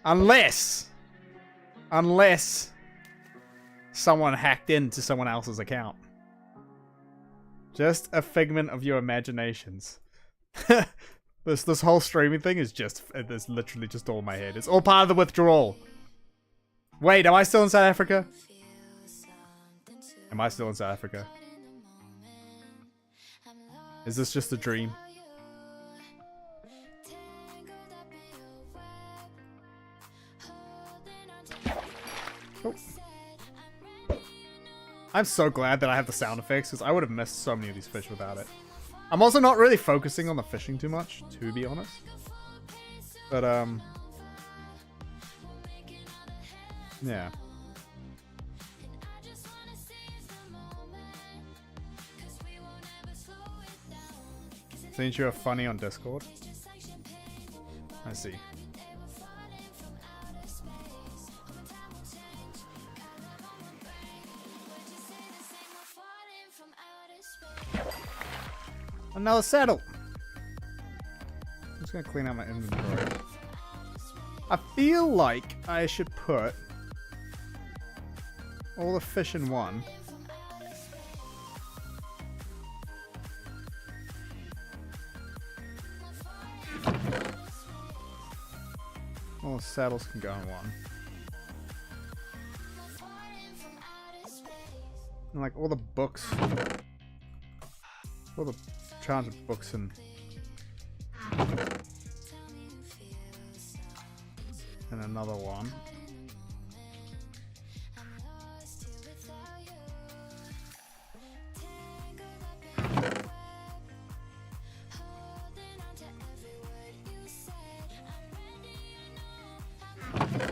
Unless someone hacked into someone else's account. Just a figment of your imaginations. This whole streaming thing is it's literally just all in my head. It's all part of the withdrawal. Wait, am I still in South Africa? Am I still in South Africa? Is this just a dream? Oh. I'm so glad that I have the sound effects, because I would have missed so many of these fish without it. I'm also not really focusing on the fishing too much, to be honest. But, yeah. Since you're funny on Discord. I see. Another saddle. I'm just gonna clean out my inventory. I feel like I should put all the fish in one. All the saddles can go in one. And like all the books. All the charge of books and another one.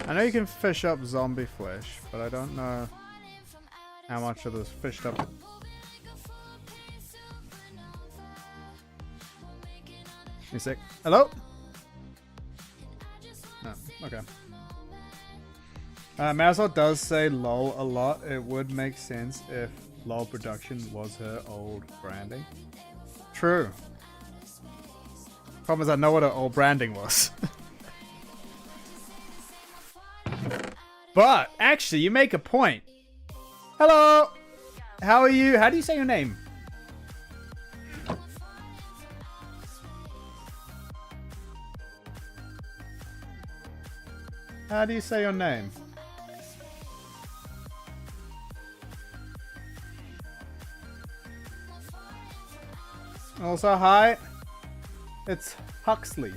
I know you can fish up zombie flesh, but I don't know how much of this fished up. You sick? Hello? No, okay. Marisol does say LOL a lot. It would make sense if LOL production was her old branding. True. Problem is I know what her old branding was. But, actually, you make a point. Hello! How are you? How do you say your name? How do you say your name? Also, hi. It's Huxley.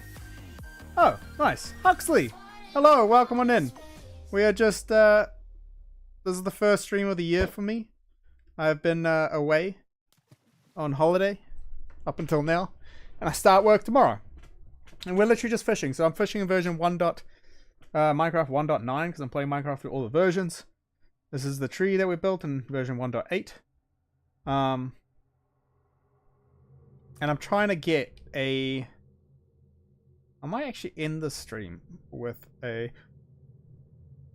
Oh, nice. Huxley! Hello, welcome on in. We are just, this is the first stream of the year for me. I've been away on holiday up until now. And I start work tomorrow. And we're literally just fishing. So I'm fishing in version 1.0. Minecraft 1.9 because I'm playing Minecraft through all the versions. This is the tree that we built in version 1.8. And I'm trying to get a... I might actually end the stream with a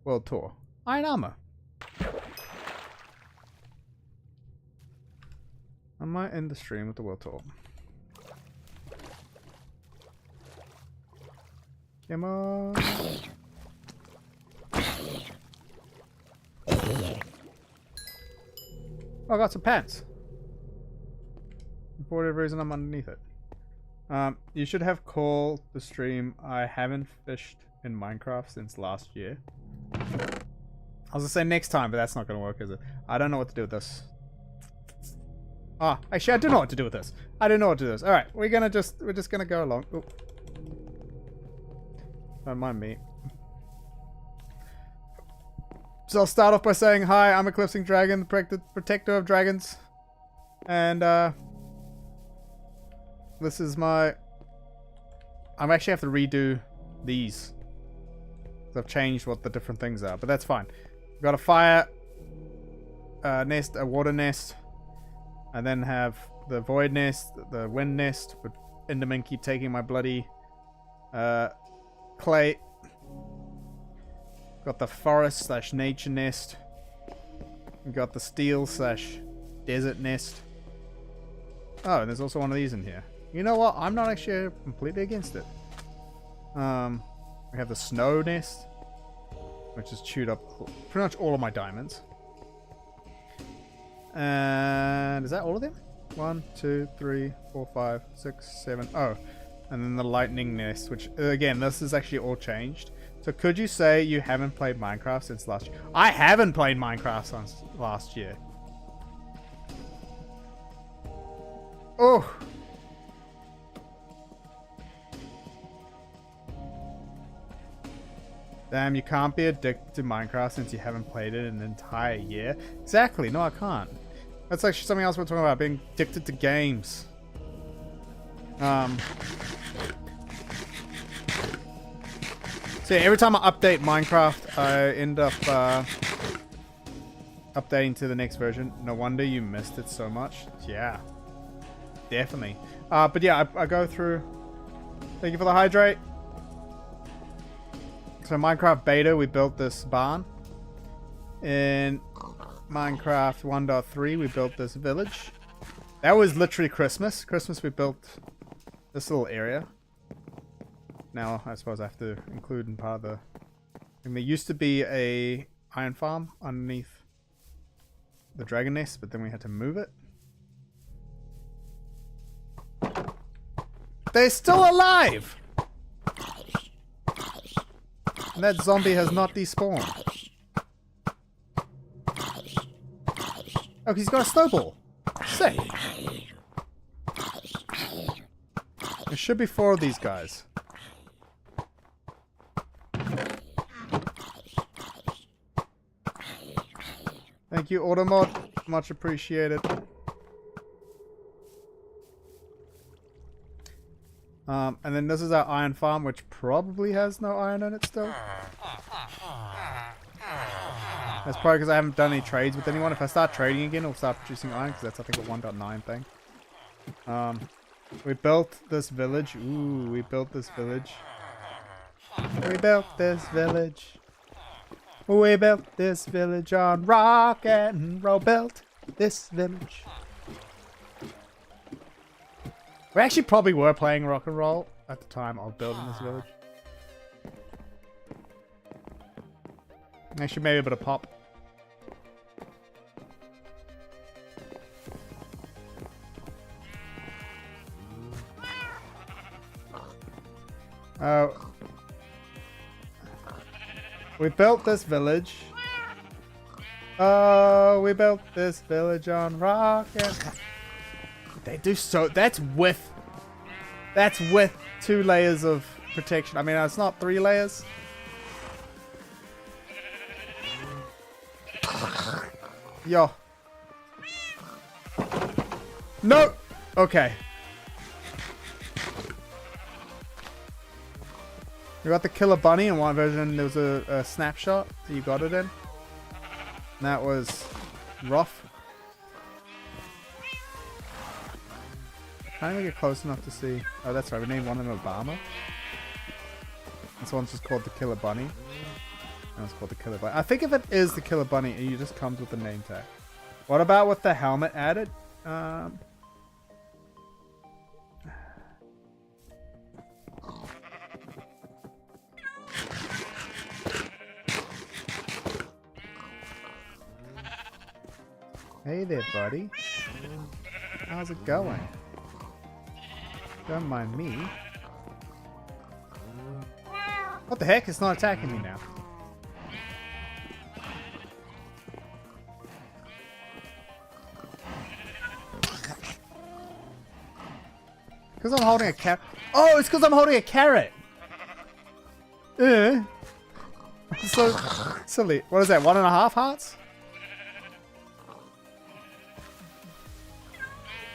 world tour. Iron armor. I might end the stream with the world tour. Come on. Oh, I got some pants. For whatever reason, I'm underneath it. You should have called the stream. I haven't fished in Minecraft since last year. I was gonna say next time, but that's not gonna work, is it? I don't know what to do with this. Ah, actually, I do know what to do with this. I do know what to do with this. All right, we're just gonna go along. Oop. Don't mind me. So I'll start off by saying hi. I'm Eclipsing Dragon, the protector of dragons, and this is my... I actually have to redo these. So I've changed what the different things are, but that's fine. We've got a fire nest, a water nest, and then have the void nest, the wind nest, but Enderman keep taking my bloody clay. Got the forest slash nature nest. We've got the steel slash desert nest. Oh, and there's also one of these in here. You know what? I'm not actually completely against it. We have the snow nest, which has chewed up pretty much all of my diamonds. And is that all of them? 1, 2, 3, 4, 5, 6, 7. Oh, and then the lightning nest, which again, this is actually all changed. So could you say you haven't played Minecraft since last year? I haven't played Minecraft since last year. Oh. Damn, you can't be addicted to Minecraft since you haven't played it in an entire year. Exactly, no I can't. That's actually something else we're talking about, being addicted to games. So yeah, every time I update Minecraft, I end up updating to the next version. No wonder you missed it so much. Yeah, definitely. But yeah, I go through. Thank you for the hydrate. So Minecraft beta, we built this barn. In Minecraft 1.3, we built this village. That was literally Christmas. Christmas, we built this little area. Now, I suppose I have to include in part of the... And there used to be a iron farm underneath the dragon nest, but then we had to move it. They're still alive! And that zombie has not despawned. Oh, he's got a snowball. Sick. There should be 4 of these guys. Thank you, Automod. Much appreciated. And then this is our iron farm, which probably has no iron in it still. That's probably because I haven't done any trades with anyone. If I start trading again, it'll start producing iron, because that's, I think, a 1.9 thing. We built this village. Ooh, we built this village. We built this village. We built this village on rock and roll. Built this village. We actually probably were playing rock and roll at the time of building this village. Actually, maybe a bit of pop. Oh. We built this village. Oh, we built this village on rock and... They do so... That's with 2 layers of protection. I mean, it's not 3 layers. Yo. No! Okay. We got the Killer Bunny in one version. There was a snapshot that you got it in. And that was rough. Trying to get close enough to see. Oh, that's right. We named one of them Obama. This one's just called the Killer Bunny. And it's called the Killer Bunny. I think if it is the Killer Bunny, it just comes with the name tag. What about with the helmet added? Hey there, buddy. How's it going? Don't mind me. What the heck? It's not attacking me now. Because I'm holding a carrot. Oh, it's because I'm holding a carrot. So silly. What is that? 1.5 hearts?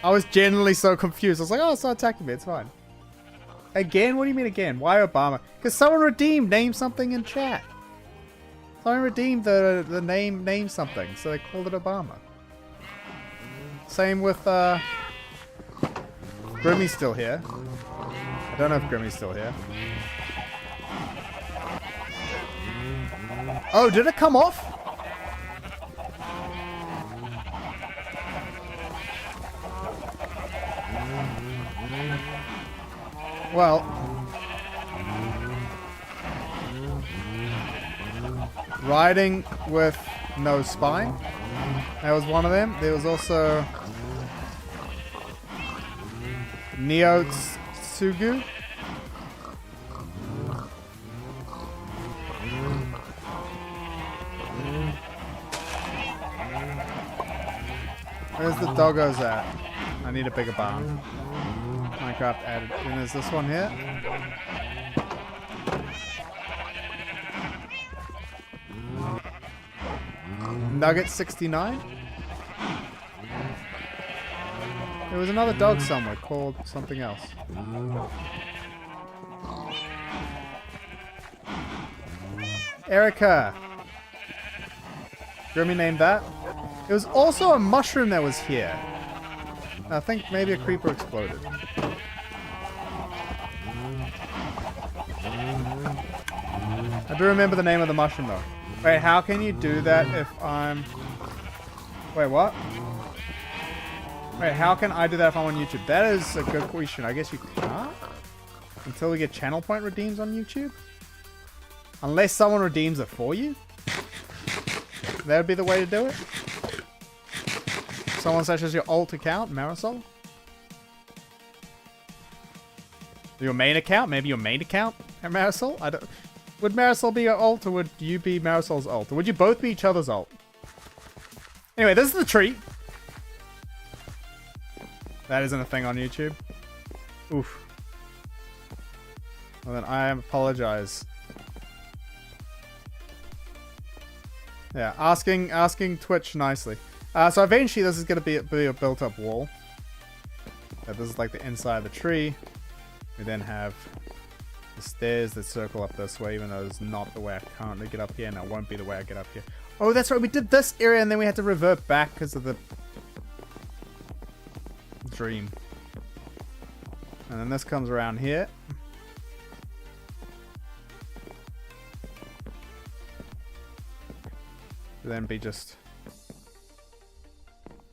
I was genuinely so confused. I was like, oh, it's not attacking me. It's fine. Again? What do you mean again? Why Obama? Because someone redeemed name something in chat. Someone redeemed the name something. So they called it Obama. Same with Grimmy's still here. I don't know if Grimmy's still here. Oh, did it come off? Well, riding with no spine. That was one of them. There was also Neo Tsugu. Where's the doggos at? I need a bigger barn. Minecraft added. And there's this one here. Nugget 69. There was another dog somewhere called something else. Erica. Grimmy named that. There was also a mushroom that was here. I think maybe a creeper exploded. I do remember the name of the mushroom though. Wait, how can you do that if I'm... Wait, what? Wait, how can I do that if I'm on YouTube? That is a good question. I guess you can't? Until we get channel point redeems on YouTube? Unless someone redeems it for you? That would be the way to do it? Someone such as your alt account, Marisol? Your main account? Maybe your main account, Marisol? I don't... Would Marisol be your alt, or would you be Marisol's alt? Or would you both be each other's alt? Anyway, this is the tree. That isn't a thing on YouTube. Oof. Well then, I apologize. Yeah, asking Twitch nicely. So eventually this is going to be a built-up wall. This is like the inside of the tree. We then have the stairs that circle up this way, even though it's not the way I currently get up here, and it won't be the way I get up here. Oh, that's right, we did this area and then we had to revert back because of the dream. And then this comes around here. Then be just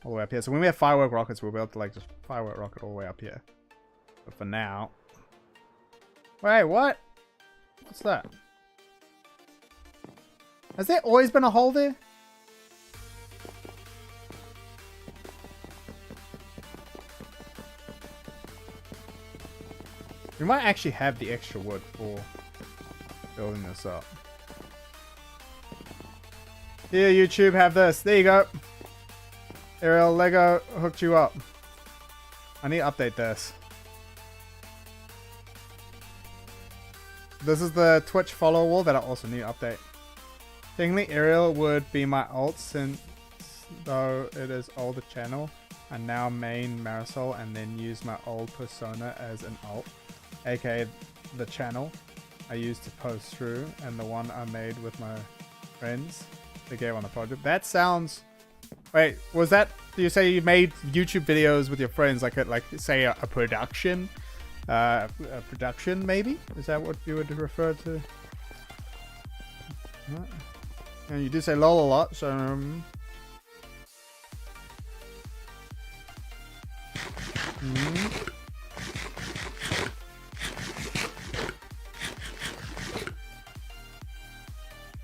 all the way up here. So when we have firework rockets, we'll be able to like just firework rocket all the way up here. But for now... Wait, what? What's that? Has there always been a hole there? We might actually have the extra wood for building this up. Here, YouTube, have this. There you go. Ariel, Lego hooked you up. I need to update this. This is the Twitch follow wall that I also need to update. Technically, Ariel would be my alt since though it is older channel. I now main Marisol and then use my old persona as an alt, aka the channel. I used to post through, and the one I made with my friends to get on the project. That sounds... Wait, was that... Do you say you made YouTube videos with your friends, like say a production? A production, maybe? Is that what you would refer to? And you did say lol a lot, so...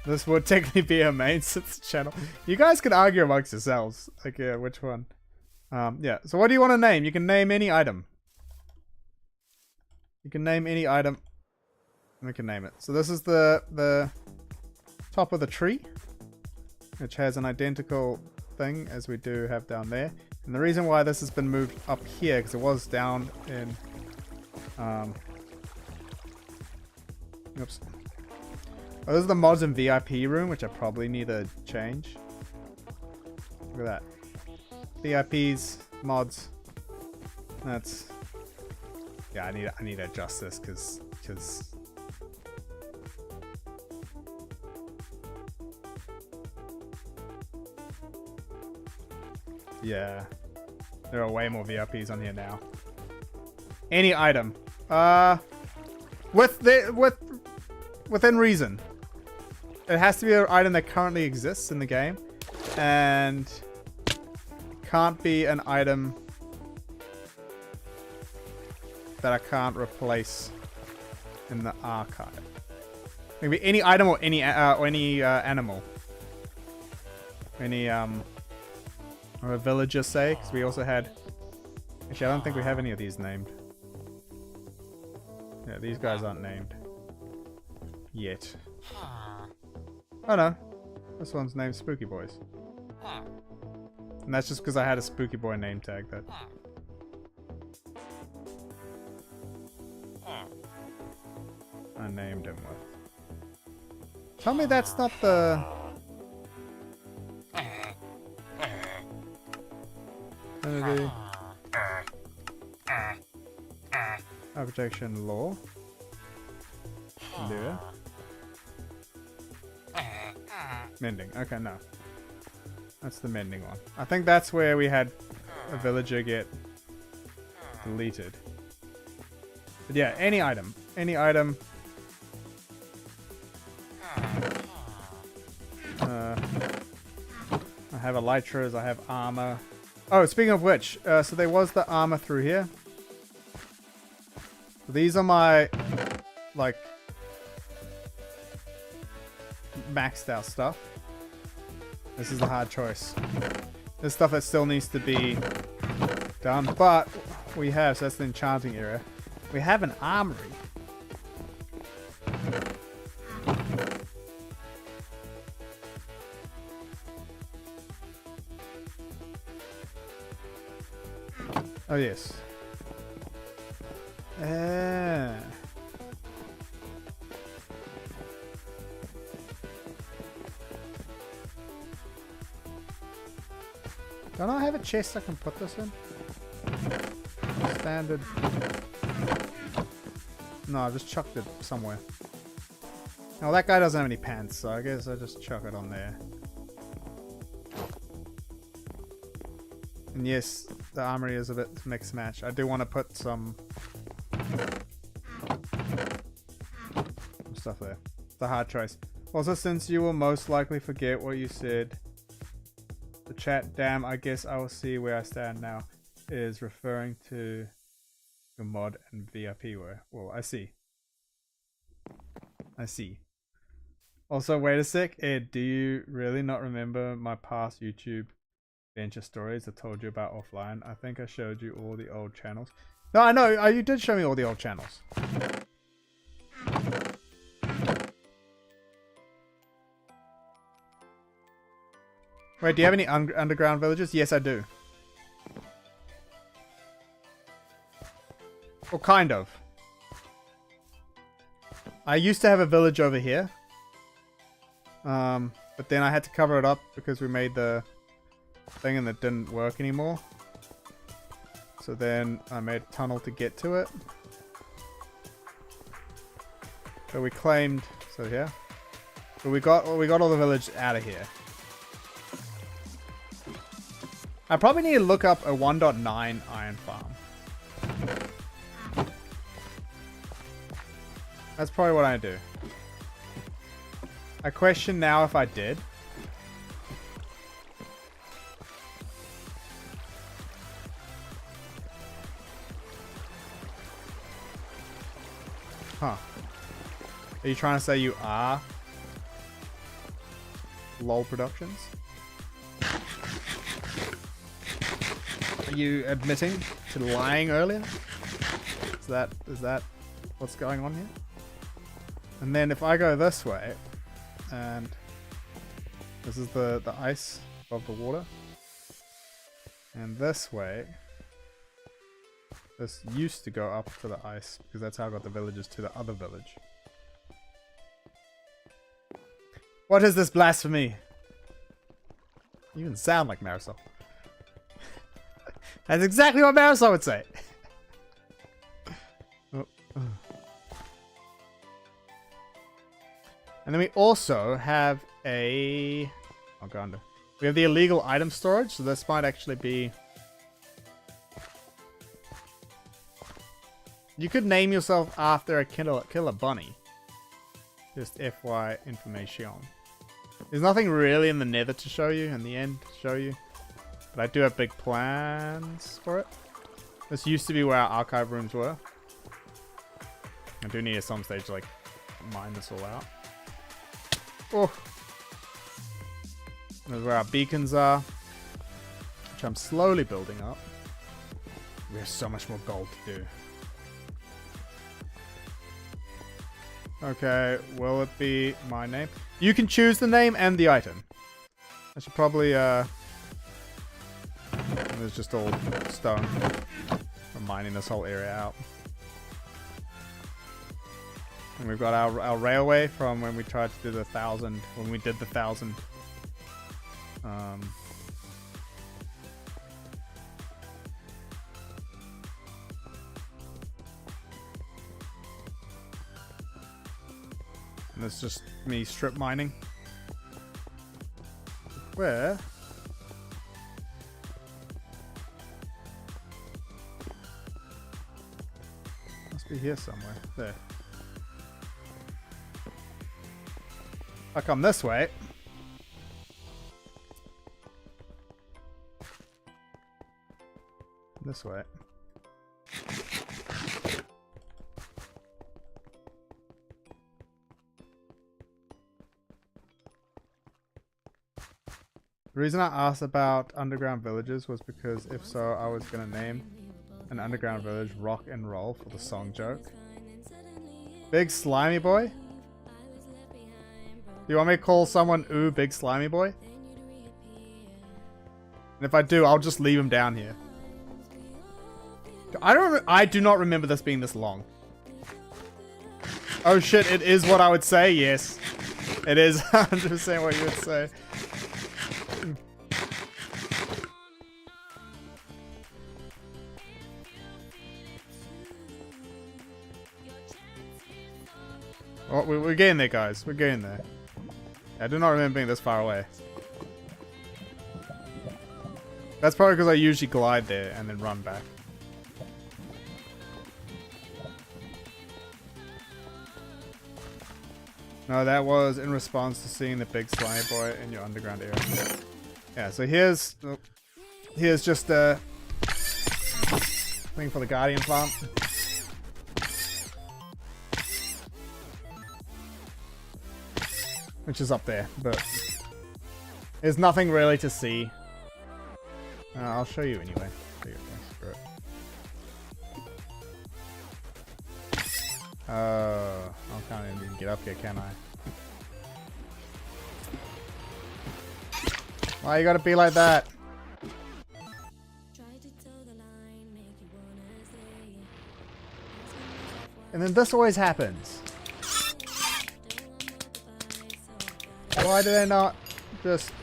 This would technically be a main channel. You guys can argue amongst yourselves. Like, yeah, which one? Yeah. So what do you want to name? You can name any item. You can name any item. We can name it. So this is the top of the tree, which has an identical thing as we do have down there. And the reason why this has been moved up here, because it was down in... Oops. Oh, this is the mods and VIP room, which I probably need to change. Look at that. VIPs, mods. That's... Yeah, I need to adjust this because... Yeah. There are way more VIPs on here now. Any item. Within reason. It has to be an item that currently exists in the game. And can't be an item that I can't replace in the archive. Maybe any item or any animal. Any or a villager, say, because we also had... Actually, I don't think we have any of these named. Yeah, these guys aren't named. Yet. Oh no. This one's named Spooky Boys. And that's just because I had a Spooky Boy name tag that... I named him with. Tell me that's not the... Protection law. Lure. Mending. Okay, no. That's the mending one. I think that's where we had a villager get deleted. But yeah, any item. Any item. I have elytras, I have armor. Oh, speaking of which, so there was the armor through here. So these are my, like, maxed out stuff. This is a hard choice. There's stuff that still needs to be done, but we have, so that's the enchanting area. We have an armory. Oh yes. Don't I have a chest I can put this in? Standard. No, I just chucked it somewhere. Oh, that guy doesn't have any pants, so I guess I just chuck it on there. And yes, the armory is a bit mixed match. I do want to put some stuff there. It's a hard choice. Also, since you will most likely forget what you said, the chat, damn, I guess I will see where I stand now, is referring to the mod and VIP were. Well, I see. I see. Also, wait a sec, Ed, do you really not remember my past YouTube adventure stories I told you about offline? I think I showed you all the old channels. No, I know, you did show me all the old channels. Wait, do you have any underground villages? Yes, I do. Well, kind of. I used to have a village over here. But then I had to cover it up because we made the thing and it didn't work anymore. So then I made a tunnel to get to it. So we claimed, so here. But we got all the village out of here. I probably need to look up a 1.9 iron farm. That's probably what I do. I question now if I did. Huh. Are you trying to say you are LOL Productions? Are you admitting to lying earlier? Is that what's going on here? And then if I go this way, and this is the ice above the water, and this way, this used to go up to the ice because that's how I got the villagers to the other village. What is this blasphemy? You even sound like Marisol. That's exactly what Marisol would say. And then we also have a... Oh, God. We have the illegal item storage, so this might actually be... You could name yourself after a killer bunny. Just FY information. There's nothing really in the nether to show you, in the end to show you. But I do have big plans for it. This used to be where our archive rooms were. I do need at some stage to like mine this all out. Oh. This is where our beacons are, which I'm slowly building up. We have so much more gold to do. Okay, will it be my name? You can choose the name and the item. I should probably, there's just all stone from mining this whole area out. And we've got our railway from when we tried to do the 1,000, when we did the 1,000. And it's just me strip mining. Where? Must be here somewhere. There. I come this way. This way. The reason I asked about underground villages was because if so, I was going to name an underground village Rock and Roll for the song joke. Big Slimy Boy? Do you want me to call someone ooh Big Slimy Boy? And if I do, I'll just leave him down here. I do not remember this being this long. Oh shit, it is what I would say, yes. It is 100% what you would say. Oh, we're getting there, guys. We're getting there. I do not remember being this far away. That's probably because I usually glide there and then run back. No, that was in response to seeing the big slimy boy in your underground area. Yeah, so here's just a thing for the guardian farm. Which is up there, but there's nothing really to see. I'll show you anyway. I can't even get up here, can I? Why you gotta be like that? And then this always happens. Why do they not just...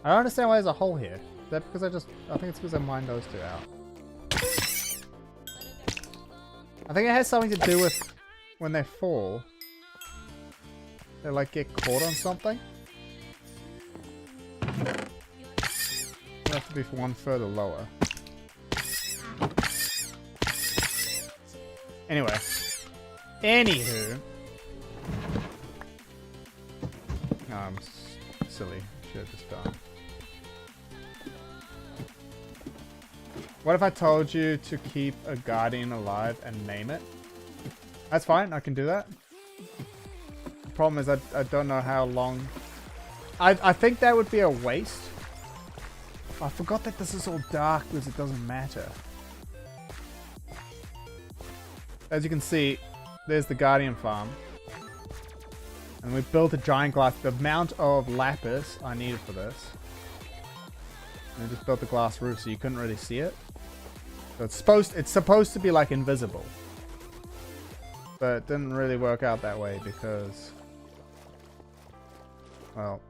I don't understand why there's a hole here. that because I think it's because I mined those two out. I think it has something to do with when they fall. They like get caught on something. It'll have to be for one further lower. Anyway. Anywho. No, I'm silly. Should have just done. What if I told you to keep a guardian alive and name it? That's fine, I can do that. The problem is I don't know how long... I think that would be a waste. I forgot that this is all dark because it doesn't matter. As you can see, there's the guardian farm. And we built a giant glass. The amount of lapis I needed for this. And I just built the glass roof so you couldn't really see it. So it's supposed to be like invisible. But it didn't really work out that way because... Well...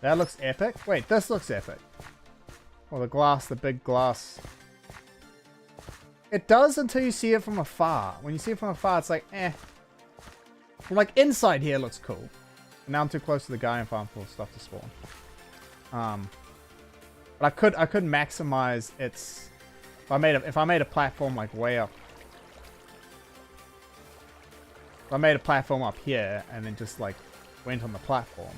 That looks epic. Wait, this looks epic. Well, the glass, the big glass. It does until you see it from afar. When you see it from afar, it's like, eh. Like, inside here looks cool. And now I'm too close to the guardian farm for stuff to spawn. But I could maximize its... If I made a platform, like, way up. If I made a platform up here, and then just, like, went on the platform...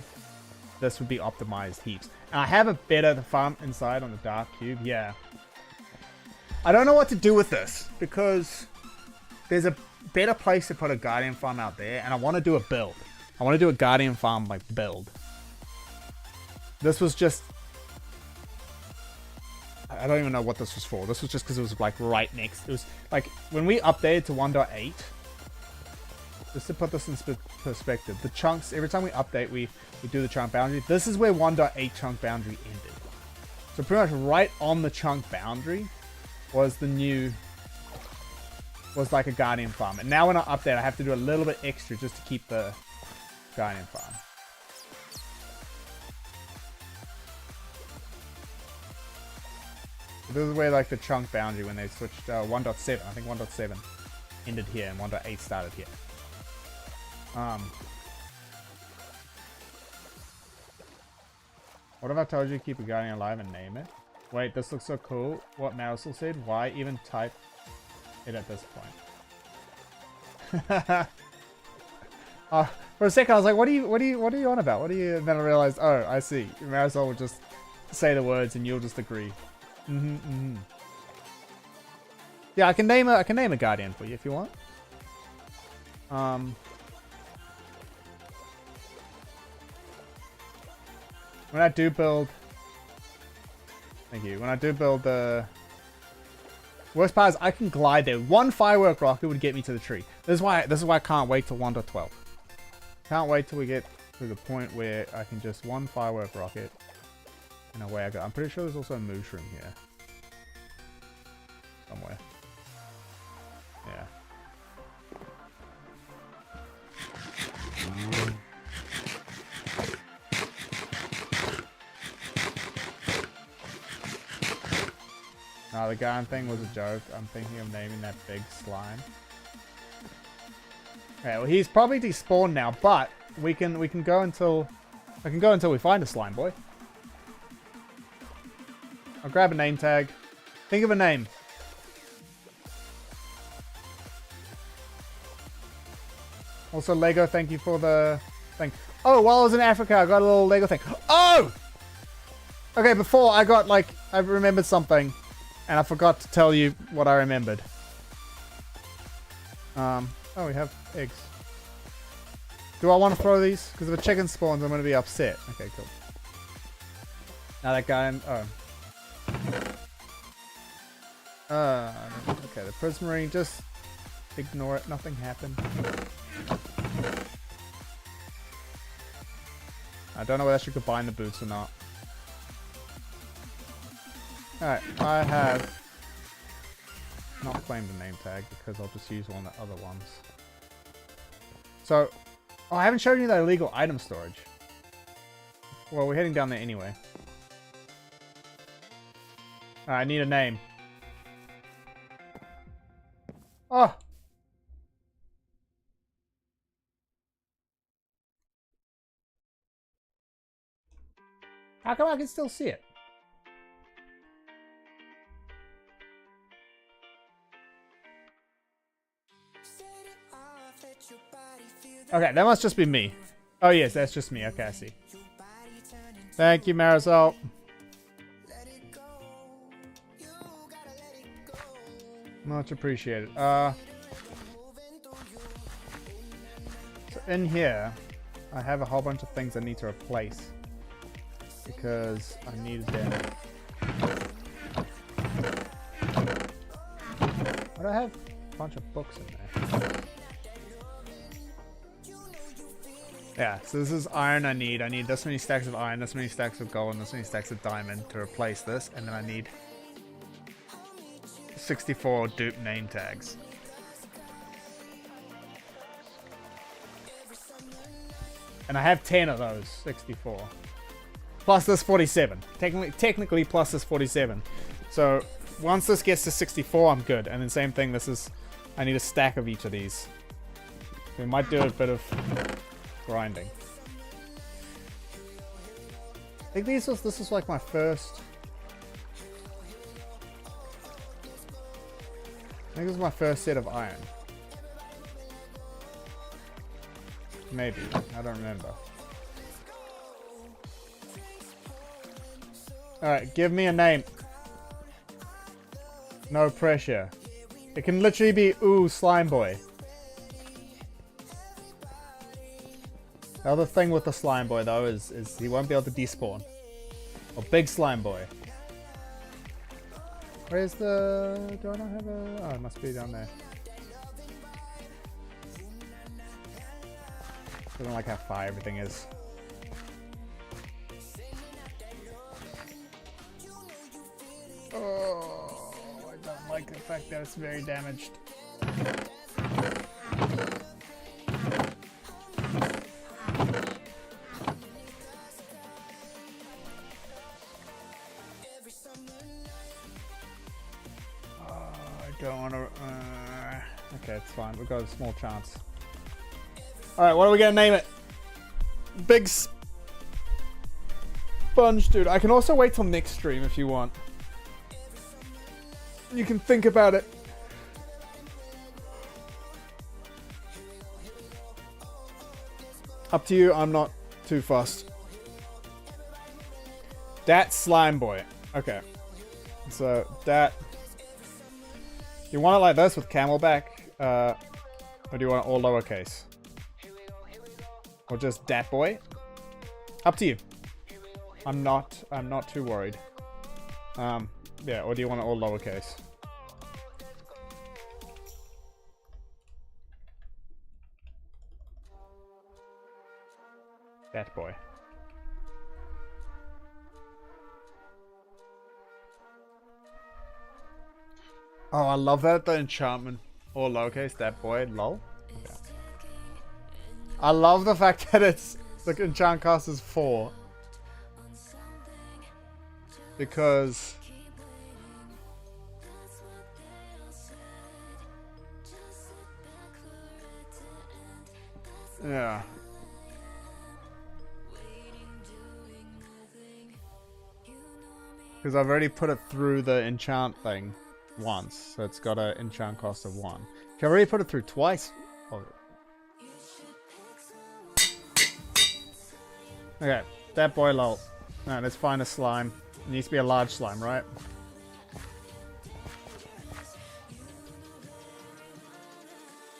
This would be optimized heaps. And I have a better farm inside on the dark cube. Yeah. I don't know what to do with this because there's a better place to put a guardian farm out there, and I want to do a build. I want to do a guardian farm like build. This was just... I don't even know what this was for. This was just because it was like right next. It was like when we updated to 1.8. Just to put this in perspective, the chunks, every time we update, we do the chunk boundary. This is where 1.8 chunk boundary ended. So pretty much right on the chunk boundary was the new, was like a guardian farm. And now when I update, I have to do a little bit extra just to keep the guardian farm. So this is where like the chunk boundary, when they switched 1.7, I think 1.7 ended here and 1.8 started here. What if I told you to keep a guardian alive and name it? Wait, this looks so cool. What Marisol said? Why even type it at this point? For a second I was like, what are you on about? And then I realized, oh, I see. Marisol will just say the words and you'll just agree. Yeah, I can name a guardian for you if you want. When I do build... Thank you. When I do build the... Worst part is I can glide there. One firework rocket would get me to the tree. This is why I can't wait till 1.12. Can't wait till we get to the point where I can just one firework rocket and away I go. I'm pretty sure there's also a mushroom here. Somewhere. Yeah. No, the Garden thing was a joke. I'm thinking of naming that big slime. Okay, well he's probably despawned now, but we can go until we find a slime boy. I'll grab a name tag. Think of a name. Also, Lego, thank you for the thing. Oh, while I was in Africa, I got a little Lego thing. Oh! Okay, before I got like, I remembered something. And I forgot to tell you what I remembered. Oh, we have eggs. Do I want to throw these? Because if a chicken spawns, I'm going to be upset. Okay, cool. Now that guy... okay, the prismarine, just ignore it. Nothing happened. I don't know whether I should combine the boots or not. Alright, I have not claimed a name tag because I'll just use one of the other ones. So, oh, I haven't shown you the illegal item storage. Well, we're heading down there anyway. I need a name. Oh! How come I can still see it? Okay, that must just be me. Oh yes, that's just me. Okay, I see. Thank you, Marisol. Much appreciated. So in here, I have a whole bunch of things I need to replace because I needed them. But I have a bunch of books in there. Yeah, so this is iron I need. I need this many stacks of iron, this many stacks of gold, and this many stacks of diamond to replace this. And then I need 64 dupe name tags. And I have 10 of those, 64. Plus this 47. Technically plus this 47. So once this gets to 64, I'm good. And then same thing, I need a stack of each of these. We might do a bit of grinding. I think this is like my first. I think this is my first set of iron. Maybe. I don't remember. Alright, give me a name. No pressure. It can literally be ooh, slime boy. The other thing with the slime boy though is he won't be able to despawn. Or big slime boy. Where's the... do I not have a... oh, it must be down there. I don't like how far everything is. Oh, I don't like the fact that it's very damaged. Don't want to... okay, it's fine. We've got a small chance. Alright, what are we going to name it? Big Sponge Dude. I can also wait till next stream if you want. You can think about it. Up to you. I'm not too fussed. Dat Slime Boy. Okay. So, dat... you want it like this with camelback, or do you want it all lowercase? Or just Dat Boy? Up to you. I'm not too worried. Yeah, or do you want it all lowercase? Dat Boy. Oh, I love that, the enchantment. All lowercase, that boy, lol. Okay. I love the fact that it's, the enchant cost is 4. Because... yeah. Because I've already put it through the enchant thing once, so it's got an enchant cost of 1. Can I already put it through twice? Oh. Okay, that boy lol. Alright, let's find a slime. It needs to be a large slime, right?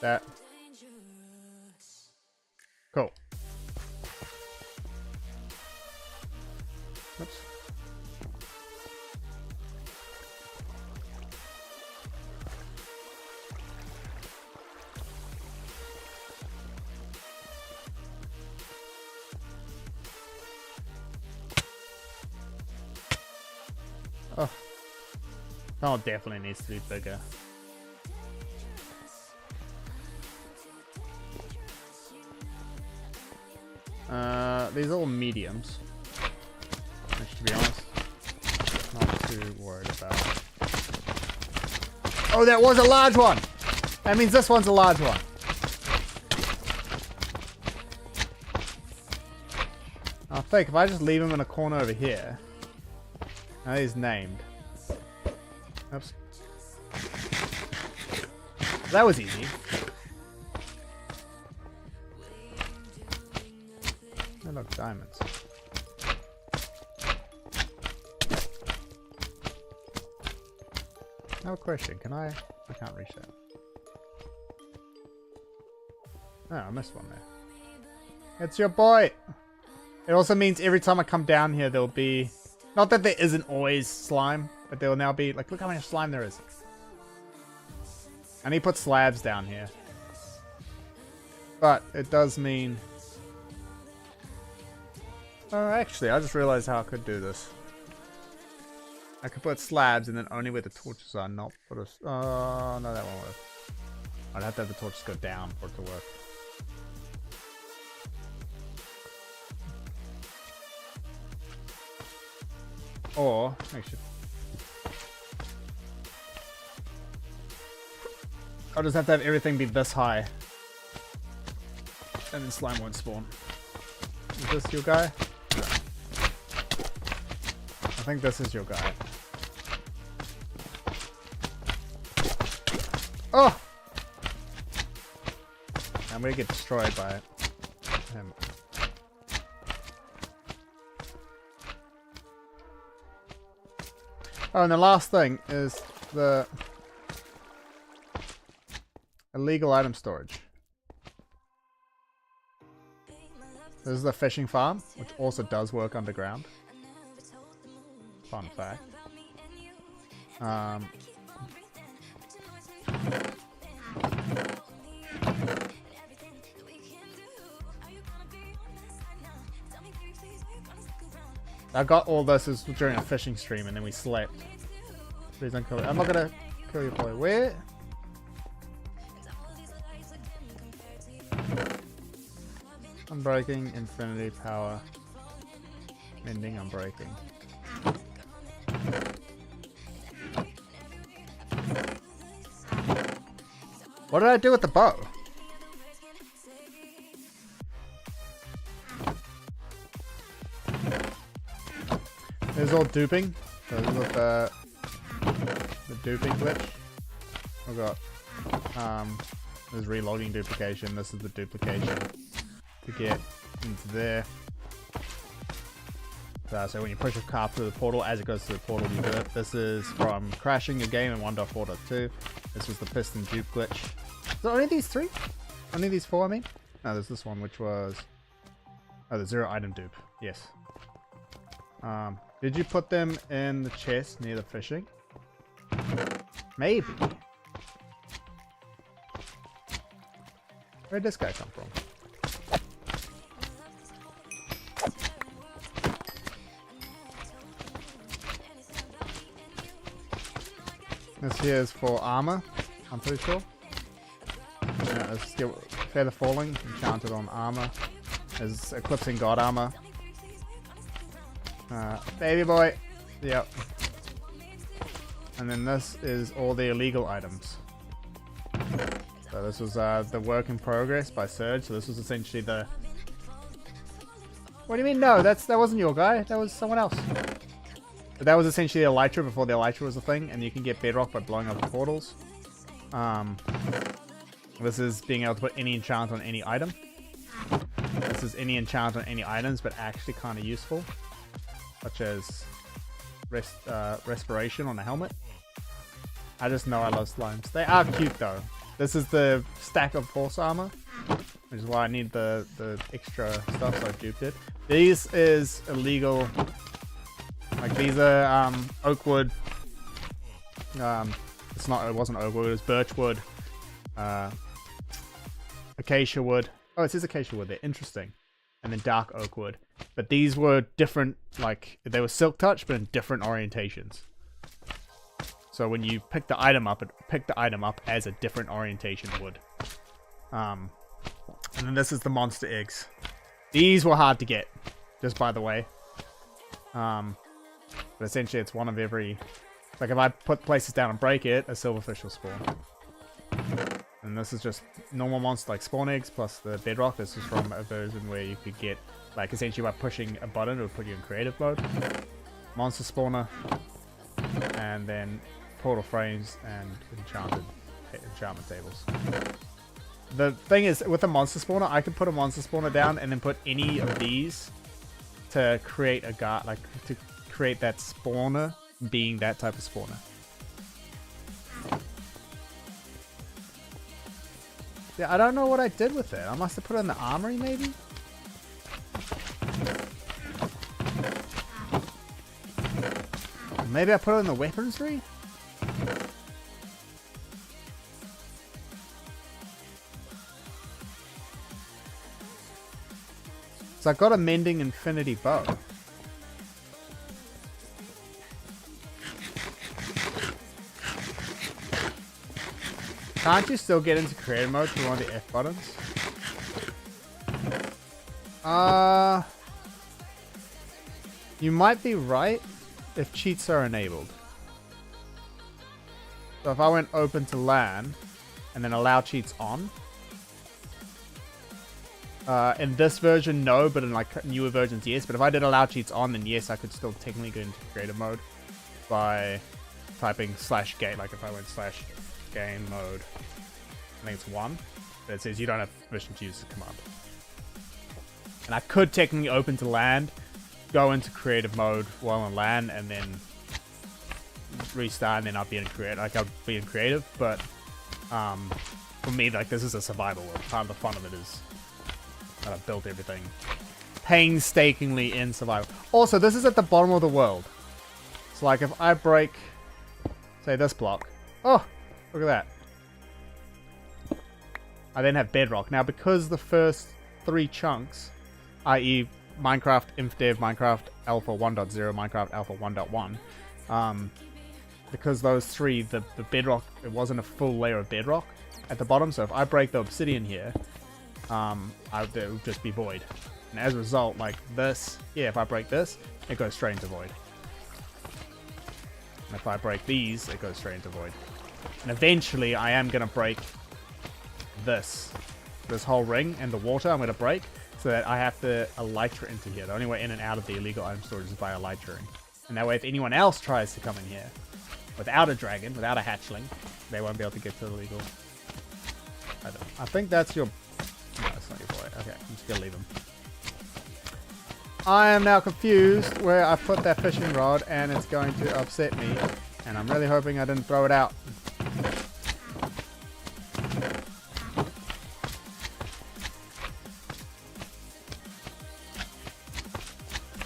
That. Cool. Oops. Oh. Oh, definitely needs to be bigger. These are all mediums. Which, to be honest, not too worried about. Oh, that was a large one! That means this one's a large one. I think if I just leave him in a corner over here. Now he's named. Oops. That was easy. Oh, look, diamonds. I have a question. Can I can't reach that. Oh, I missed one there. It's your boy! It also means every time I come down here, there'll be... Not that there isn't always slime, but there will now be... Like, look how much slime there is. I need to put slabs down here. But it does mean... Oh, actually, I just realized how I could do this. I could put slabs and then only where the torches are, not put a... Oh, no, that won't work. I'd have to have the torches go down for it to work. Or, actually... I'll just have to have everything be this high. And then slime won't spawn. Is this your guy? No. I think this is your guy. Oh! I'm gonna get destroyed by him. Oh, and the last thing is the illegal item storage. This is the fishing farm, which also does work underground. Fun fact. I got all this is during a fishing stream and then we slept. Please don't kill it. I'm not gonna kill your boy. Where? Unbreaking, infinity power. Mending, unbreaking. What did I do with the bow? There's all duping. So this is the duping glitch. We've got there's relogging duplication. This is the duplication to get into there. So when you push a car through the portal, as it goes through the portal, you do it. This is from crashing your game in 1.4.2. This was the piston dupe glitch. So only these three? Only these four, I mean? No, there's this one, which was... Oh, the zero item dupe. Yes. Did you put them in the chest near the fishing? Maybe. Where'd this guy come from? This here is for armor, I'm pretty sure. Yeah, let's get Feather Falling, enchanted on armor. There's Eclipsing God armor. Baby boy. Yep. And then this is all the illegal items. So this was the work in progress by Surge. So this was essentially the... What do you mean no? That wasn't your guy. That was someone else. But that was essentially Elytra before the Elytra was a thing, and you can get bedrock by blowing up the portals. This is being able to put any enchant on any item. This is any enchant on any items, but actually kind of useful. Such as respiration on a helmet. I just know I love slimes. They are cute though. This is the stack of horse armor, which is why I need the extra stuff, so I duped it. These is illegal. Like these are oak wood. It wasn't oak wood, it was birch wood. Acacia wood. Oh, it says acacia wood there. Interesting. And then dark oak wood. But these were different, like they were silk touch, but in different orientations. So when you pick the item up, it picked the item up as a different orientation would. And then this is the monster eggs. These were hard to get, just by the way. But essentially it's one of every... Like if I put places down and break it, a silverfish will spawn. And this is just normal monster, like spawn eggs plus the bedrock. This is from a version where you could get, like essentially by pushing a button, it would put you in creative mode. Monster spawner, and then portal frames and enchantment tables. The thing is, with a monster spawner, I can put a monster spawner down and then put any of these to create a guard, like to create that spawner being that type of spawner. Yeah, I don't know what I did with it. I must have put it in the armory, maybe? Maybe I put it in the weaponry? So I got a mending infinity bow. Can't you still get into creative mode through one of the F buttons? You might be right if cheats are enabled. So if I went open to LAN and then allow cheats on. In this version, no, but in like newer versions, yes. But if I did allow cheats on, then yes, I could still technically go into creative mode by typing /game. Like if I went /game mode, I think it's 1. But it says you don't have permission to use the command. And I could technically open to LAN, go into creative mode while on LAN, and then restart, and then I'd be in creative. But for me, like this is a survival world. Part of the fun of it is that I've built everything painstakingly in survival. Also, this is at the bottom of the world. So like if I break, say this block, oh, look at that. I then have bedrock. Now because the first 3 chunks, i.e. Minecraft InfDev, Minecraft Alpha 1.0, Minecraft Alpha 1.1, because those 3, the bedrock, it wasn't a full layer of bedrock at the bottom. So if I break the obsidian here, it would just be void. And as a result, like this, yeah, if I break this, it goes straight into void. And if I break these, it goes straight into void. And eventually, I am going to break this whole ring, and the water I'm going to break, so that I have to elytra into here. The only way in and out of the illegal item storage is by elytraing. And that way, if anyone else tries to come in here without a dragon, without a hatchling, they won't be able to get to the legal item. I think that's your... No, it's not your boy. Okay, I'm just going to leave him. I am now confused where I put that fishing rod, and it's going to upset me. And I'm really hoping I didn't throw it out.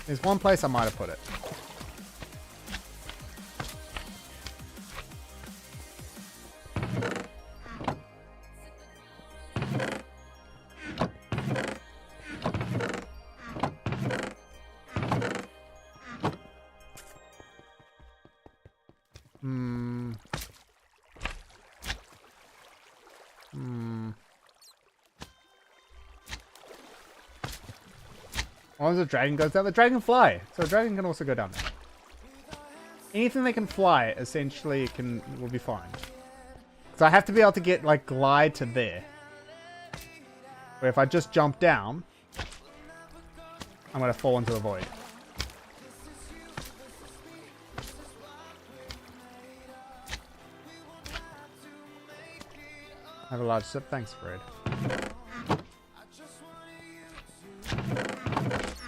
There's one place I might have put it. Once the dragon goes down, the dragon can fly. So the dragon can also go down there. Anything that can fly, essentially, will be fine. So I have to be able to get, like, glide to there. Where if I just jump down, I'm going to fall into the void. Have a large sip. Thanks, Fred.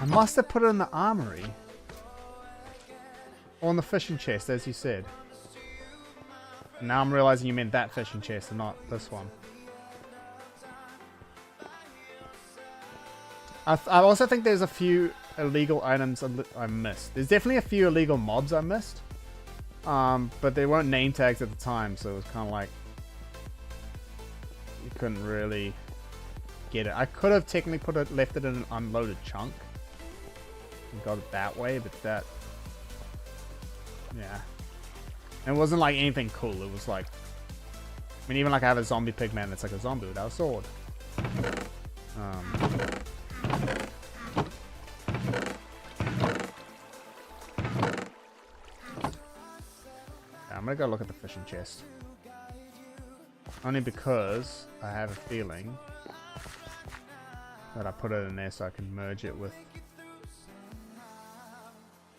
I must have put it in the armory. Or in the fishing chest, as you said. Now I'm realizing you meant that fishing chest and not this one. I also think there's a few illegal items I missed. There's definitely a few illegal mobs I missed. But they weren't name tags at the time, so it was kind of like... You couldn't really get it. I could have technically left it in an unloaded chunk. And got it that way, but that... Yeah. And it wasn't like anything cool. It was like... I mean, even like I have a zombie pigman that's like a zombie without a sword. gonna go look at the fishing chest. Only because I have a feeling that I put it in there so I can merge it with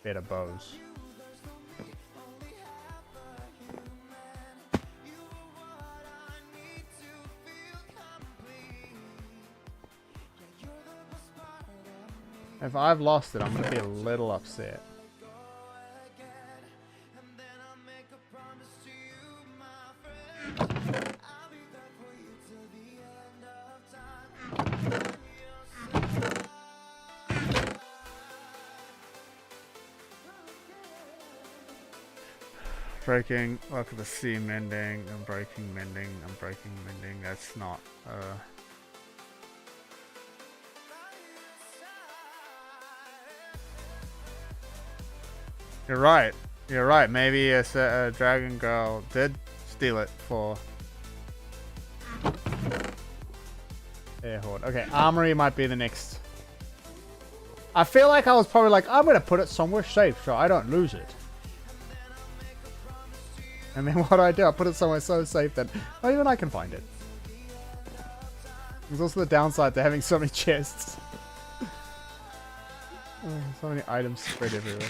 better bows. If I've lost it, I'm gonna be a little upset. Breaking, look at the sea mending, I'm breaking mending, I'm breaking mending, that's not, You're right, maybe a dragon girl did steal it for air horde. Okay, armory might be the next. I feel like I was probably like, I'm gonna put it somewhere safe so I don't lose it. And then what do? I put it somewhere so safe that not even I can find it. There's also the downside to having so many chests. Oh, so many items spread everywhere.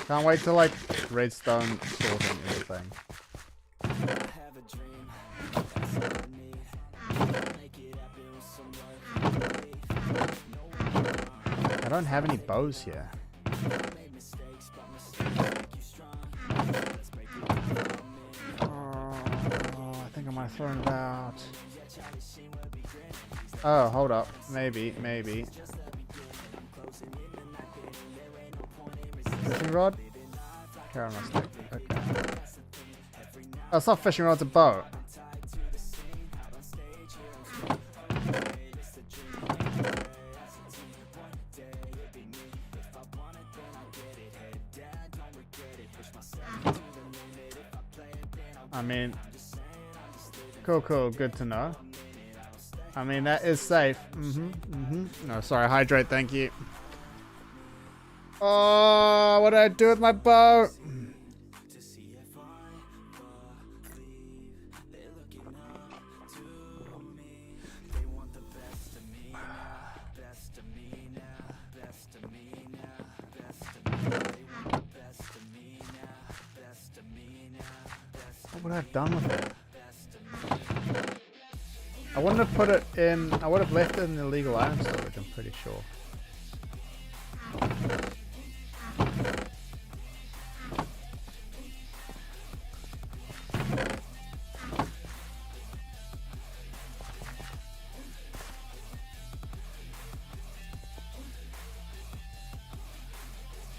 Can't wait to like redstone sorting everything. I don't have any bows here. I think I might have thrown it out. Oh, hold up. Maybe. Fishing rod? Caramel stick. Okay. Oh, it's not fishing rod, it's a bow. I mean, cool, good to know. I mean, that is safe. No, sorry, hydrate, thank you. Oh, what did I do with my bow? What would I have done with it? I wouldn't have put it in. I would have left it in the illegal item storage, I'm pretty sure.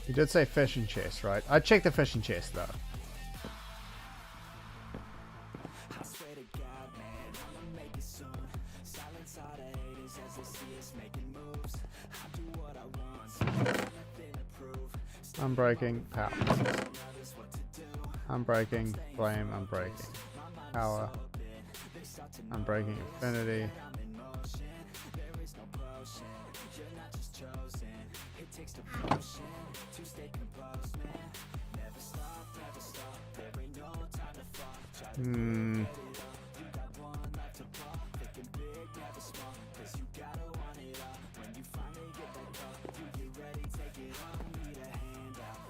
You did say fishing chest, right? I checked the fishing chest though. I'm breaking power. I'm breaking flame. I'm breaking power. I'm breaking infinity.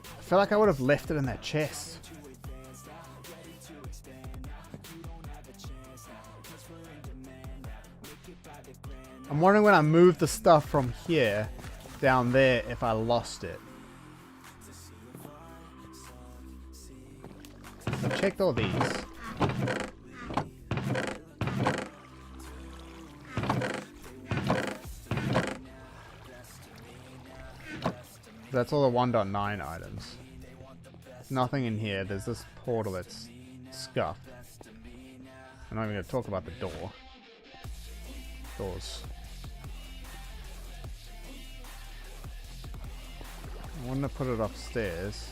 I feel like I would have left it in that chest. I'm wondering when I moved the stuff from here down there if I lost it. I checked all these. That's all the 1.9 items. Nothing in here. There's this portal that's scuffed. I'm not even going to talk about the door. Doors. I wouldn't have put it upstairs.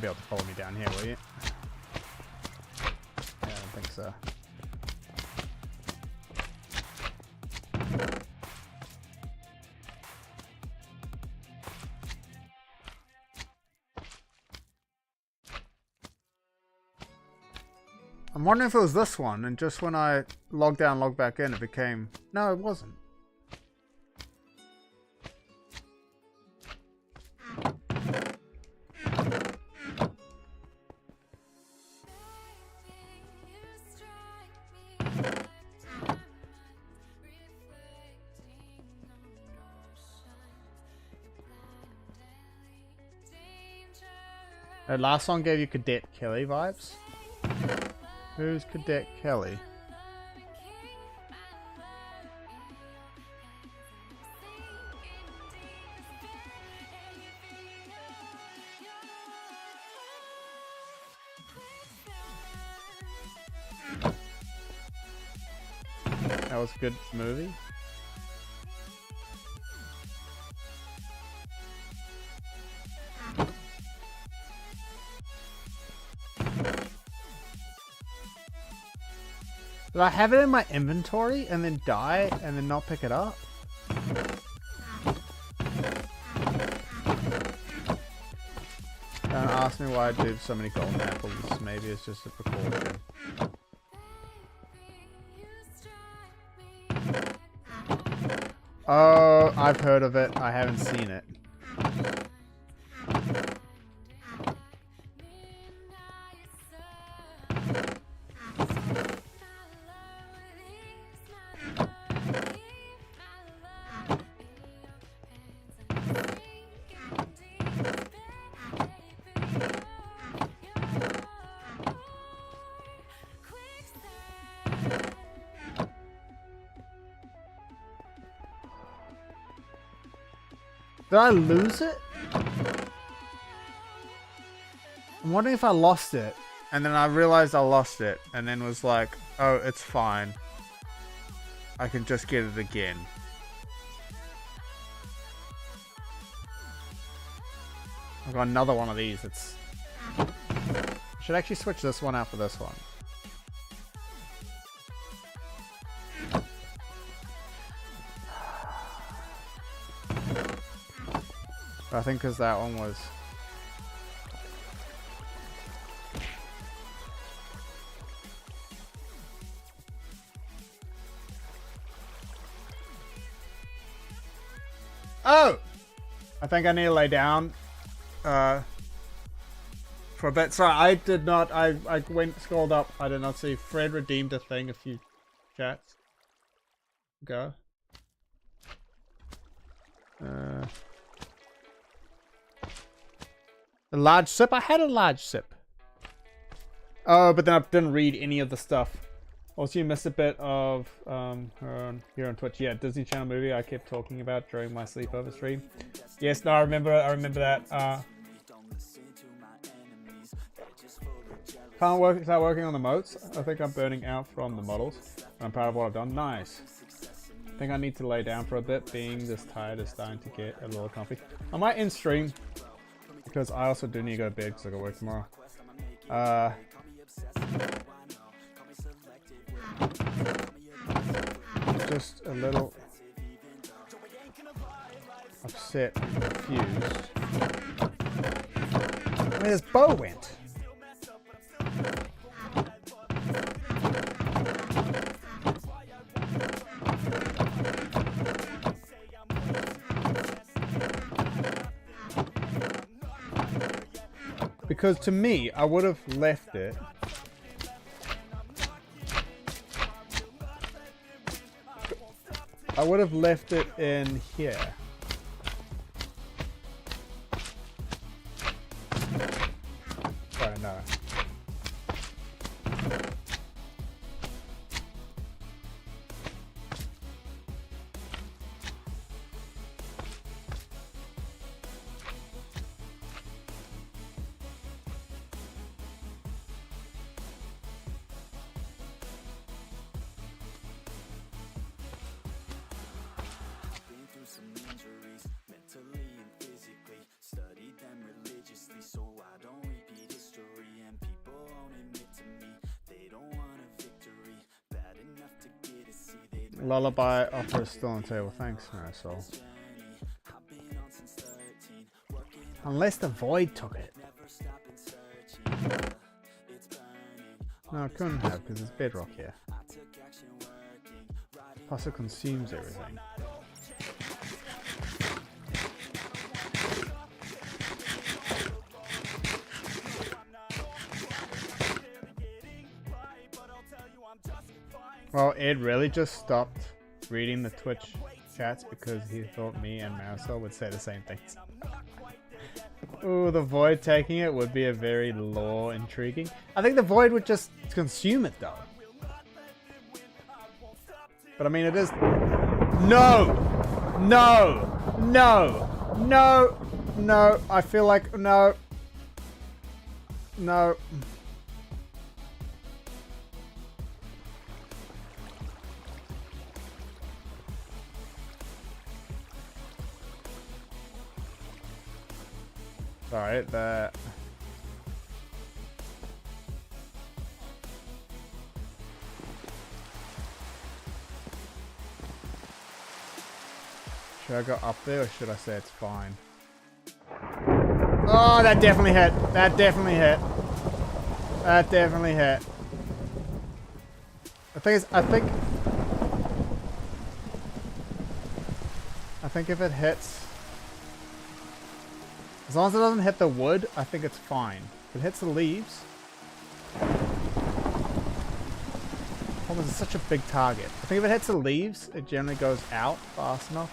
won't be able to follow me down here, will you? Yeah, I don't think so. I'm wondering if it was this one, and just when I logged out and logged back in, it became... No, it wasn't. The last song gave you Cadet Kelly vibes. Who's Cadet Kelly? That was a good movie. Did I have it in my inventory and then die and then not pick it up? Don't ask me why I did so many golden apples. Maybe it's just a precaution. Oh, I've heard of it. I haven't seen it. Did I lose it? I'm wondering if I lost it. And then I realized I lost it. And then was like, oh, it's fine. I can just get it again. I've got another one of these. It's... I should actually switch this one out for this one. I think because that one was... Oh! I think I need to lay down for a bit. Sorry, I did not... I scrolled up. I did not see Fred redeemed a thing a few chats ago. A large sip? I had a large sip. Oh, but then I didn't read any of the stuff. Also, you missed a bit of here on Twitch. Yeah, Disney Channel movie I kept talking about during my sleepover stream. Yes, no, I remember that. Can't start working on the moats. I think I'm burning out from the models. I'm proud of what I've done. Nice. I think I need to lay down for a bit. Being this tired is starting to get a little comfy. I might end stream. Because I also do need to go to bed because I gotta work tomorrow. Just a little upset and confused. Where's Bo went? Because to me, I would have left it. I would have left it in here. Sorry, no. Lullaby offer is still on the table. Thanks, Marisol. Unless the void took it. No, it couldn't have because it's bedrock here. Plus it consumes everything. Well, Ed really just stopped reading the Twitch chats because he thought me and Marisol would say the same things. Ooh, the void taking it would be a very lore intriguing. I think the void would just consume it though. But I mean it is... No! No! No! No! No! I feel like... No! No. Sorry, that... Should I go up there or should I say it's fine? Oh, that definitely hit. That definitely hit. That definitely hit. The thing is, I think if it hits... As long as it doesn't hit the wood, I think it's fine. If it hits the leaves... Oh, this is such a big target. I think if it hits the leaves, it generally goes out fast enough.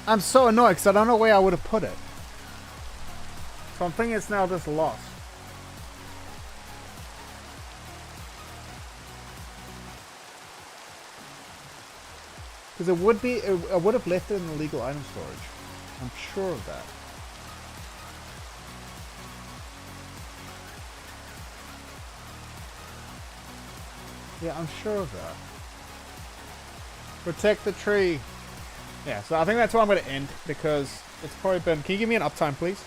I'm so annoyed because I don't know where I would have put it. So I'm thinking it's now just lost. Because it would be, I would have left it in the legal item storage. I'm sure of that. Yeah, I'm sure of that. Protect the tree. Yeah, so I think that's where I'm going to end because it's probably been... Can you give me an uptime, please?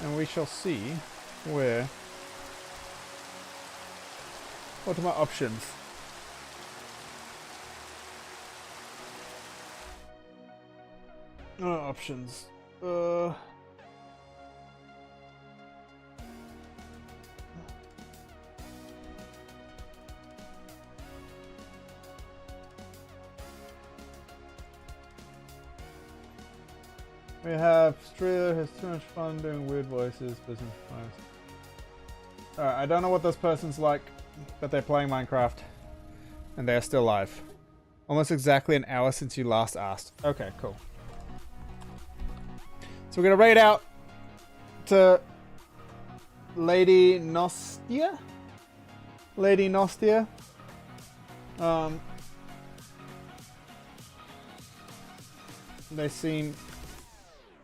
And we shall see where... What are my options? Options. We have Streeter has too much fun doing weird voices, business wise. Alright, I don't know what this person's like, but they're playing Minecraft. And they're still live. Almost exactly an hour since you last asked. Okay, cool. So we're gonna raid out to Lady Nostia? Lady Nostia. They seem...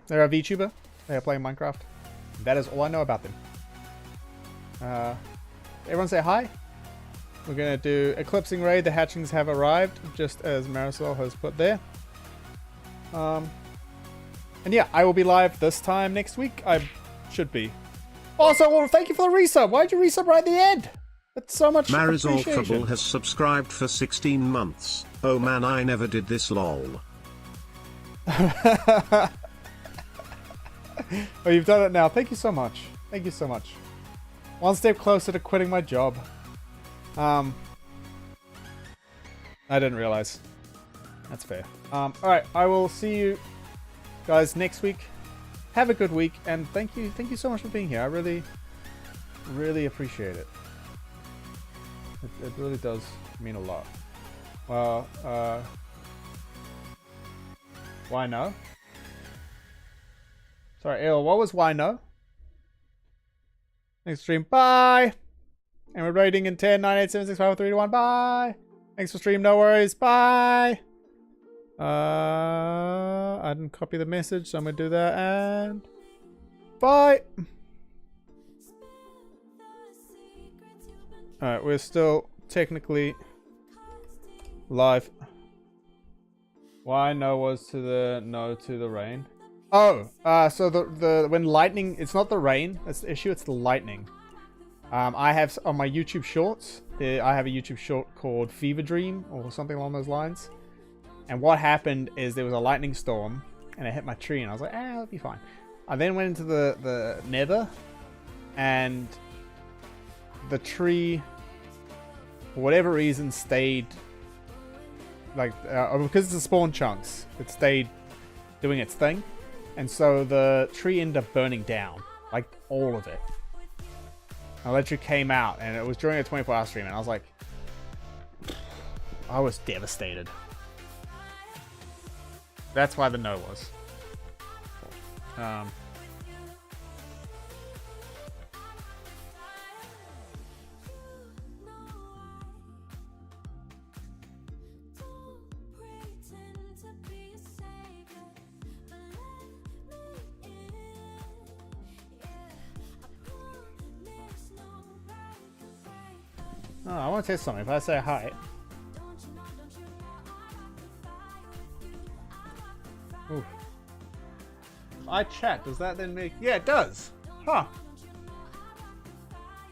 They're a VTuber. They are playing Minecraft. That is all I know about them. Everyone say hi. We're going to do Eclipsing Raid. The hatchings have arrived, just as Marisol has put there. And yeah, I will be live this time next week. I should be. Also, well, thank you for the resub. Why'd you resub right at the end? That's so much Marisol appreciation. Fable has subscribed for 16 months. Oh man, I never did this, lol. Oh, you've done it now. Thank you so much. Thank you so much. One step closer to quitting my job. I didn't realize. That's fair. Alright, I will see you guys next week. Have a good week, and thank you so much for being here. I really really appreciate it. It really does mean a lot. Well, why no? Sorry, ew, what was why no? Next stream, bye! And we're rating in 10, 9, 8, 7, 6, 5, 4, 3, 2, 1, bye! Thanks for stream, no worries, bye! I didn't copy the message, so I'm gonna do that, and... bye! Alright, we're still technically live. Why no was to the no to the rain? Oh, so the when lightning, it's not the rain that's the issue, it's the lightning. I have on my YouTube shorts, I have a YouTube short called Fever Dream or something along those lines. And what happened is there was a lightning storm and it hit my tree and I was like, it'll be fine. I then went into the nether and the tree, for whatever reason, stayed like because it's a spawn chunks, it stayed doing its thing, and so the tree ended up burning down, like all of it. Electric came out, and it was during a 24-hour stream, and I was like, I was devastated. That's why the no was. Oh, I want to test something. If I say hi. Oof. If I chat, does that then make... Yeah, it does. Huh.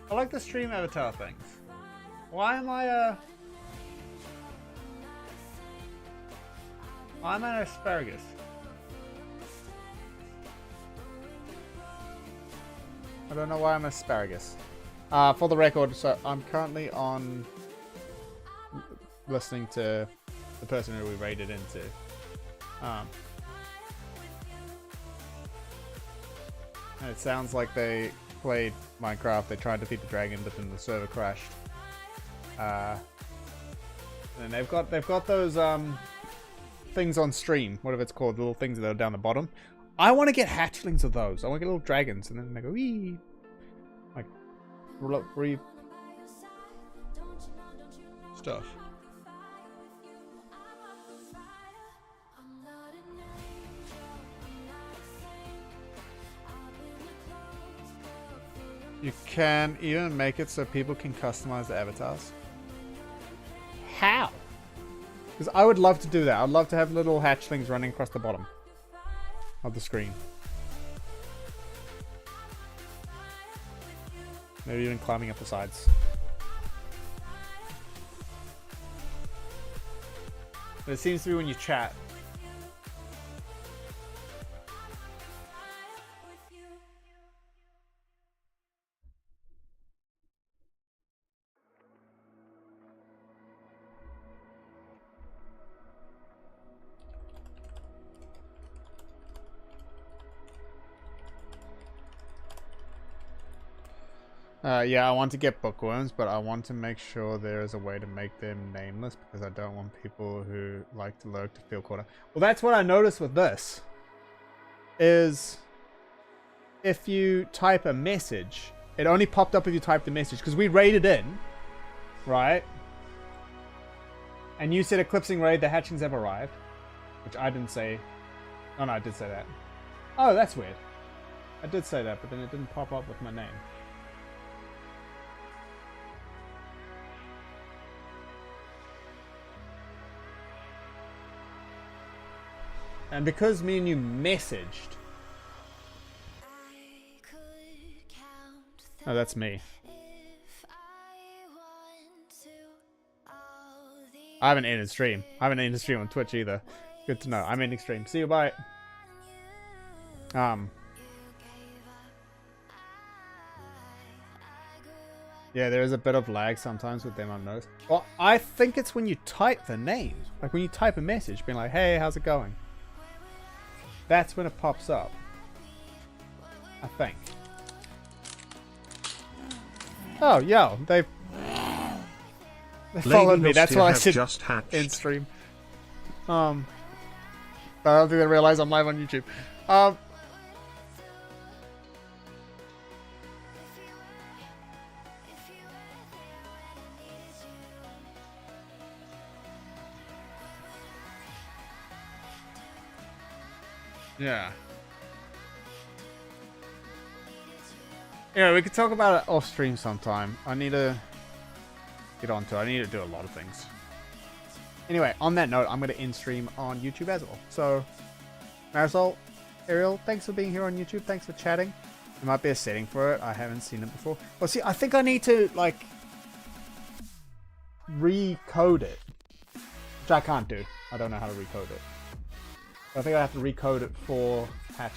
I like the stream avatar things. Why am I I'm an asparagus. I don't know why I'm asparagus. For the record, so I'm currently on listening to the person who we raided into. And it sounds like they played Minecraft, they tried to defeat the dragon, but then the server crashed. And they've got those things on stream, whatever it's called, the little things that are down the bottom. I want to get hatchlings of those. I want to get little dragons, and then they go wee. Like breathe stuff. You can even make it so people can customize the avatars. How? Because I would love to do that. I'd love to have little hatchlings running across the bottom of the screen. Maybe even climbing up the sides. But it seems to be when you chat. Yeah, I want to get bookworms, but I want to make sure there is a way to make them nameless because I don't want people who like to lurk to feel caught out. Well, that's what I noticed with this. Is if you type a message, it only popped up if you typed the message because we raided in, right? And you said Eclipsing Raid, the hatchlings have arrived, which I didn't say. Oh no, I did say that. Oh, that's weird. I did say that, but then it didn't pop up with my name. And because me and you messaged... Oh, that's me. I haven't ended stream. I haven't ended stream on Twitch either. Good to know. I'm ending stream. See you, bye. Yeah, there is a bit of lag sometimes with them, I've noticed. Well, I think it's when you type the name. Like when you type a message being like, hey, how's it going? That's when it pops up. I think. Oh, yo, they followed me. That's why I said just hatched. in stream. But I don't think they realize I'm live on YouTube. Yeah. Yeah, we could talk about it off stream sometime. I need to get onto it. I need to do a lot of things. Anyway, on that note, I'm going to end stream on YouTube as well. So, Marisol, Ariel, thanks for being here on YouTube. Thanks for chatting. There might be a setting for it. I haven't seen it before. Well, see, I think I need to, like, recode it. Which I can't do. I don't know how to recode it. I think I have to recode it for hatchlings.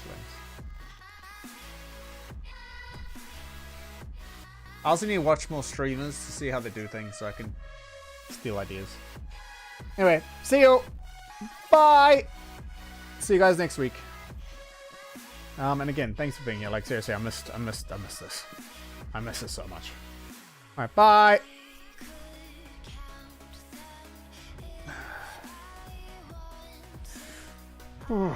I also need to watch more streamers to see how they do things so I can steal ideas. Anyway, see you. Bye. See you guys next week. And again, thanks for being here. Like seriously, I missed this. I miss this so much. All right, bye. Whew.